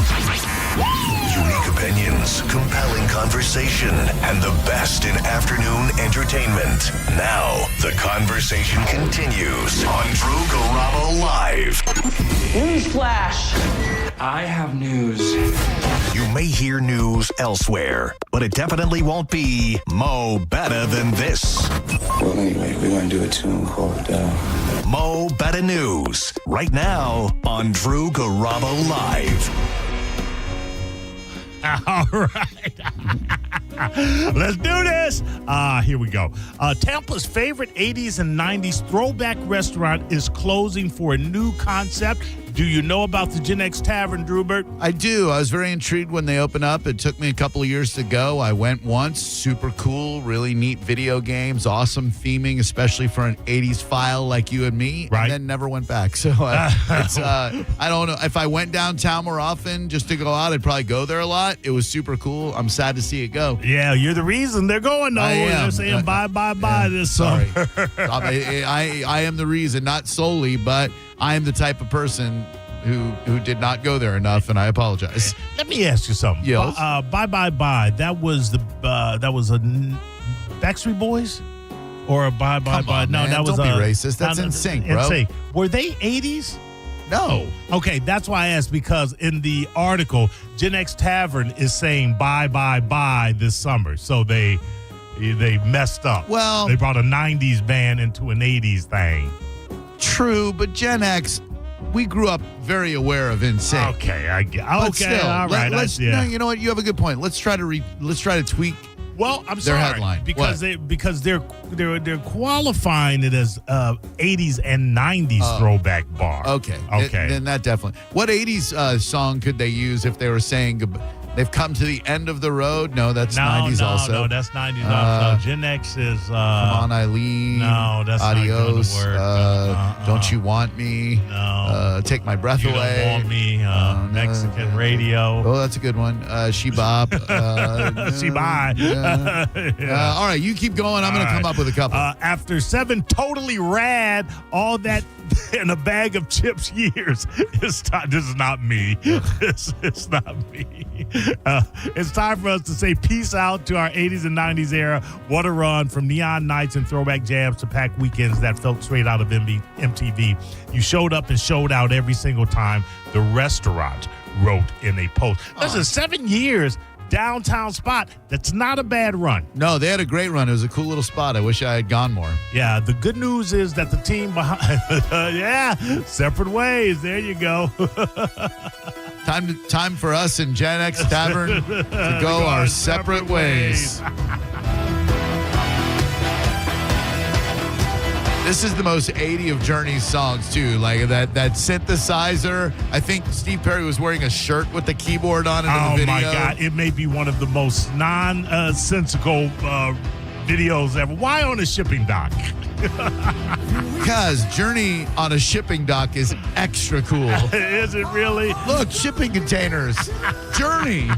Unique opinions, compelling conversation, and the best in afternoon entertainment. Now, the conversation continues on Drew Garabo Live. Newsflash. I have news. You may hear news elsewhere, but it definitely won't be Mo Better Than This. Well, anyway, we're going to do a tune called Mo Better News, right now on Drew Garabo Live. All right. Let's do this. Here we go. Tampa's favorite 80s and 90s throwback restaurant is closing for a new concept. Do you know about the Gen X Tavern, Drewbert? I do. I was very intrigued when they opened up. It took me a couple of years to go. I went once. Super cool. Really neat video games. Awesome theming, especially for an 80s file like you and me. Right. And then never went back. So it's I don't know. If I went downtown more often just to go out, I'd probably go there a lot. It was super cool. I'm sad to see it go. Yeah, you're the reason they're going, though. I am. They're saying bye this Sorry. summer. I am the reason, not solely, but I am the type of person who did not go there enough, and I apologize. Let me ask you something. Yes. Bye. That was a Backstreet Boys, or a bye. On, No, man. that was Don't be racist. That's NSYNC, bro. NSYNC. Were they 80s? No. Okay, that's why I asked, because in the article, Gen X Tavern is saying bye this summer. So they messed up. Well, they brought a 90s band into an 80s thing. True, but Gen X, we grew up very aware of NSYNC. Okay, I get. But Okay, still, all right. No, you know what? You have a good point. Let's try to tweak. Well, I'm their sorry, headline because they're qualifying it as 80s and 90s throwback bar. Okay, okay. Then that definitely. What 80s song could they use if they were saying they've come to the end of the road? No, that's 90s also. No, that's 90s. No, Gen X is. Come on, Eileen. No, that's Adios. not going to work. Don't you want me? No. Take my breath You away. Don't want me. Mexican radio. Oh, that's a good one. She Bop. She bye. Yeah. All right, you keep going. I'm going to come up with a couple. After 7 totally rad, all that in a bag of chips years, this is not me. It's not me. It's time for us to say peace out to our 80s and 90s era. What a run from neon nights and throwback jams to packed weekends that felt straight out of MTV. You showed up and showed out every single time. The restaurant wrote in a post. This is 7 years. Downtown spot. That's not a bad run. No, they had a great run. It was a cool little spot. I wish I had gone more. Yeah, the good news is that the team behind, separate ways. There you go. Time for us and Gen X Tavern to go our separate ways. This is the most 80 of Journey's songs, too. Like that synthesizer. I think Steve Perry was wearing a shirt with the keyboard on in the video. Oh, my God. It may be one of the most nonsensical videos ever. Why on a shipping dock? Because Journey on a shipping dock is extra cool. Is it really? Look, shipping containers. Journey.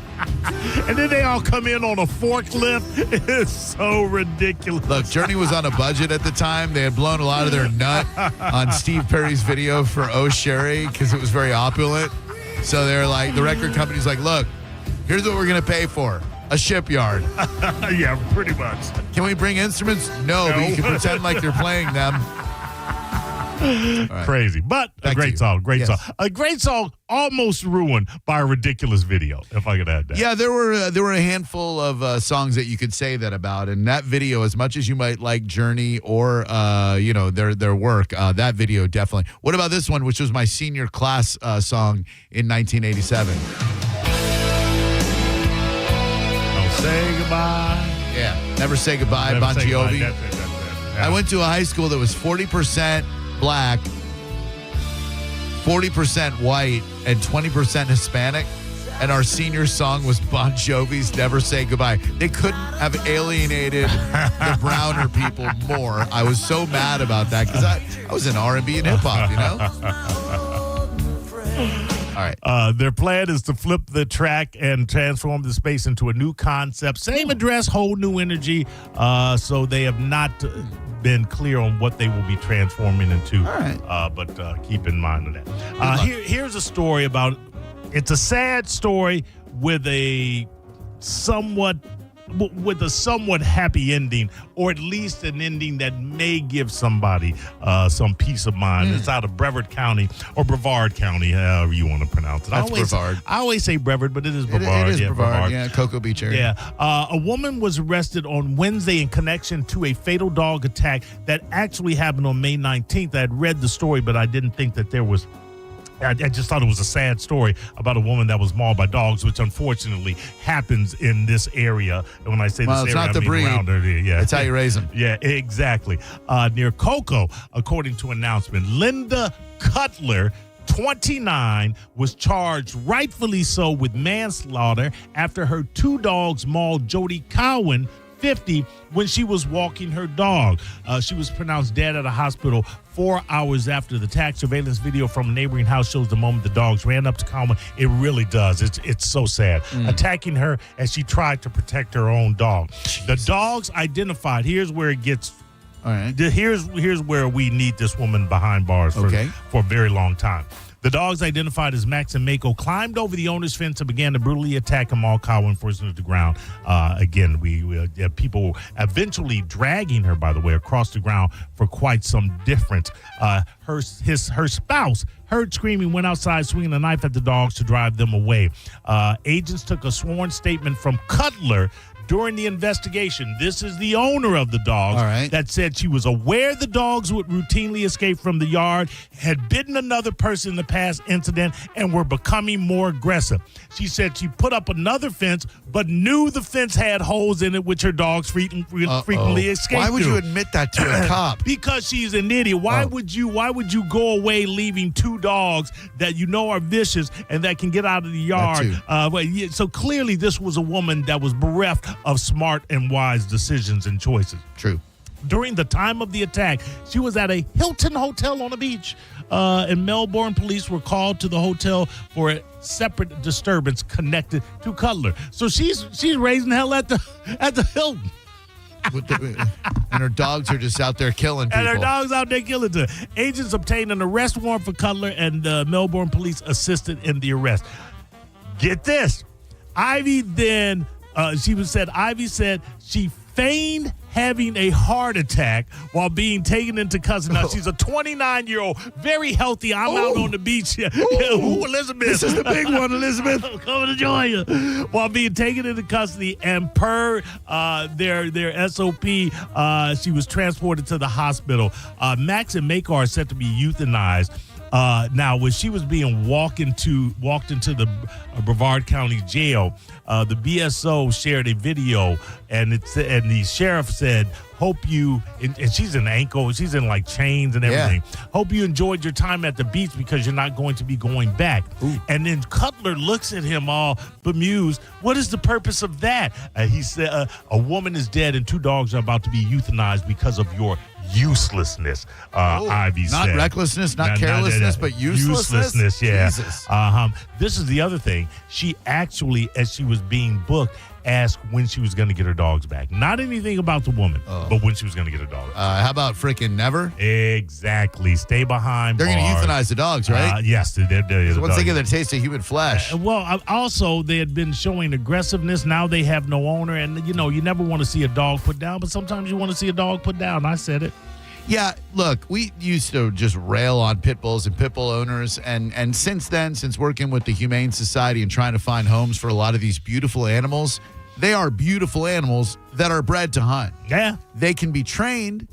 And then they all come in on a forklift. It's so ridiculous. Look, Journey was on a budget at the time. They had blown a lot of their nut on Steve Perry's video for Oh Sherry because it was very opulent. So they're like, the record company's like, look, here's what we're going to pay for. A shipyard. Yeah, pretty much. Can we bring instruments? No, but you can pretend like you're playing them. Right. Crazy, but a great song. A great song almost ruined by a ridiculous video, if I could add that. Yeah, there were a handful of songs that you could say that about, and that video, as much as you might like Journey or their work, that video definitely. What about this one, which was my senior class song in 1987? Say goodbye. Yeah, Never Say Goodbye, Never Bon Say Goodbye. Jovi. That's it. I went to a high school that was 40% black, 40% white, and 20% Hispanic. And our senior song was Bon Jovi's Never Say Goodbye. They couldn't have alienated the browner people more. I was so mad about that because I was in R&B and hip-hop, you know? All right. Their plan is to flip the track and transform the space into a new concept. Same address, whole new energy. So they have not been clear on what they will be transforming into. All right. But keep in mind of that. Here's a story about. It's a sad story with a somewhat happy ending, or at least an ending that may give somebody some peace of mind. It's out of Brevard County, or Brevard County, however you want to pronounce it. That's Brevard. I always say Brevard, but it is Brevard. It is Brevard. Yeah, Cocoa Beach area. Yeah. A woman was arrested on Wednesday in connection to a fatal dog attack that actually happened on May 19th. I had read the story, but I didn't think that there was I just thought it was a sad story about a woman that was mauled by dogs, which unfortunately happens in this area. And when I say Well, this it's area, not the I mean breed. around her. Yeah. It's how you raise them. Yeah, exactly. Near Cocoa, according to an announcement, Linda Cutler, 29, was charged, rightfully so, with manslaughter after her two dogs mauled Jody Cowan, 50, when she was walking her dog. She was pronounced dead at a hospital 4 hours after the attack. Surveillance video from a neighboring house shows the moment the dogs ran up to Cowan. It really does. It's so sad. Attacking her as she tried to protect her own dog. Jesus. The dogs identified. Here's where it gets. All right. Here's where we need this woman behind bars for a very long time. The dogs, identified as Max and Mako, climbed over the owner's fence and began to brutally attack and maul Cowan, forcing her to the ground. Again, people eventually dragging her, by the way, across the ground for quite some difference. Her spouse heard screaming, went outside swinging a knife at the dogs to drive them away. Agents took a sworn statement from Cutler during the investigation. This is the owner of the dogs that said she was aware the dogs would routinely escape from the yard, had bitten another person in the past incident, and were becoming more aggressive. She said she put up another fence, but knew the fence had holes in it, which her dogs frequently escaped Why would through. you admit that to a cop? Because she's an idiot. Why would you go away leaving two dogs that you know are vicious and that can get out of the yard? So clearly this was a woman that was bereft of smart and wise decisions and choices. True. During the time of the attack, she was at a Hilton hotel on the beach. And Melbourne police were called to the hotel for a separate disturbance connected to Cutler. So she's raising hell at the Hilton. And her dogs are just out there killing people. And her dog's out there killing her. Agents obtained an arrest warrant for Cutler, and Melbourne police assisted in the arrest. Get this. Ivy said she feigned having a heart attack while being taken into custody. Now, she's a 29-year-old, very healthy. I'm out on the beach. Elizabeth. This is the big one, Elizabeth. Coming to join you. While being taken into custody, and per their SOP, she was transported to the hospital. Max and Mako are said to be euthanized. Now, when she was being walked into the Brevard County Jail, the BSO shared a video, and the sheriff said, "Hope you," and she's in ankle, she's in like chains and everything. Yeah. "Hope you enjoyed your time at the beach because you're not going to be going back." Ooh. And then Cutler looks at him all bemused. "What is the purpose of that?" He said, "A woman is dead and two dogs are about to be euthanized because of your uselessness." Ivy said. Not recklessness, not carelessness, but uselessness? Uselessness, yeah. Jesus. This is the other thing. She actually, as she was being booked, asked when she was going to get her dogs back. Not anything about the woman, but when she was going to get her dogs back. How about freaking never? Exactly. Stay behind They're going to euthanize the dogs, right? Yes. So once they get the taste of human flesh. Also, they had been showing aggressiveness. Now they have no owner. And, you never want to see a dog put down, but sometimes you want to see a dog put down. I said it. Yeah, look, we used to just rail on pit bulls and pit bull owners. And since then, since working with the Humane Society and trying to find homes for a lot of these beautiful animals, they are beautiful animals that are bred to hunt. Yeah. They can be trained.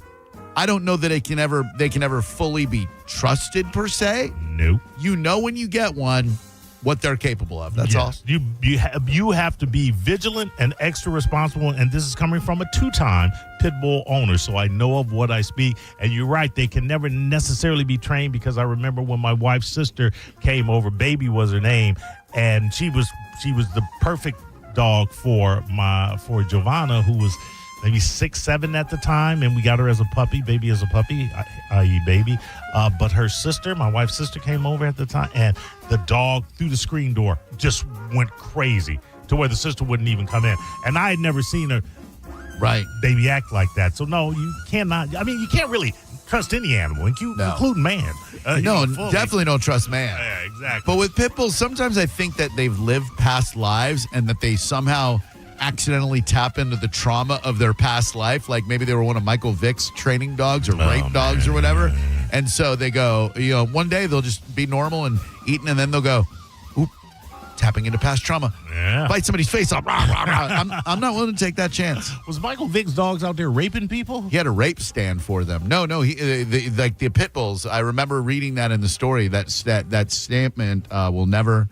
I don't know that they can ever fully be trusted per se. Nope. You know when you get one what they're capable of. That's all. You have to be vigilant and extra responsible, and this is coming from a two-time pit bull owner, so I know of what I speak. And you're right, they can never necessarily be trained, because I remember when my wife's sister came over, Baby was her name, and she was the perfect dog for Giovanna, who was maybe 6'7" at the time, and we got her as a puppy, Baby as a puppy, i.e. Baby. But her sister, my wife's sister, came over at the time, and the dog through the screen door just went crazy to where the sister wouldn't even come in. And I had never seen her Baby act like that. So no, you cannot. I mean, you can't really trust any animal, including man. No, definitely don't trust man. Yeah, exactly. But with pit bulls, sometimes I think that they've lived past lives and that they somehow accidentally tap into the trauma of their past life. Like maybe they were one of Michael Vick's training dogs or rape dogs or whatever. And so they go, one day they'll just be normal and eating, and then they'll go, oop, tapping into past trauma. Yeah. Bite somebody's face off. Rah, rah, rah. I'm not willing to take that chance. Was Michael Vick's dogs out there raping people? He had a rape stand for them. No, like the pit bulls. I remember reading that in the story. That statement will never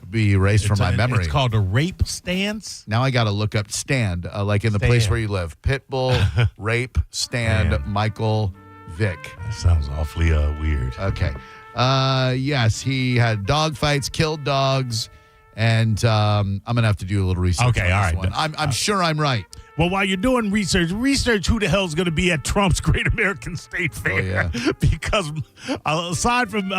be erased from my memory. It's called a rape stance. Now I got to look up stand, like in the place where you live. Pit bull, rape, stand, Michael Vick. That sounds awfully weird. Okay. Yes, he had dog fights, killed dogs, and I'm going to have to do a little research. Okay, all right. One. I'm sure I'm right. Well, while you're doing research who the hell's going to be at Trump's Great American State Fair. Oh, yeah. Because aside from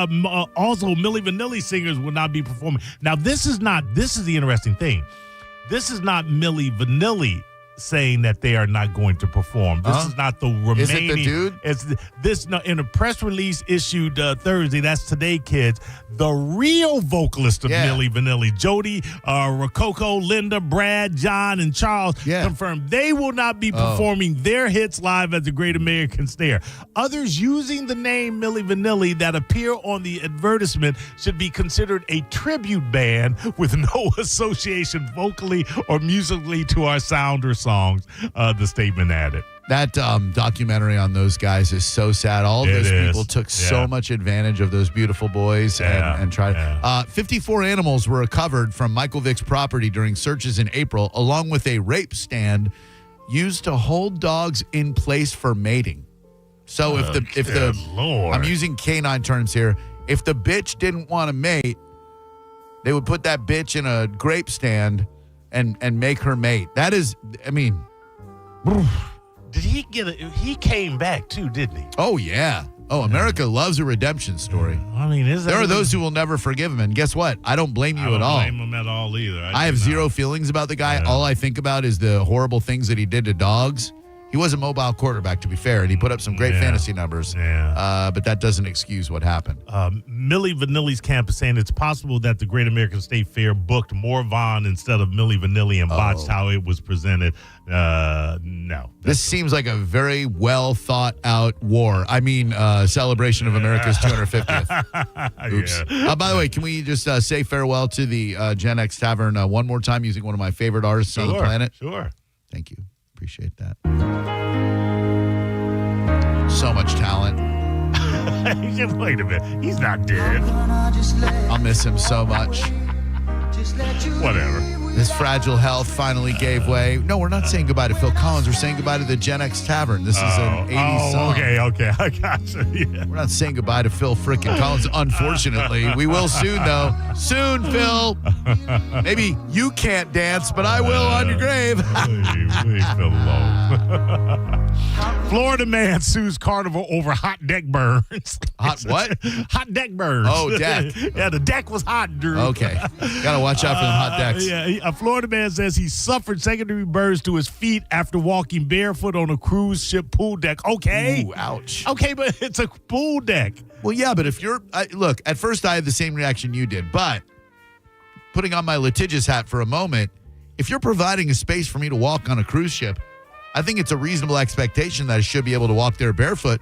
also Milli Vanilli singers will not be performing. Now, this is the interesting thing. This is not Milli Vanilli saying that they are not going to perform. This is not the remaining. Is it the dude? It's in a press release issued Thursday. That's today, kids. The real vocalist of Milli Vanilli, Jody, Rococo, Linda, Brad, John, and Charles confirmed they will not be performing their hits live at the Great American Fair. Others using the name Milli Vanilli that appear on the advertisement should be considered a tribute band with no association vocally or musically to our sound or songs, the statement added. That documentary on those guys is so sad. All those people took so much advantage of those beautiful boys and tried. 54 animals were recovered from Michael Vick's property during searches in April, along with a rape stand used to hold dogs in place for mating. So if the Lord. I'm using canine terms here, if the bitch didn't want to mate, they would put that bitch in a grape stand and make her mate. That is, I mean, did he get he came back too, didn't he? Oh, yeah. Oh, America loves a redemption story. I mean, there are those who will never forgive him. And guess what? I don't blame you at all. I don't blame him at all either. I have zero feelings about the guy. All I think about is the horrible things that he did to dogs. He was a mobile quarterback, to be fair, and he put up some great fantasy numbers. But that doesn't excuse what happened. Milli Vanilli's camp is saying it's possible that the Great American State Fair booked more Vaughn instead of Milli Vanilli and botched how it was presented. No. This seems like a very well thought out war. I mean, celebration of America's 250th. Oops. By the way, can we just say farewell to the Gen X Tavern one more time using one of my favorite artists on the planet? Sure. Thank you. Appreciate that. So much talent. Wait a minute. He's not dead. I'll miss him so much. Whatever. His fragile health finally gave way. No, we're not saying goodbye to Phil Collins. We're saying goodbye to the Gen X Tavern. This is an 80s song. Okay. I got you. Yeah. We're not saying goodbye to Phil frickin' Collins, unfortunately. We will soon, though. Soon, Phil. Maybe you can't dance, but I will on your grave. Leave Phil alone. Florida man sues Carnival over hot deck burns. Hot what? Hot deck burns. Oh, deck. Yeah, the deck was hot, Drew. Okay. Got to watch out for them hot decks. A Florida man says he suffered secondary burns to his feet after walking barefoot on a cruise ship pool deck. Okay. Ooh, ouch. Okay, but it's a pool deck. Well, yeah, but if you're... look, at first I had the same reaction you did, but putting on my litigious hat for a moment, if you're providing a space for me to walk on a cruise ship, I think it's a reasonable expectation that I should be able to walk there barefoot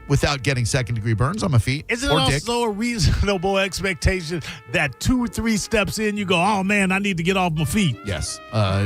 without getting second-degree burns on my feet. Isn't or it dick. also a reasonable expectation that 2 or 3 steps in, you go, oh, man, I need to get off my feet? Yes.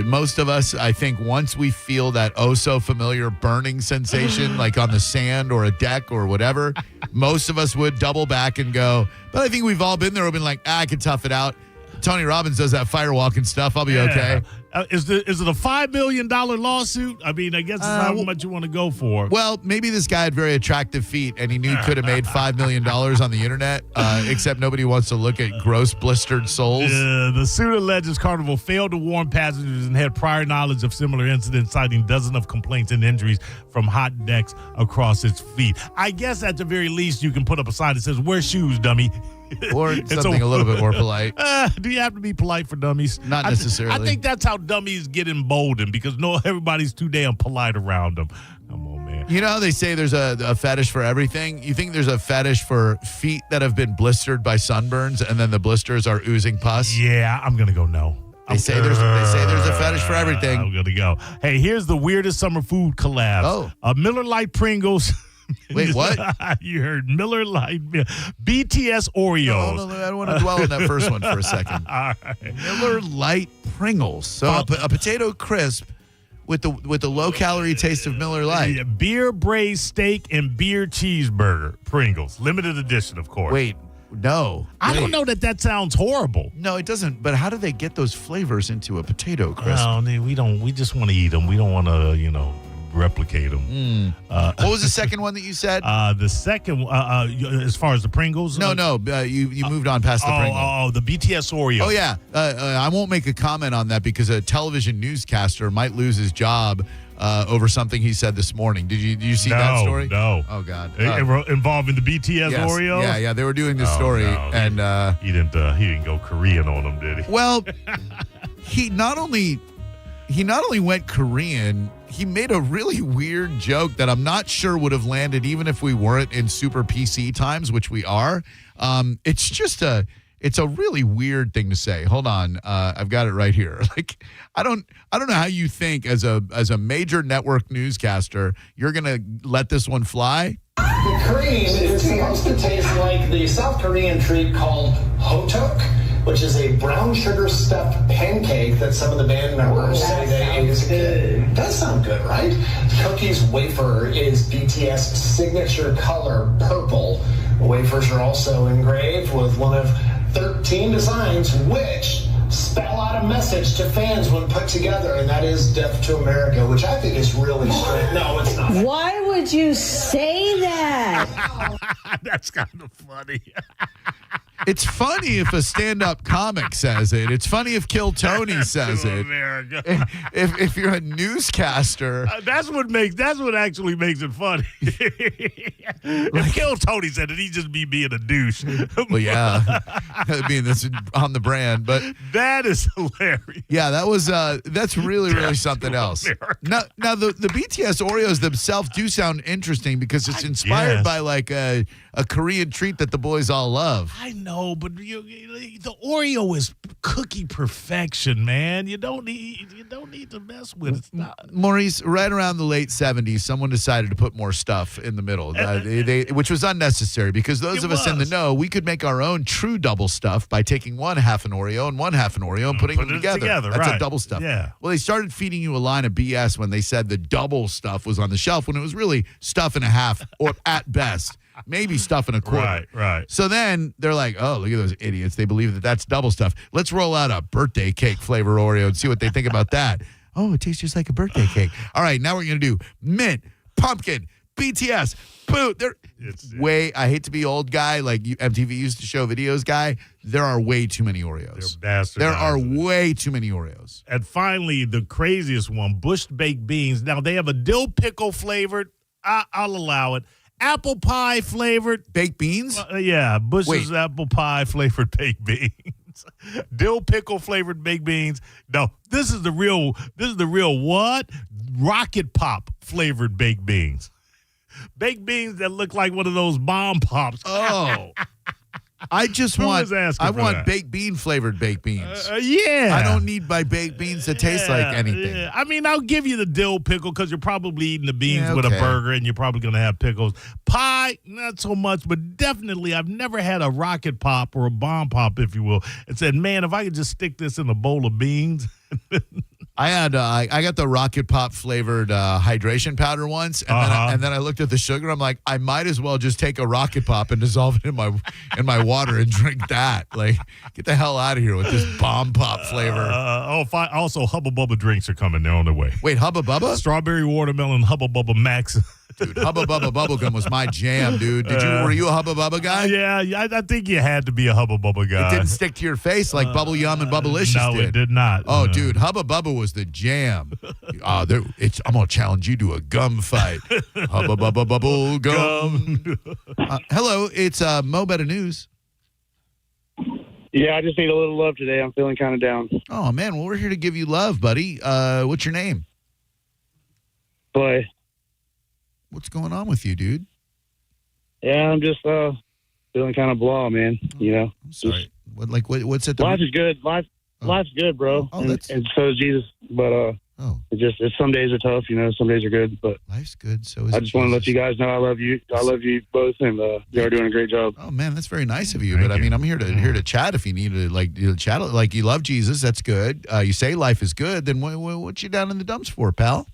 Most of us, I think, once we feel that oh-so-familiar burning sensation, like on the sand or a deck or whatever, most of us would double back and go, but I think we've all been there. We've been like, I can tough it out. Tony Robbins does that firewalking stuff. I'll be okay. Is it a $5 million lawsuit? I mean, I guess it's how much you want to go for. Well, maybe this guy had very attractive feet, and he knew he could have made $5 million on the internet, except nobody wants to look at gross blistered soles. The suit alleges Carnival failed to warn passengers and had prior knowledge of similar incidents, citing dozens of complaints and injuries from hot decks across its feet. I guess at the very least, you can put up a sign that says, wear shoes, dummy. Or something a little bit more polite. Do you have to be polite for dummies? Not necessarily. I think that's how dummies get emboldened, because everybody's too damn polite around them. Come on, man. You know how they say there's a fetish for everything? You think there's a fetish for feet that have been blistered by sunburns and then the blisters are oozing pus? Yeah, I'm going to go no. They say there's a fetish for everything. I'm going to go. Hey, here's the weirdest summer food collab. Oh. Miller Lite Pringles Wait, what? You heard Miller Lite BTS Oreos. No, I don't want to dwell on that first one for a second. All right. Miller Lite Pringles. So a potato crisp with the low calorie taste of Miller Lite. Yeah, beer braised steak and beer cheeseburger Pringles, limited edition, of course. Wait, no. I don't know that sounds horrible. No, it doesn't. But how do they get those flavors into a potato crisp? No, we don't. We just want to eat them. We don't want to, replicate them. What was the second one that you said? The second, as far as the Pringles? No, you moved on past the Pringles. Oh, the BTS Oreo. Oh, yeah. I won't make a comment on that because a television newscaster might lose his job over something he said this morning. Did you see that story? No. Oh, God. Involving the BTS yes, Oreo? Yeah. They were doing this story. No. And he didn't go Korean on them, did he? Well, he not only went Korean, he made a really weird joke that I'm not sure would have landed even if we weren't in super PC times, which we are. It's a really weird thing to say. Hold on, I've got it right here. Like, I don't know how you think as a major network newscaster you're gonna let this one fly. The cream is supposed to taste like the South Korean treat called hotok, which is a brown sugar stuffed pancake that some of the band members say they ate as a kid. Does sound good, right? Cookie's wafer is BTS signature color, purple. Wafers are also engraved with one of 13 designs, which spell out a message to fans when put together, and that is Death to America, which I think is really strange. No, it's not. Why would you say that? That's kind of funny. It's funny if a stand-up comic says it. It's funny if Kill Tony says it. America. If you're a newscaster, that's what actually makes it funny. If Kill Tony said it, he'd just be being a douche. Well, yeah, I mean that's on the brand, but that is hilarious. Yeah, that's really something else. Now the BTS Oreos themselves do sound interesting because it's inspired by like a Korean treat that the boys all love. I know, but the Oreo is cookie perfection, man. You don't need to mess with it. Maurice, right around the late 70s, someone decided to put more stuff in the middle, which was unnecessary because those of us in the know, we could make our own true double stuff by taking one half an Oreo and one half an Oreo and putting them together. That's a double stuff. Yeah. Well, they started feeding you a line of BS when they said the double stuff was on the shelf when it was really stuff and a half or at best. Maybe stuff in a quarter. Right. So then they're like, oh, look at those idiots. They believe that that's double stuff. Let's roll out a birthday cake flavor Oreo and see what they think about that. Oh, it tastes just like a birthday cake. All right, now we're going to do mint, pumpkin, BTS, boot. I hate to be old guy, like MTV used to show videos guy. There are way too many Oreos. They're bastardized. There are way too many Oreos. And finally, the craziest one, Bush baked beans. Now, they have a dill pickle flavored. I'll allow it. Apple pie flavored baked beans? Bush's apple pie flavored baked beans. Dill pickle flavored baked beans. No, this is the real what? Rocket Pop flavored baked beans. Baked beans that look like one of those bomb pops. Oh. I want baked bean flavored baked beans. Yeah. I don't need my baked beans to taste like anything. Yeah. I mean, I'll give you the dill pickle because you're probably eating the beans with a burger and you're probably going to have pickles. Pie, not so much, but definitely I've never had a rocket pop or a bomb pop, if you will, and said, man, if I could just stick this in a bowl of beans. I got the Rocket Pop flavored hydration powder once, and then I looked at the sugar. I'm like, I might as well just take a Rocket Pop and dissolve it in my water and drink that. Like, get the hell out of here with this bomb pop flavor. Also, Hubba Bubba drinks are coming. They're on their way. Wait, Hubba Bubba? Strawberry watermelon Hubba Bubba Max. Dude, Hubba Bubba bubblegum was my jam, dude. Were you a Hubba Bubba guy? Yeah, I think you had to be a Hubba Bubba guy. It didn't stick to your face like Bubble Yum and Bubblicious did. No, it did not. Oh, dude, Hubba Bubba was the jam. I'm gonna challenge you to a gum fight. Hubba Bubba bubble gum. Hello, it's Mo Better News. Yeah, I just need a little love today. I'm feeling kind of down. Oh man, well we're here to give you love, buddy. What's your name? Boy. What's going on with you, dude? Yeah, I'm just feeling kind of blah, man. You know. I'm sorry. What's at the life is good. Life's good, bro. Oh, and so is Jesus. But Oh. It's some days are tough, some days are good, but life's good. So is I just want to let you guys know I love you. I love you both, and you're doing a great job. Oh man, that's very nice of you. But I mean, I'm here to chat. If you need to chat, like you love Jesus, that's good. You say life is good. Then what you down in the dumps for, pal?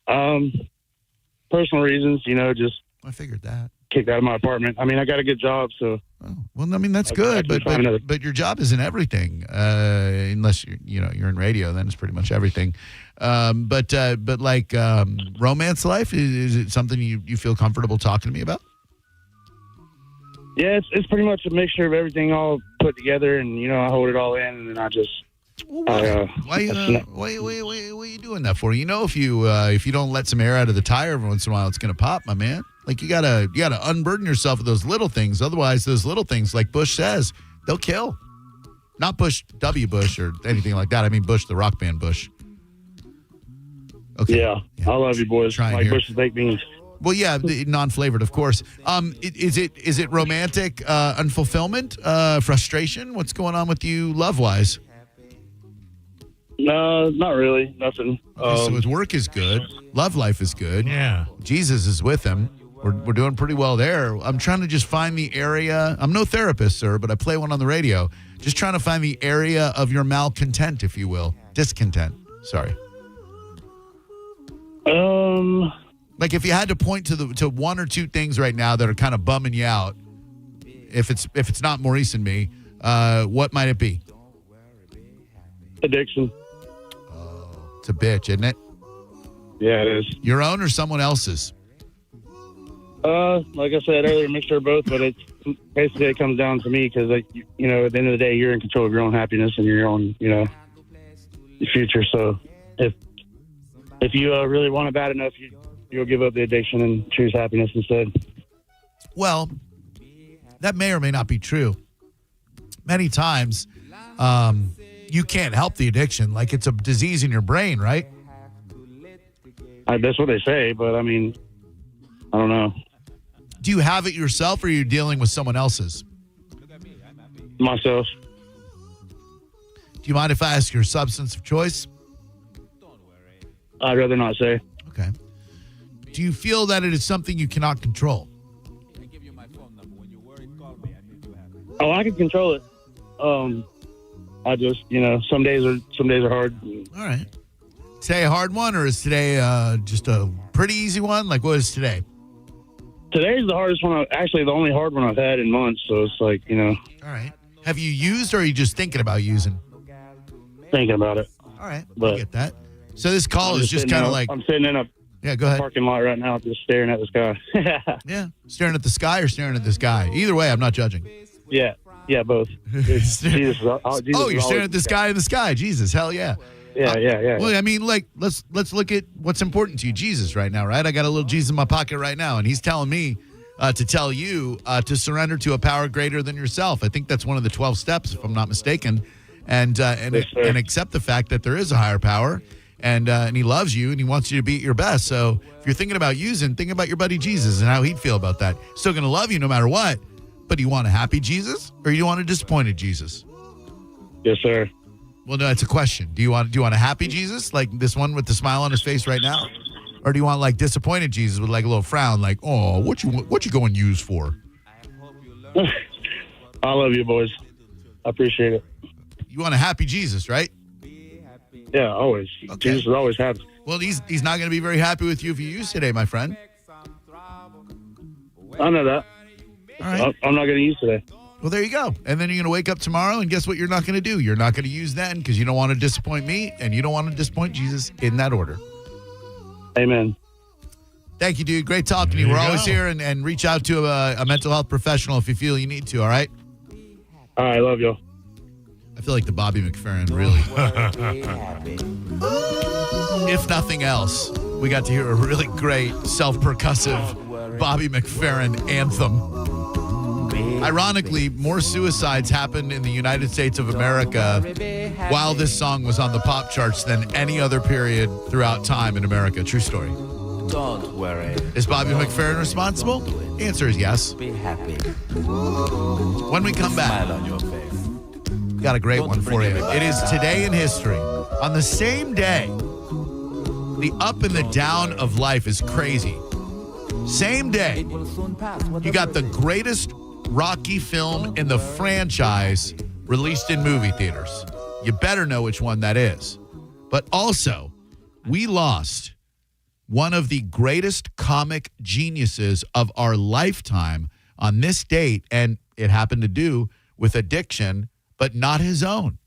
Personal reasons, just I figured that. Kicked out of my apartment. I mean, I got a good job, so. Oh, well, I mean that's good, but your job isn't everything, unless you're in radio. Then it's pretty much everything. But like romance life, is it something you feel comfortable talking to me about? Yeah, it's pretty much a mixture of everything all put together, and I hold it all in, and then I just. Why are you doing that for? If you don't let some air out of the tire every once in a while, it's gonna pop, my man. Like you gotta unburden yourself of those little things. Otherwise, those little things, like Bush says, they'll kill. Not Bush W. Bush or anything like that. I mean Bush, the rock band Bush. Okay. Yeah. I love you boys. Like here. Bush's baked beans. Well, yeah, non-flavored, of course. Is it romantic unfulfillment, frustration? What's going on with you love-wise? No, not really. Nothing. Okay, so his work is good. Love life is good. Yeah. Jesus is with him. We're doing pretty well there. I'm trying to just find the area. I'm no therapist, sir, but I play one on the radio. Just trying to find the area of your malcontent, if you will. Discontent. Sorry. Like if you had to point to one or two things right now that are kind of bumming you out, if it's not Maurice and me, what might it be? Addiction. It's a bitch, isn't it? Yeah, it is. Your own or someone else's? Like I said earlier, mixture of both, but basically it comes down to me because, at the end of the day, you're in control of your own happiness and your own, your future. So if you really want it bad enough, you'll give up the addiction and choose happiness instead. Well, that may or may not be true. Many times, you can't help the addiction. Like it's a disease in your brain, right? That's what they say, but I mean, I don't know. Do you have it yourself or are you dealing with someone else's? Myself. Do you mind if I ask your substance of choice? I'd rather not say. Okay. Do you feel that it is something you cannot control? Oh, I can control it. I just, some days are hard. All right. Today a hard one, or is today just a pretty easy one? Like, what is today? Today's the hardest one. Actually, the only hard one I've had in months. So it's like, All right. Have you used, or are you just thinking about using? Thinking about it. All right. But I get that. So this call is just kind of like. I'm sitting in a go ahead. parking lot right now, just staring at the sky. Yeah. Staring at the sky or staring at this guy? Either way, I'm not judging. Yeah, both. Jesus, you're staring at this guy in the sky. Jesus, hell yeah. Yeah. Well, I mean, like, let's look at what's important to you, Jesus, right now, right? I got a little Jesus in my pocket right now, and he's telling me to tell you to surrender to a power greater than yourself. I think that's one of the 12 steps, if I'm not mistaken, and accept the fact that there is a higher power, and he loves you, and he wants you to be at your best. So if you're thinking about using, think about your buddy Jesus and how he'd feel about that. Still going to love you no matter what. But do you want a happy Jesus or do you want a disappointed Jesus? Yes, sir. Well, no, it's a question. Do you want a happy Jesus, like this one with the smile on his face right now, or do you want like disappointed Jesus with like a little frown, like, oh, what you going to use for? I love you, boys. I appreciate it. You want a happy Jesus, right? Yeah, always. Okay. Jesus is always happy. Well, he's not going to be very happy with you if you use today, my friend. I know that. All right. I'm not going to use today. Well, there you go. And then you're going to wake up tomorrow, and guess what you're not going to do? You're not going to use then because you don't want to disappoint me, and you don't want to disappoint Jesus in that order. Amen. Thank you, dude. Great talking to you. We're always here, and reach out to a mental health professional if you feel you need to, all right? All right, love you. I feel like the Bobby McFerrin, really. If nothing else, we got to hear a really great self-percussive Bobby McFerrin anthem. Ironically, more suicides happened in the United States of America while this song was on the pop charts than any other period throughout time in America. True story. Don't worry. Is Bobby McFerrin responsible? The answer is yes. Be happy. When we come back, Smile on your face. got a great one for you. It is today in history. On the same day, the up and the down of life is crazy. Same day, you got the greatest Rocky film in the franchise released in movie theaters. You better know which one that is. But also, we lost one of the greatest comic geniuses of our lifetime on this date, and it happened to do with addiction, but not his own.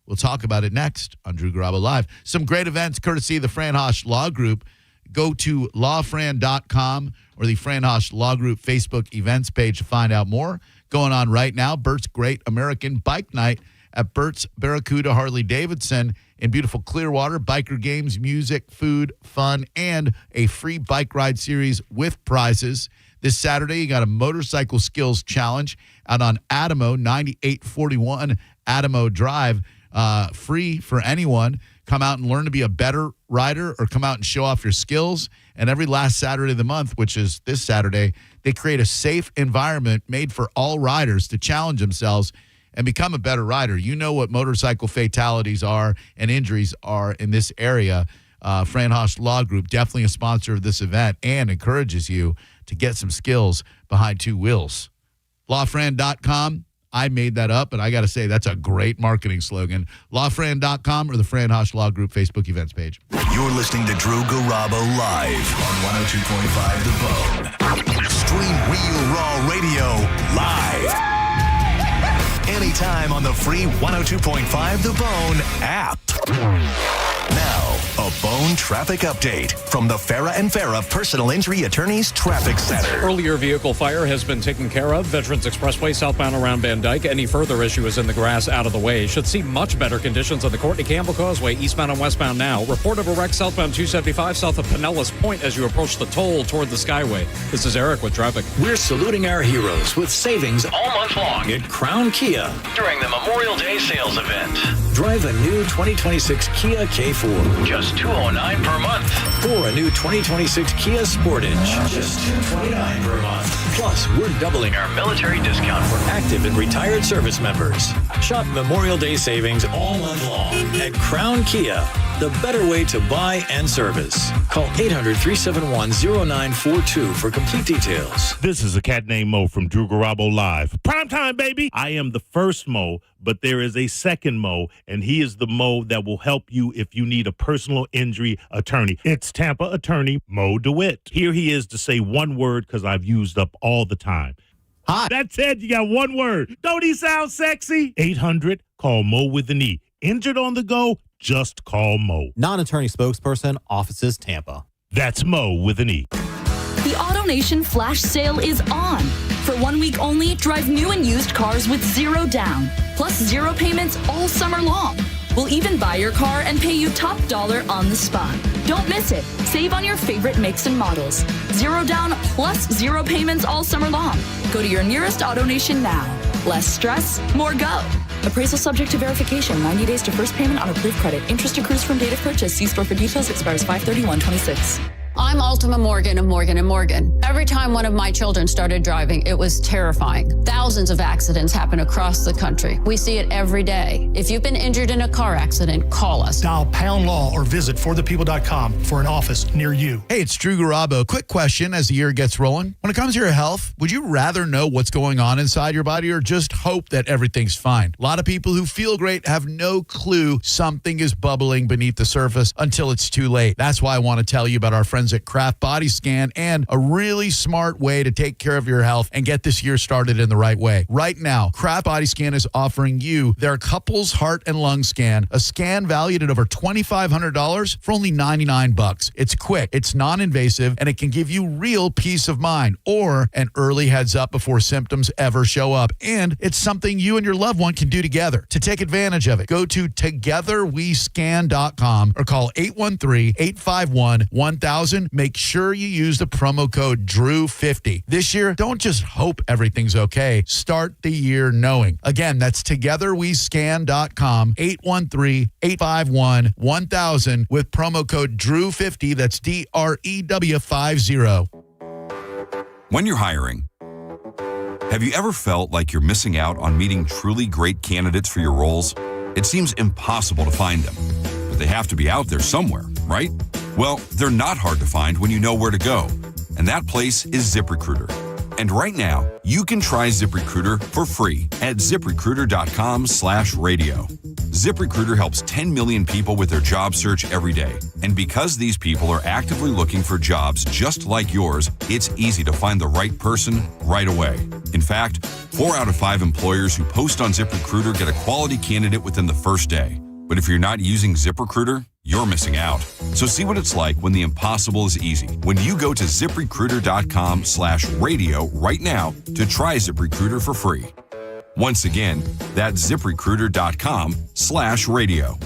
We'll talk about it next on Drew Garabo Live. Some great events courtesy of the Fran Hosh Law Group. Go to lawfran.com or the Fran Hosh Law Group Facebook events page to find out more. Going on right now, Bert's Great American Bike Night at Bert's Barracuda Harley Davidson in beautiful Clearwater. Biker games, music, food, fun, and a free bike ride series with prizes. This Saturday, you got a motorcycle skills challenge out on Adamo, 9841 Adamo Drive. Free for anyone. Come out and learn to be a better rider or come out and show off your skills. And every last Saturday of the month, which is this Saturday, they create a safe environment made for all riders to challenge themselves and become a better rider. You know what motorcycle fatalities are and injuries are in this area. Fran Hosh Law Group, definitely a sponsor of this event and encourages you to get some skills behind two wheels. Lawfran.com. I made that up, but I got to say, that's a great marketing slogan. Lawfran.com or the Fran Hosh Law Group Facebook events page. You're listening to Drew Garabo live on 102.5 The Bone. Stream Real Raw Radio live. Anytime on the free 102.5 The Bone app. Now, a Bone traffic update from the Farah and Farah Personal Injury Attorneys Traffic Center. Earlier vehicle fire has been taken care of. Veterans Expressway southbound around Van Dyke. Any further issue is in the grass out of the way. Should see much better conditions on the Courtney Campbell Causeway eastbound and westbound now. Report of a wreck southbound 275 south of Pinellas Point as you approach the toll toward the Skyway. This is Eric with traffic. We're saluting our heroes with savings all month long at Crown Kia during the Memorial Day sales event. Drive a new 2026 Kia K4, just $209 per month. Or a new 2026 Kia Sportage, just $229 per month. Plus, we're doubling our military discount for active and retired service members. Shop Memorial Day savings all month long at Crown Kia, the better way to buy and service. Call 800-371-0942 for complete details. This is a cat named Mo from Drew Garabo Live. Primetime, baby! I am the first Mo, but there is a second Mo, and he is the Mo that will help you if you need a personal injury attorney. It's Tampa attorney Mo DeWitt. Here he is to say one word because I've used up all the time. Hi. That's it. You got one word. Don't he sound sexy? 800, call Mo with an E. Injured on the go? Just call Mo. Non-attorney spokesperson, offices Tampa. That's Mo with an E. The AutoNation flash sale is on. For 1 week only, drive new and used cars with zero down, plus zero payments all summer long. We'll even buy your car and pay you top dollar on the spot. Don't miss it. Save on your favorite makes and models. Zero down plus zero payments all summer long. Go to your nearest AutoNation now. Less stress, more go. Appraisal subject to verification. 90 days to first payment on approved credit. Interest accrues from date of purchase. See store for details. Expires 5/31/26. I'm Ultima Morgan of Morgan & Morgan. Every time one of my children started driving, it was terrifying. Thousands of accidents happen across the country. We see it every day. If you've been injured in a car accident, call us. Dial pound law or visit forthepeople.com for an office near you. Hey, it's Drew Garabo. Quick question as the year gets rolling. When it comes to your health, would you rather know what's going on inside your body or just hope that everything's fine? A lot of people who feel great have no clue something is bubbling beneath the surface until it's too late. That's why I want to tell you about our friends at Kraft Body Scan and a really smart way to take care of your health and get this year started in the right way. Right now, Kraft Body Scan is offering you their couples heart and lung scan, a scan valued at over $2,500 for only $99. It's quick, it's non-invasive, and it can give you real peace of mind or an early heads up before symptoms ever show up. And it's something you and your loved one can do together. To take advantage of it, go to togetherwescan.com or call 813-851-1000. Make sure you use the promo code DREW50. This year, don't just hope everything's okay. Start the year knowing. Again, that's togetherwescan.com, 813-851-1000 with promo code DREW50. That's DREW50. When you're hiring, Have you ever felt like you're missing out on meeting truly great candidates for your roles? It seems impossible to find them, but they have to be out there somewhere, right? Well, they're not hard to find when you know where to go, and that place is ZipRecruiter. And right now, you can try ZipRecruiter for free at ZipRecruiter.com/radio. ZipRecruiter helps 10 million people with their job search every day. And because these people are actively looking for jobs just like yours, it's easy to find the right person right away. In fact, 4 out of 5 employers who post on ZipRecruiter get a quality candidate within the first day. But if you're not using ZipRecruiter, you're missing out. So see what it's like when the impossible is easy. When you go to ZipRecruiter.com/radio right now to try ZipRecruiter for free. Once again, that's ZipRecruiter.com/radio.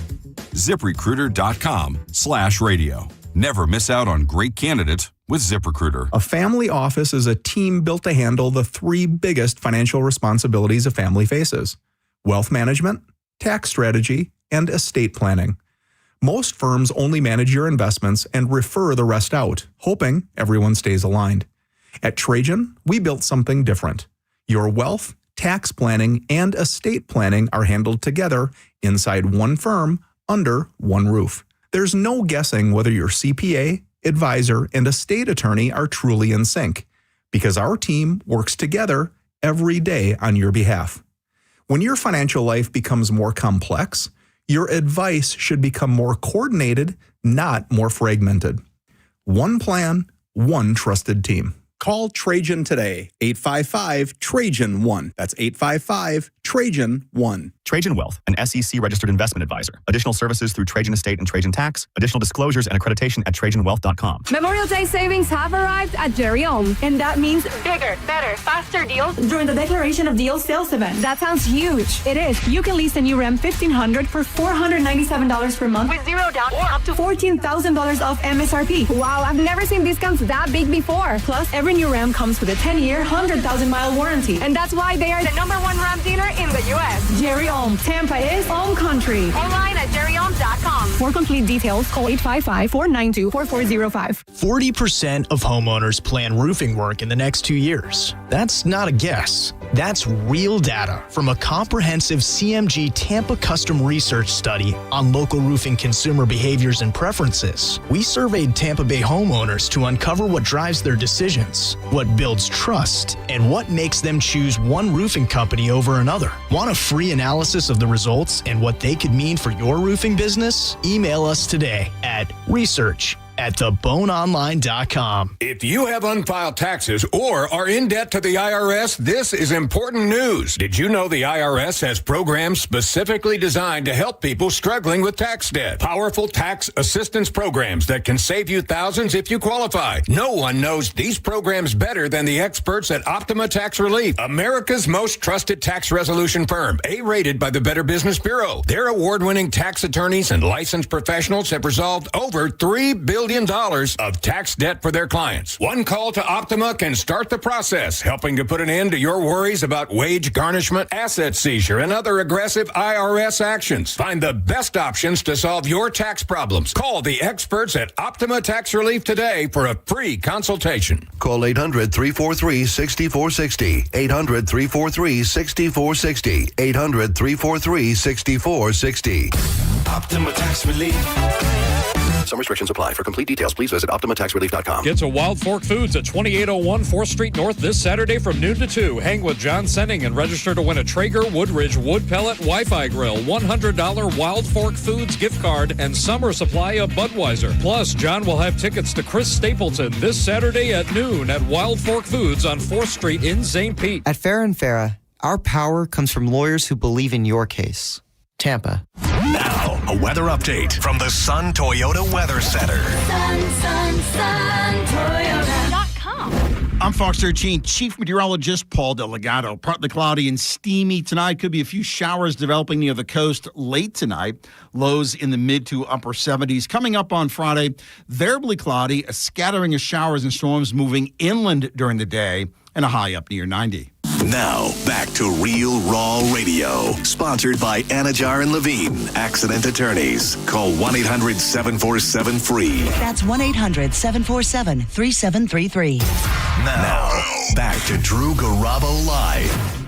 ZipRecruiter.com/radio. Never miss out on great candidates with ZipRecruiter. A family office is a team built to handle the 3 biggest financial responsibilities a family faces: wealth management, tax strategy, and estate planning. Most firms only manage your investments and refer the rest out, hoping everyone stays aligned. At Trajan, we built something different. Your wealth, tax planning, and estate planning are handled together inside one firm under one roof. There's no guessing whether your CPA, advisor, and estate attorney are truly in sync, because our team works together every day on your behalf. When your financial life becomes more complex, your advice should become more coordinated, not more fragmented. One plan, one trusted team. Call Trajan today, 855-TRAJAN-1. That's 855-TRAJAN-1. Trajan Wealth, an SEC-registered investment advisor. Additional services through Trajan Estate and Trajan Tax. Additional disclosures and accreditation at TrajanWealth.com. Memorial Day savings have arrived at Jerry Om, and that means bigger, better, faster deals during the Declaration of Deals sales event. That sounds huge. It is. You can lease a new Ram 1500 for $497 per month with zero down or up to $14,000 off MSRP. Wow, I've never seen discounts that big before. Plus, every new Ram comes with a 10-year, 100,000-mile warranty, and that's why they are the #1 Ram dealer in the U.S. Jerry Om. Tampa is Om Country. Online at jerryom.com. For complete details, call 855-492-4405. 40% of homeowners plan roofing work in the next 2 years. That's not a guess. That's real data from a comprehensive CMG Tampa custom research study on local roofing consumer behaviors and preferences. We surveyed Tampa Bay homeowners to uncover what drives their decisions, what builds trust, and what makes them choose one roofing company over another. Want a free analysis of the results and what they could mean for your roofing business? Email us today at research@theboneonline.com. If you have unfiled taxes or are in debt to the IRS, this is important news. Did you know the IRS has programs specifically designed to help people struggling with tax debt? Powerful tax assistance programs that can save you thousands if you qualify. No one knows these programs better than the experts at Optima Tax Relief, America's most trusted tax resolution firm, A-rated by the Better Business Bureau. Their award-winning tax attorneys and licensed professionals have resolved over $3 billion of tax debt for their clients. One call to Optima can start the process, helping to put an end to your worries about wage garnishment, asset seizure, and other aggressive IRS actions. Find the best options to solve your tax problems. Call the experts at Optima Tax Relief today for a free consultation. Call 800-343-6460. 800-343-6460. 800-343-6460. Optima Tax Relief. Some restrictions apply. For complete details, please visit OptimaTaxRelief.com. Get to Wild Fork Foods at 2801 4th Street North this Saturday from noon to 2. Hang with John Senning and register to win a Traeger Woodridge Wood Pellet Wi-Fi Grill, $100 Wild Fork Foods gift card, and summer supply of Budweiser. Plus, John will have tickets to Chris Stapleton this Saturday at noon at Wild Fork Foods on 4th Street in St. Pete. At Farrah & Farrah, our power comes from lawyers who believe in your case. Tampa. Now, a weather update from the Sun Toyota Weather Center. Toyota.com. I'm Fox 13 Chief Meteorologist Paul Delgado. Partly cloudy and steamy tonight. Could be a few showers developing near the coast late tonight. Lows in the mid to upper 70s. Coming up on Friday, variably cloudy, a scattering of showers and storms moving inland during the day, and a high up near 90. Now, back to Real Raw Radio. Sponsored by Anajar and Levine, accident attorneys. Call 1-800-747-FREE. That's 1-800-747-3733. Now, back to Drew Garabo Live.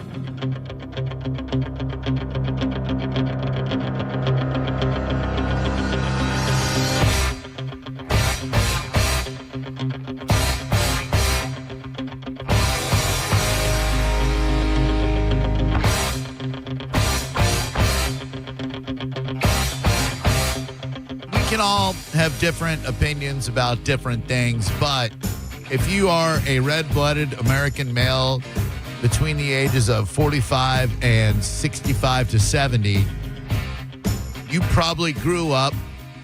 We can all have different opinions about different things, but if you are a red-blooded American male between the ages of 45 and 65 to 70, you probably grew up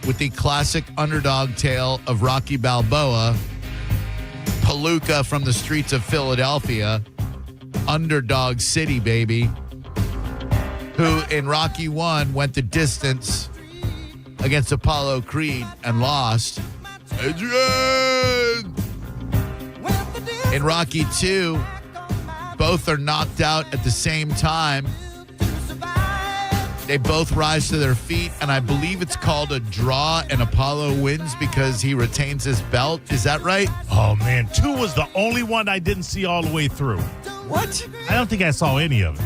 with the classic underdog tale of Rocky Balboa, Palooka from the streets of Philadelphia, underdog city, baby, who in Rocky 1 went the distance against Apollo Creed and lost. Adrian! In Rocky 2, both are knocked out at the same time. They both rise to their feet, and I believe it's called a draw, and Apollo wins because he retains his belt. Is that right? Oh, man. 2 was the only one I didn't see all the way through. What? I don't think I saw any of it.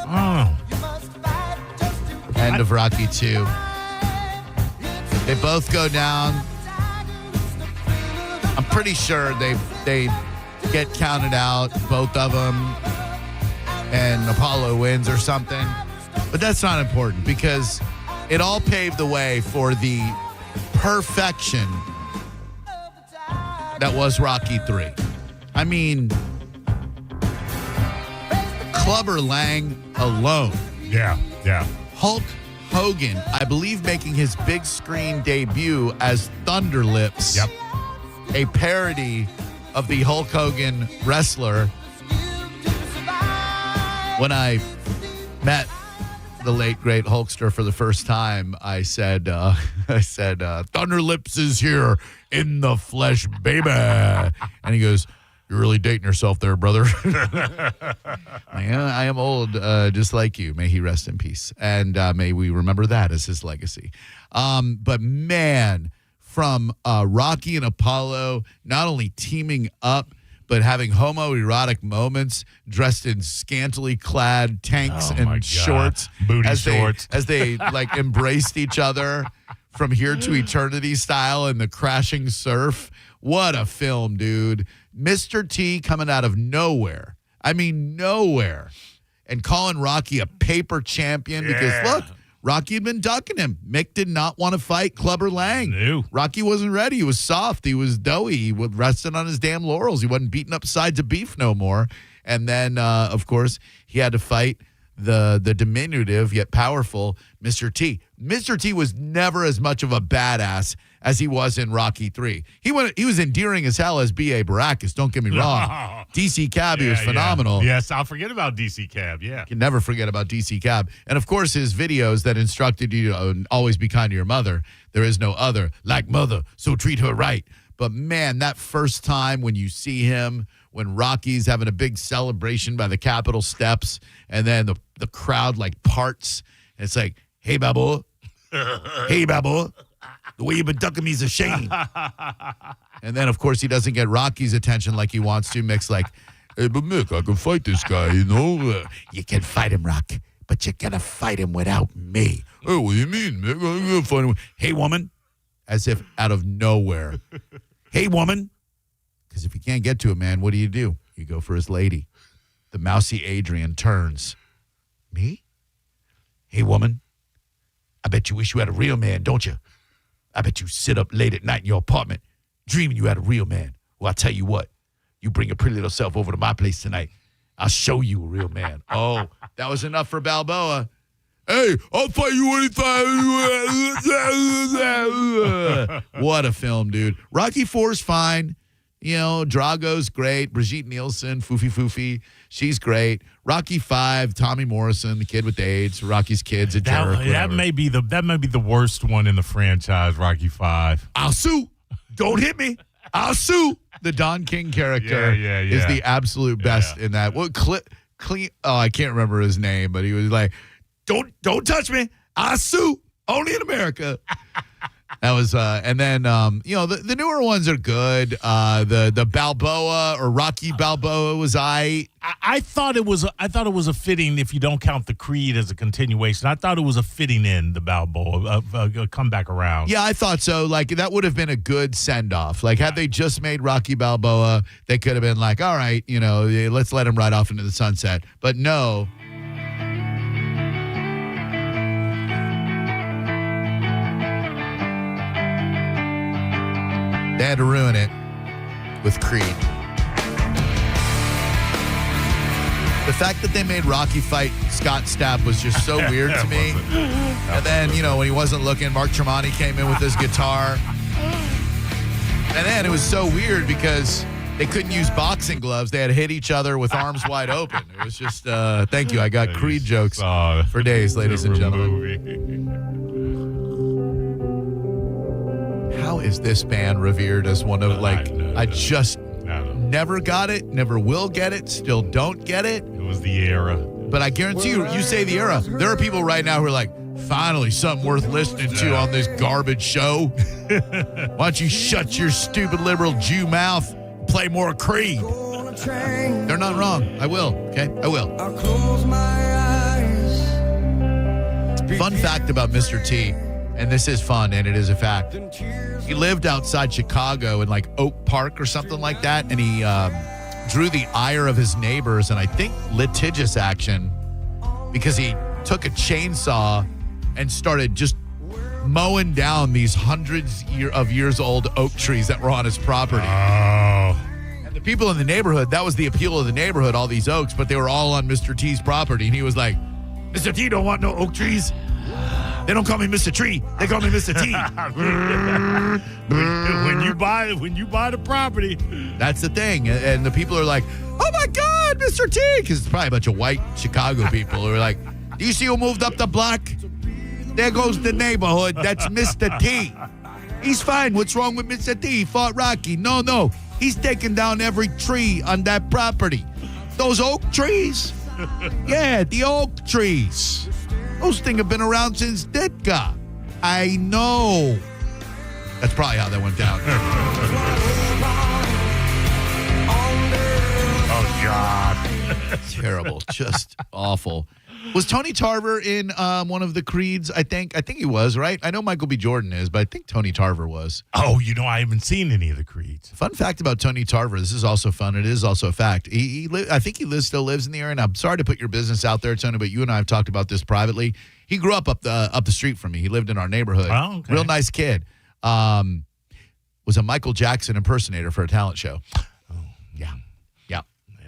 Oh. End of Rocky 2. They both go down. I'm pretty sure they get counted out, both of them, and Apollo wins or something. But that's not important because it all paved the way for the perfection that was Rocky 3. I mean, Clubber Lang alone. Yeah. Hulk Hogan, I believe, making his big screen debut as Thunder Lips. Yep. A parody of the Hulk Hogan wrestler. When I met the late great Hulkster for the first time, I said, Thunder Lips is here in the flesh, baby. And he goes, "You're really dating yourself there, brother." I am old, just like you. May he rest in peace. And may we remember that as his legacy. But man, from Rocky and Apollo, not only teaming up, but having homoerotic moments, dressed in scantily clad tanks and shorts. Booty shorts. As they like embraced each other from here to eternity style in the crashing surf. What a film, dude. Mr. T coming out of nowhere. I mean, nowhere. And calling Rocky a paper champion because, look, Rocky had been ducking him. Mick did not want to fight Clubber Lang. No. Rocky wasn't ready. He was soft. He was doughy. He was resting on his damn laurels. He wasn't beating up sides of beef no more. And then, of course, he had to fight the diminutive yet powerful Mr. T. Mr. T was never as much of a badass as he was in Rocky 3. He was endearing as hell as B.A. Baracus, don't get me wrong. DC Cab, he was phenomenal. Yeah. Yes, I'll forget about DC Cab, yeah. You can never forget about DC Cab. And, of course, his videos that instructed you to always be kind to your mother. There is no other like mother, so treat her right. But, man, that first time when you see him, when Rocky's having a big celebration by the Capitol steps, and then the crowd, like, parts, and it's like, "Hey, Babu. Hey, Babu. The way you've been ducking me is a shame." And then, of course, he doesn't get Rocky's attention like he wants to. Mick's like, "Hey, but Mick, I can fight this guy, you know?" "You can fight him, Rock, but you're going to fight him without me." "Oh, what do you mean, Mick? I'm going to fight him." "Hey, woman." As if out of nowhere. "Hey, woman." Because if you can't get to a man, what do? You go for his lady. The mousy Adrian turns. "Me? Hey, woman. I bet you wish you had a real man, don't you? I bet you sit up late at night in your apartment dreaming you had a real man. Well, I'll tell you what. You bring your pretty little self over to my place tonight. I'll show you a real man." Oh, that was enough for Balboa. "Hey, I'll fight you anytime." What a film, dude. Rocky 4's fine. You know, Drago's great. Brigitte Nielsen, Foofy, she's great. Rocky 5, Tommy Morrison, the kid with AIDS. Rocky's kid's a jerk. That may be the worst one in the franchise, Rocky 5. "I'll sue. Don't hit me. I'll sue." The Don King character is the absolute best in that. Well, I can't remember his name, but he was like, "Don't touch me! I sue only in America." That was, and then the newer ones are good. The Balboa or Rocky Balboa was I thought it was a fitting, if you don't count the Creed as a continuation. I thought it was a fitting in the Balboa come back around. Yeah, I thought so. Like that would have been a good send off. Like had they just made Rocky Balboa, they could have been like, all right, let's let him ride off into the sunset. But no. They had to ruin it with Creed. The fact that they made Rocky fight Scott Stapp was just so weird to me. And then, when he wasn't looking, Mark Tremonti came in with his guitar. And then it was so weird because they couldn't use boxing gloves. They had to hit each other with arms wide open. It was just, thank you. I got Creed jokes for days, ladies and gentlemen. How is this band revered as one of, I just never got it, never will get it, still don't get it. It was the era. But I guarantee you say the era. There are people right now who are like, finally something worth listening to on this garbage show. Why don't you shut your stupid liberal Jew mouth and play more Creed? They're not wrong. I will, okay? I will. Fun fact about Mr. T, and this is fun, and it is a fact. He lived outside Chicago in Oak Park or something like that, and he drew the ire of his neighbors and I think litigious action because he took a chainsaw and started just mowing down these hundreds of years old oak trees that were on his property. Oh. And the people in the neighborhood, that was the appeal of the neighborhood, all these oaks, but they were all on Mr. T's property, and he was like, Mr. T don't want no oak trees. They don't call me Mr. Tree. They call me Mr. T. when you buy the property. That's the thing. And the people are like, oh, my God, Mr. T. Because it's probably a bunch of white Chicago people who are like, do you see who moved up the block? There goes the neighborhood. That's Mr. T. He's fine. What's wrong with Mr. T? He fought Rocky. No. He's taking down every tree on that property. Those oak trees? Yeah, the oak trees. Those things have been around since Ditka. I know. That's probably how that went down. Oh, God. Terrible. Just awful. Was Tony Tarver in one of the Creeds? I think he was, right? I know Michael B. Jordan is, but I think Tony Tarver was. Oh, I haven't seen any of the Creeds. Fun fact about Tony Tarver. This is also fun. It is also a fact. I think he still lives in the area, and I'm sorry to put your business out there, Tony, but you and I have talked about this privately. He grew up the street from me. He lived in our neighborhood. Oh, okay. Real nice kid. Was a Michael Jackson impersonator for a talent show. Oh, yeah.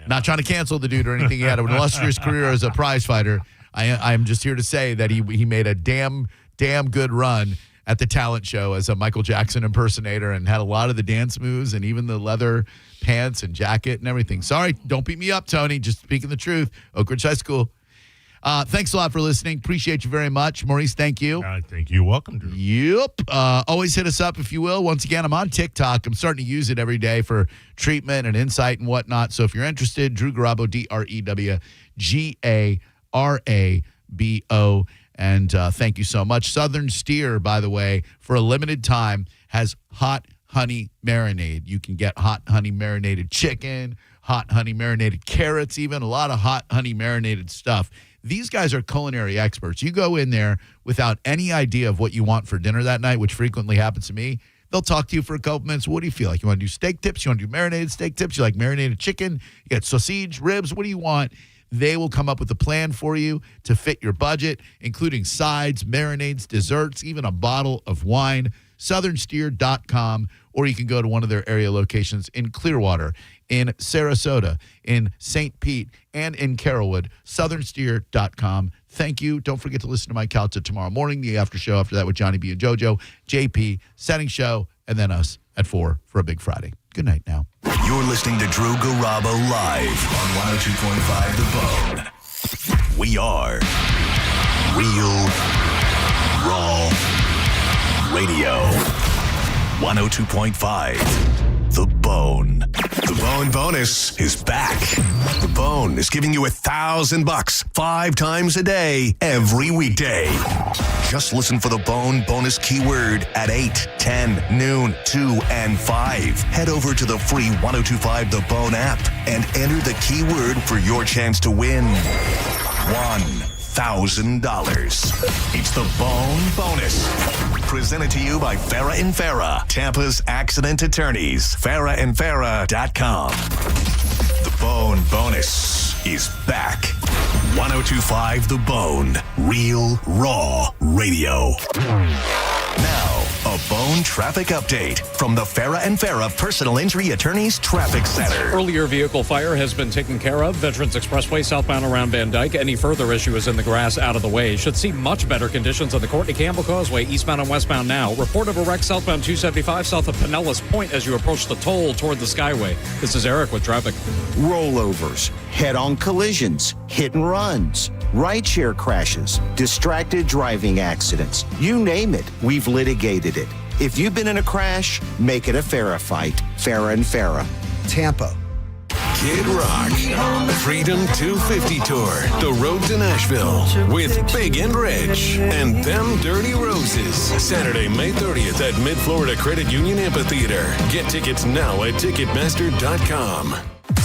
Not trying to cancel the dude or anything. He had an illustrious career as a prize fighter. I'm just here to say that he made a damn good run at the talent show as a Michael Jackson impersonator and had a lot of the dance moves and even the leather pants and jacket and everything. Sorry, don't beat me up, Tony. Just speaking the truth. Oak Ridge High School. Thanks a lot for listening. Appreciate you very much. Maurice, thank you. Thank you. Welcome, Drew. Yep. Always hit us up if you will. Once again, I'm on TikTok. I'm starting to use it every day for treatment and insight and whatnot. So if you're interested, Drew Garabo, DREWGARABO. And thank you so much. Southern Steer, by the way, for a limited time, has hot honey marinade. You can get hot honey marinated chicken, hot honey marinated carrots, even a lot of hot honey marinated stuff. These guys are culinary experts. You go in there without any idea of what you want for dinner that night, which frequently happens to me. They'll talk to you for a couple minutes. What do you feel like? You want to do steak tips? You want to do marinated steak tips? You like marinated chicken? You got sausage, ribs? What do you want? They will come up with a plan for you to fit your budget, including sides, marinades, desserts, even a bottle of wine. SouthernSteer.com, or you can go to one of their area locations in Clearwater, in Sarasota, in St. Pete, and in Carrollwood. SouthernSteer.com. Thank you. Don't forget to listen to Mike Calta tomorrow morning, the after show after that with Johnny B and JoJo, JP, setting show, and then us at 4 for a big Friday. Good night now. You're listening to Drew Garabo live on 102.5 The Bone. We are Real Raw Radio. 102.5 The Bone. Bone. The Bone bonus is back. The Bone is giving you $1,000 5 times a day, every weekday. Just listen for the Bone bonus keyword at 8, 10, noon, 2, and 5. Head over to the free 1025 The Bone app and enter the keyword for your chance to win $1,000. It's the Bone bonus. Presented to you by Farah and Farah, Tampa's accident attorneys. FarahandFarah.com. The Bone bonus is back. 1025 The Bone. Real, raw radio. Now, a Bone traffic update from the Farah and Farah Personal Injury Attorneys Traffic Center. Earlier vehicle fire has been taken care of. Veterans Expressway southbound around Van Dyke. Any further issue is in the grass out of the way. Should see much better conditions on the Courtney Campbell Causeway eastbound and westbound now. Report of a wreck southbound 275 south of Pinellas Point as you approach the toll toward the Skyway. This is Eric with traffic. Rollovers, head-on collisions, hit and runs, rideshare crashes, distracted driving accidents. You name it, we've litigated it. If you've been in a crash, make it a Farah fight. Farah and Farah. Tampa. Kid Rock, Freedom 250 Tour, the road to Nashville with Big and Rich and Them Dirty Roses. Saturday, May 30th at Mid-Florida Credit Union Amphitheater. Get tickets now at Ticketmaster.com.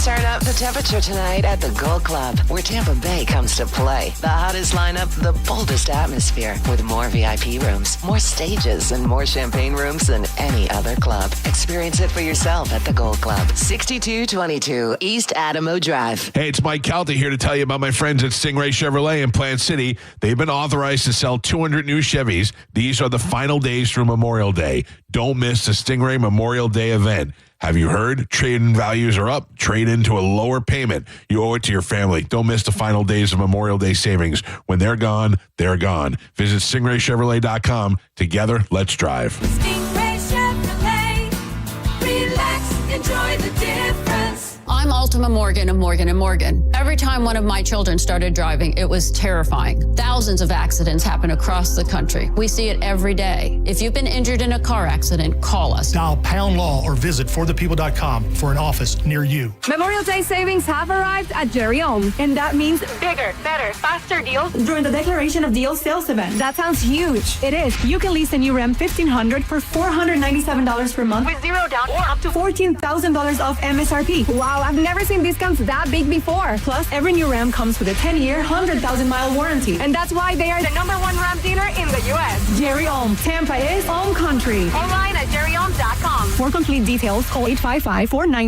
Turn up the temperature tonight at the Gold Club, where Tampa Bay comes to play. The hottest lineup, the boldest atmosphere, with more VIP rooms, more stages, and more champagne rooms than any other club. Experience it for yourself at the Gold Club, 6222 East Adamo Drive. Hey, it's Mike Calta here to tell you about my friends at Stingray Chevrolet in Plant City. They've been authorized to sell 200 new Chevys. These are the final days through Memorial Day. Don't miss the Stingray Memorial Day event. Have you heard? Trade-in values are up. Trade into a lower payment. You owe it to your family. Don't miss the final days of Memorial Day savings. When they're gone, they're gone. Visit StingrayChevrolet.com. Together, let's drive. Stingray Chevrolet. Relax, enjoy the difference. I'm Ultima Morgan of Morgan & Morgan. Every time one of my children started driving, it was terrifying. Thousands of accidents happen across the country. We see it every day. If you've been injured in a car accident, call us. Dial pound law or visit forthepeople.com for an office near you. Memorial Day savings have arrived at Jerry Om, and that means bigger, better, faster deals during the Declaration of Deals sales event. That sounds huge. It is. You can lease a new Ram 1500 for $497 per month with zero down or up to $14,000 off MSRP. Wow, I've never seen discounts that big before. Plus, every new Ram comes with a 10-year, 100,000-mile warranty. And that's why they are the #1 Ram dealer in the U.S. Jerry Om. Tampa is Om Country. Online at jerryom.com. For complete details, call 855-49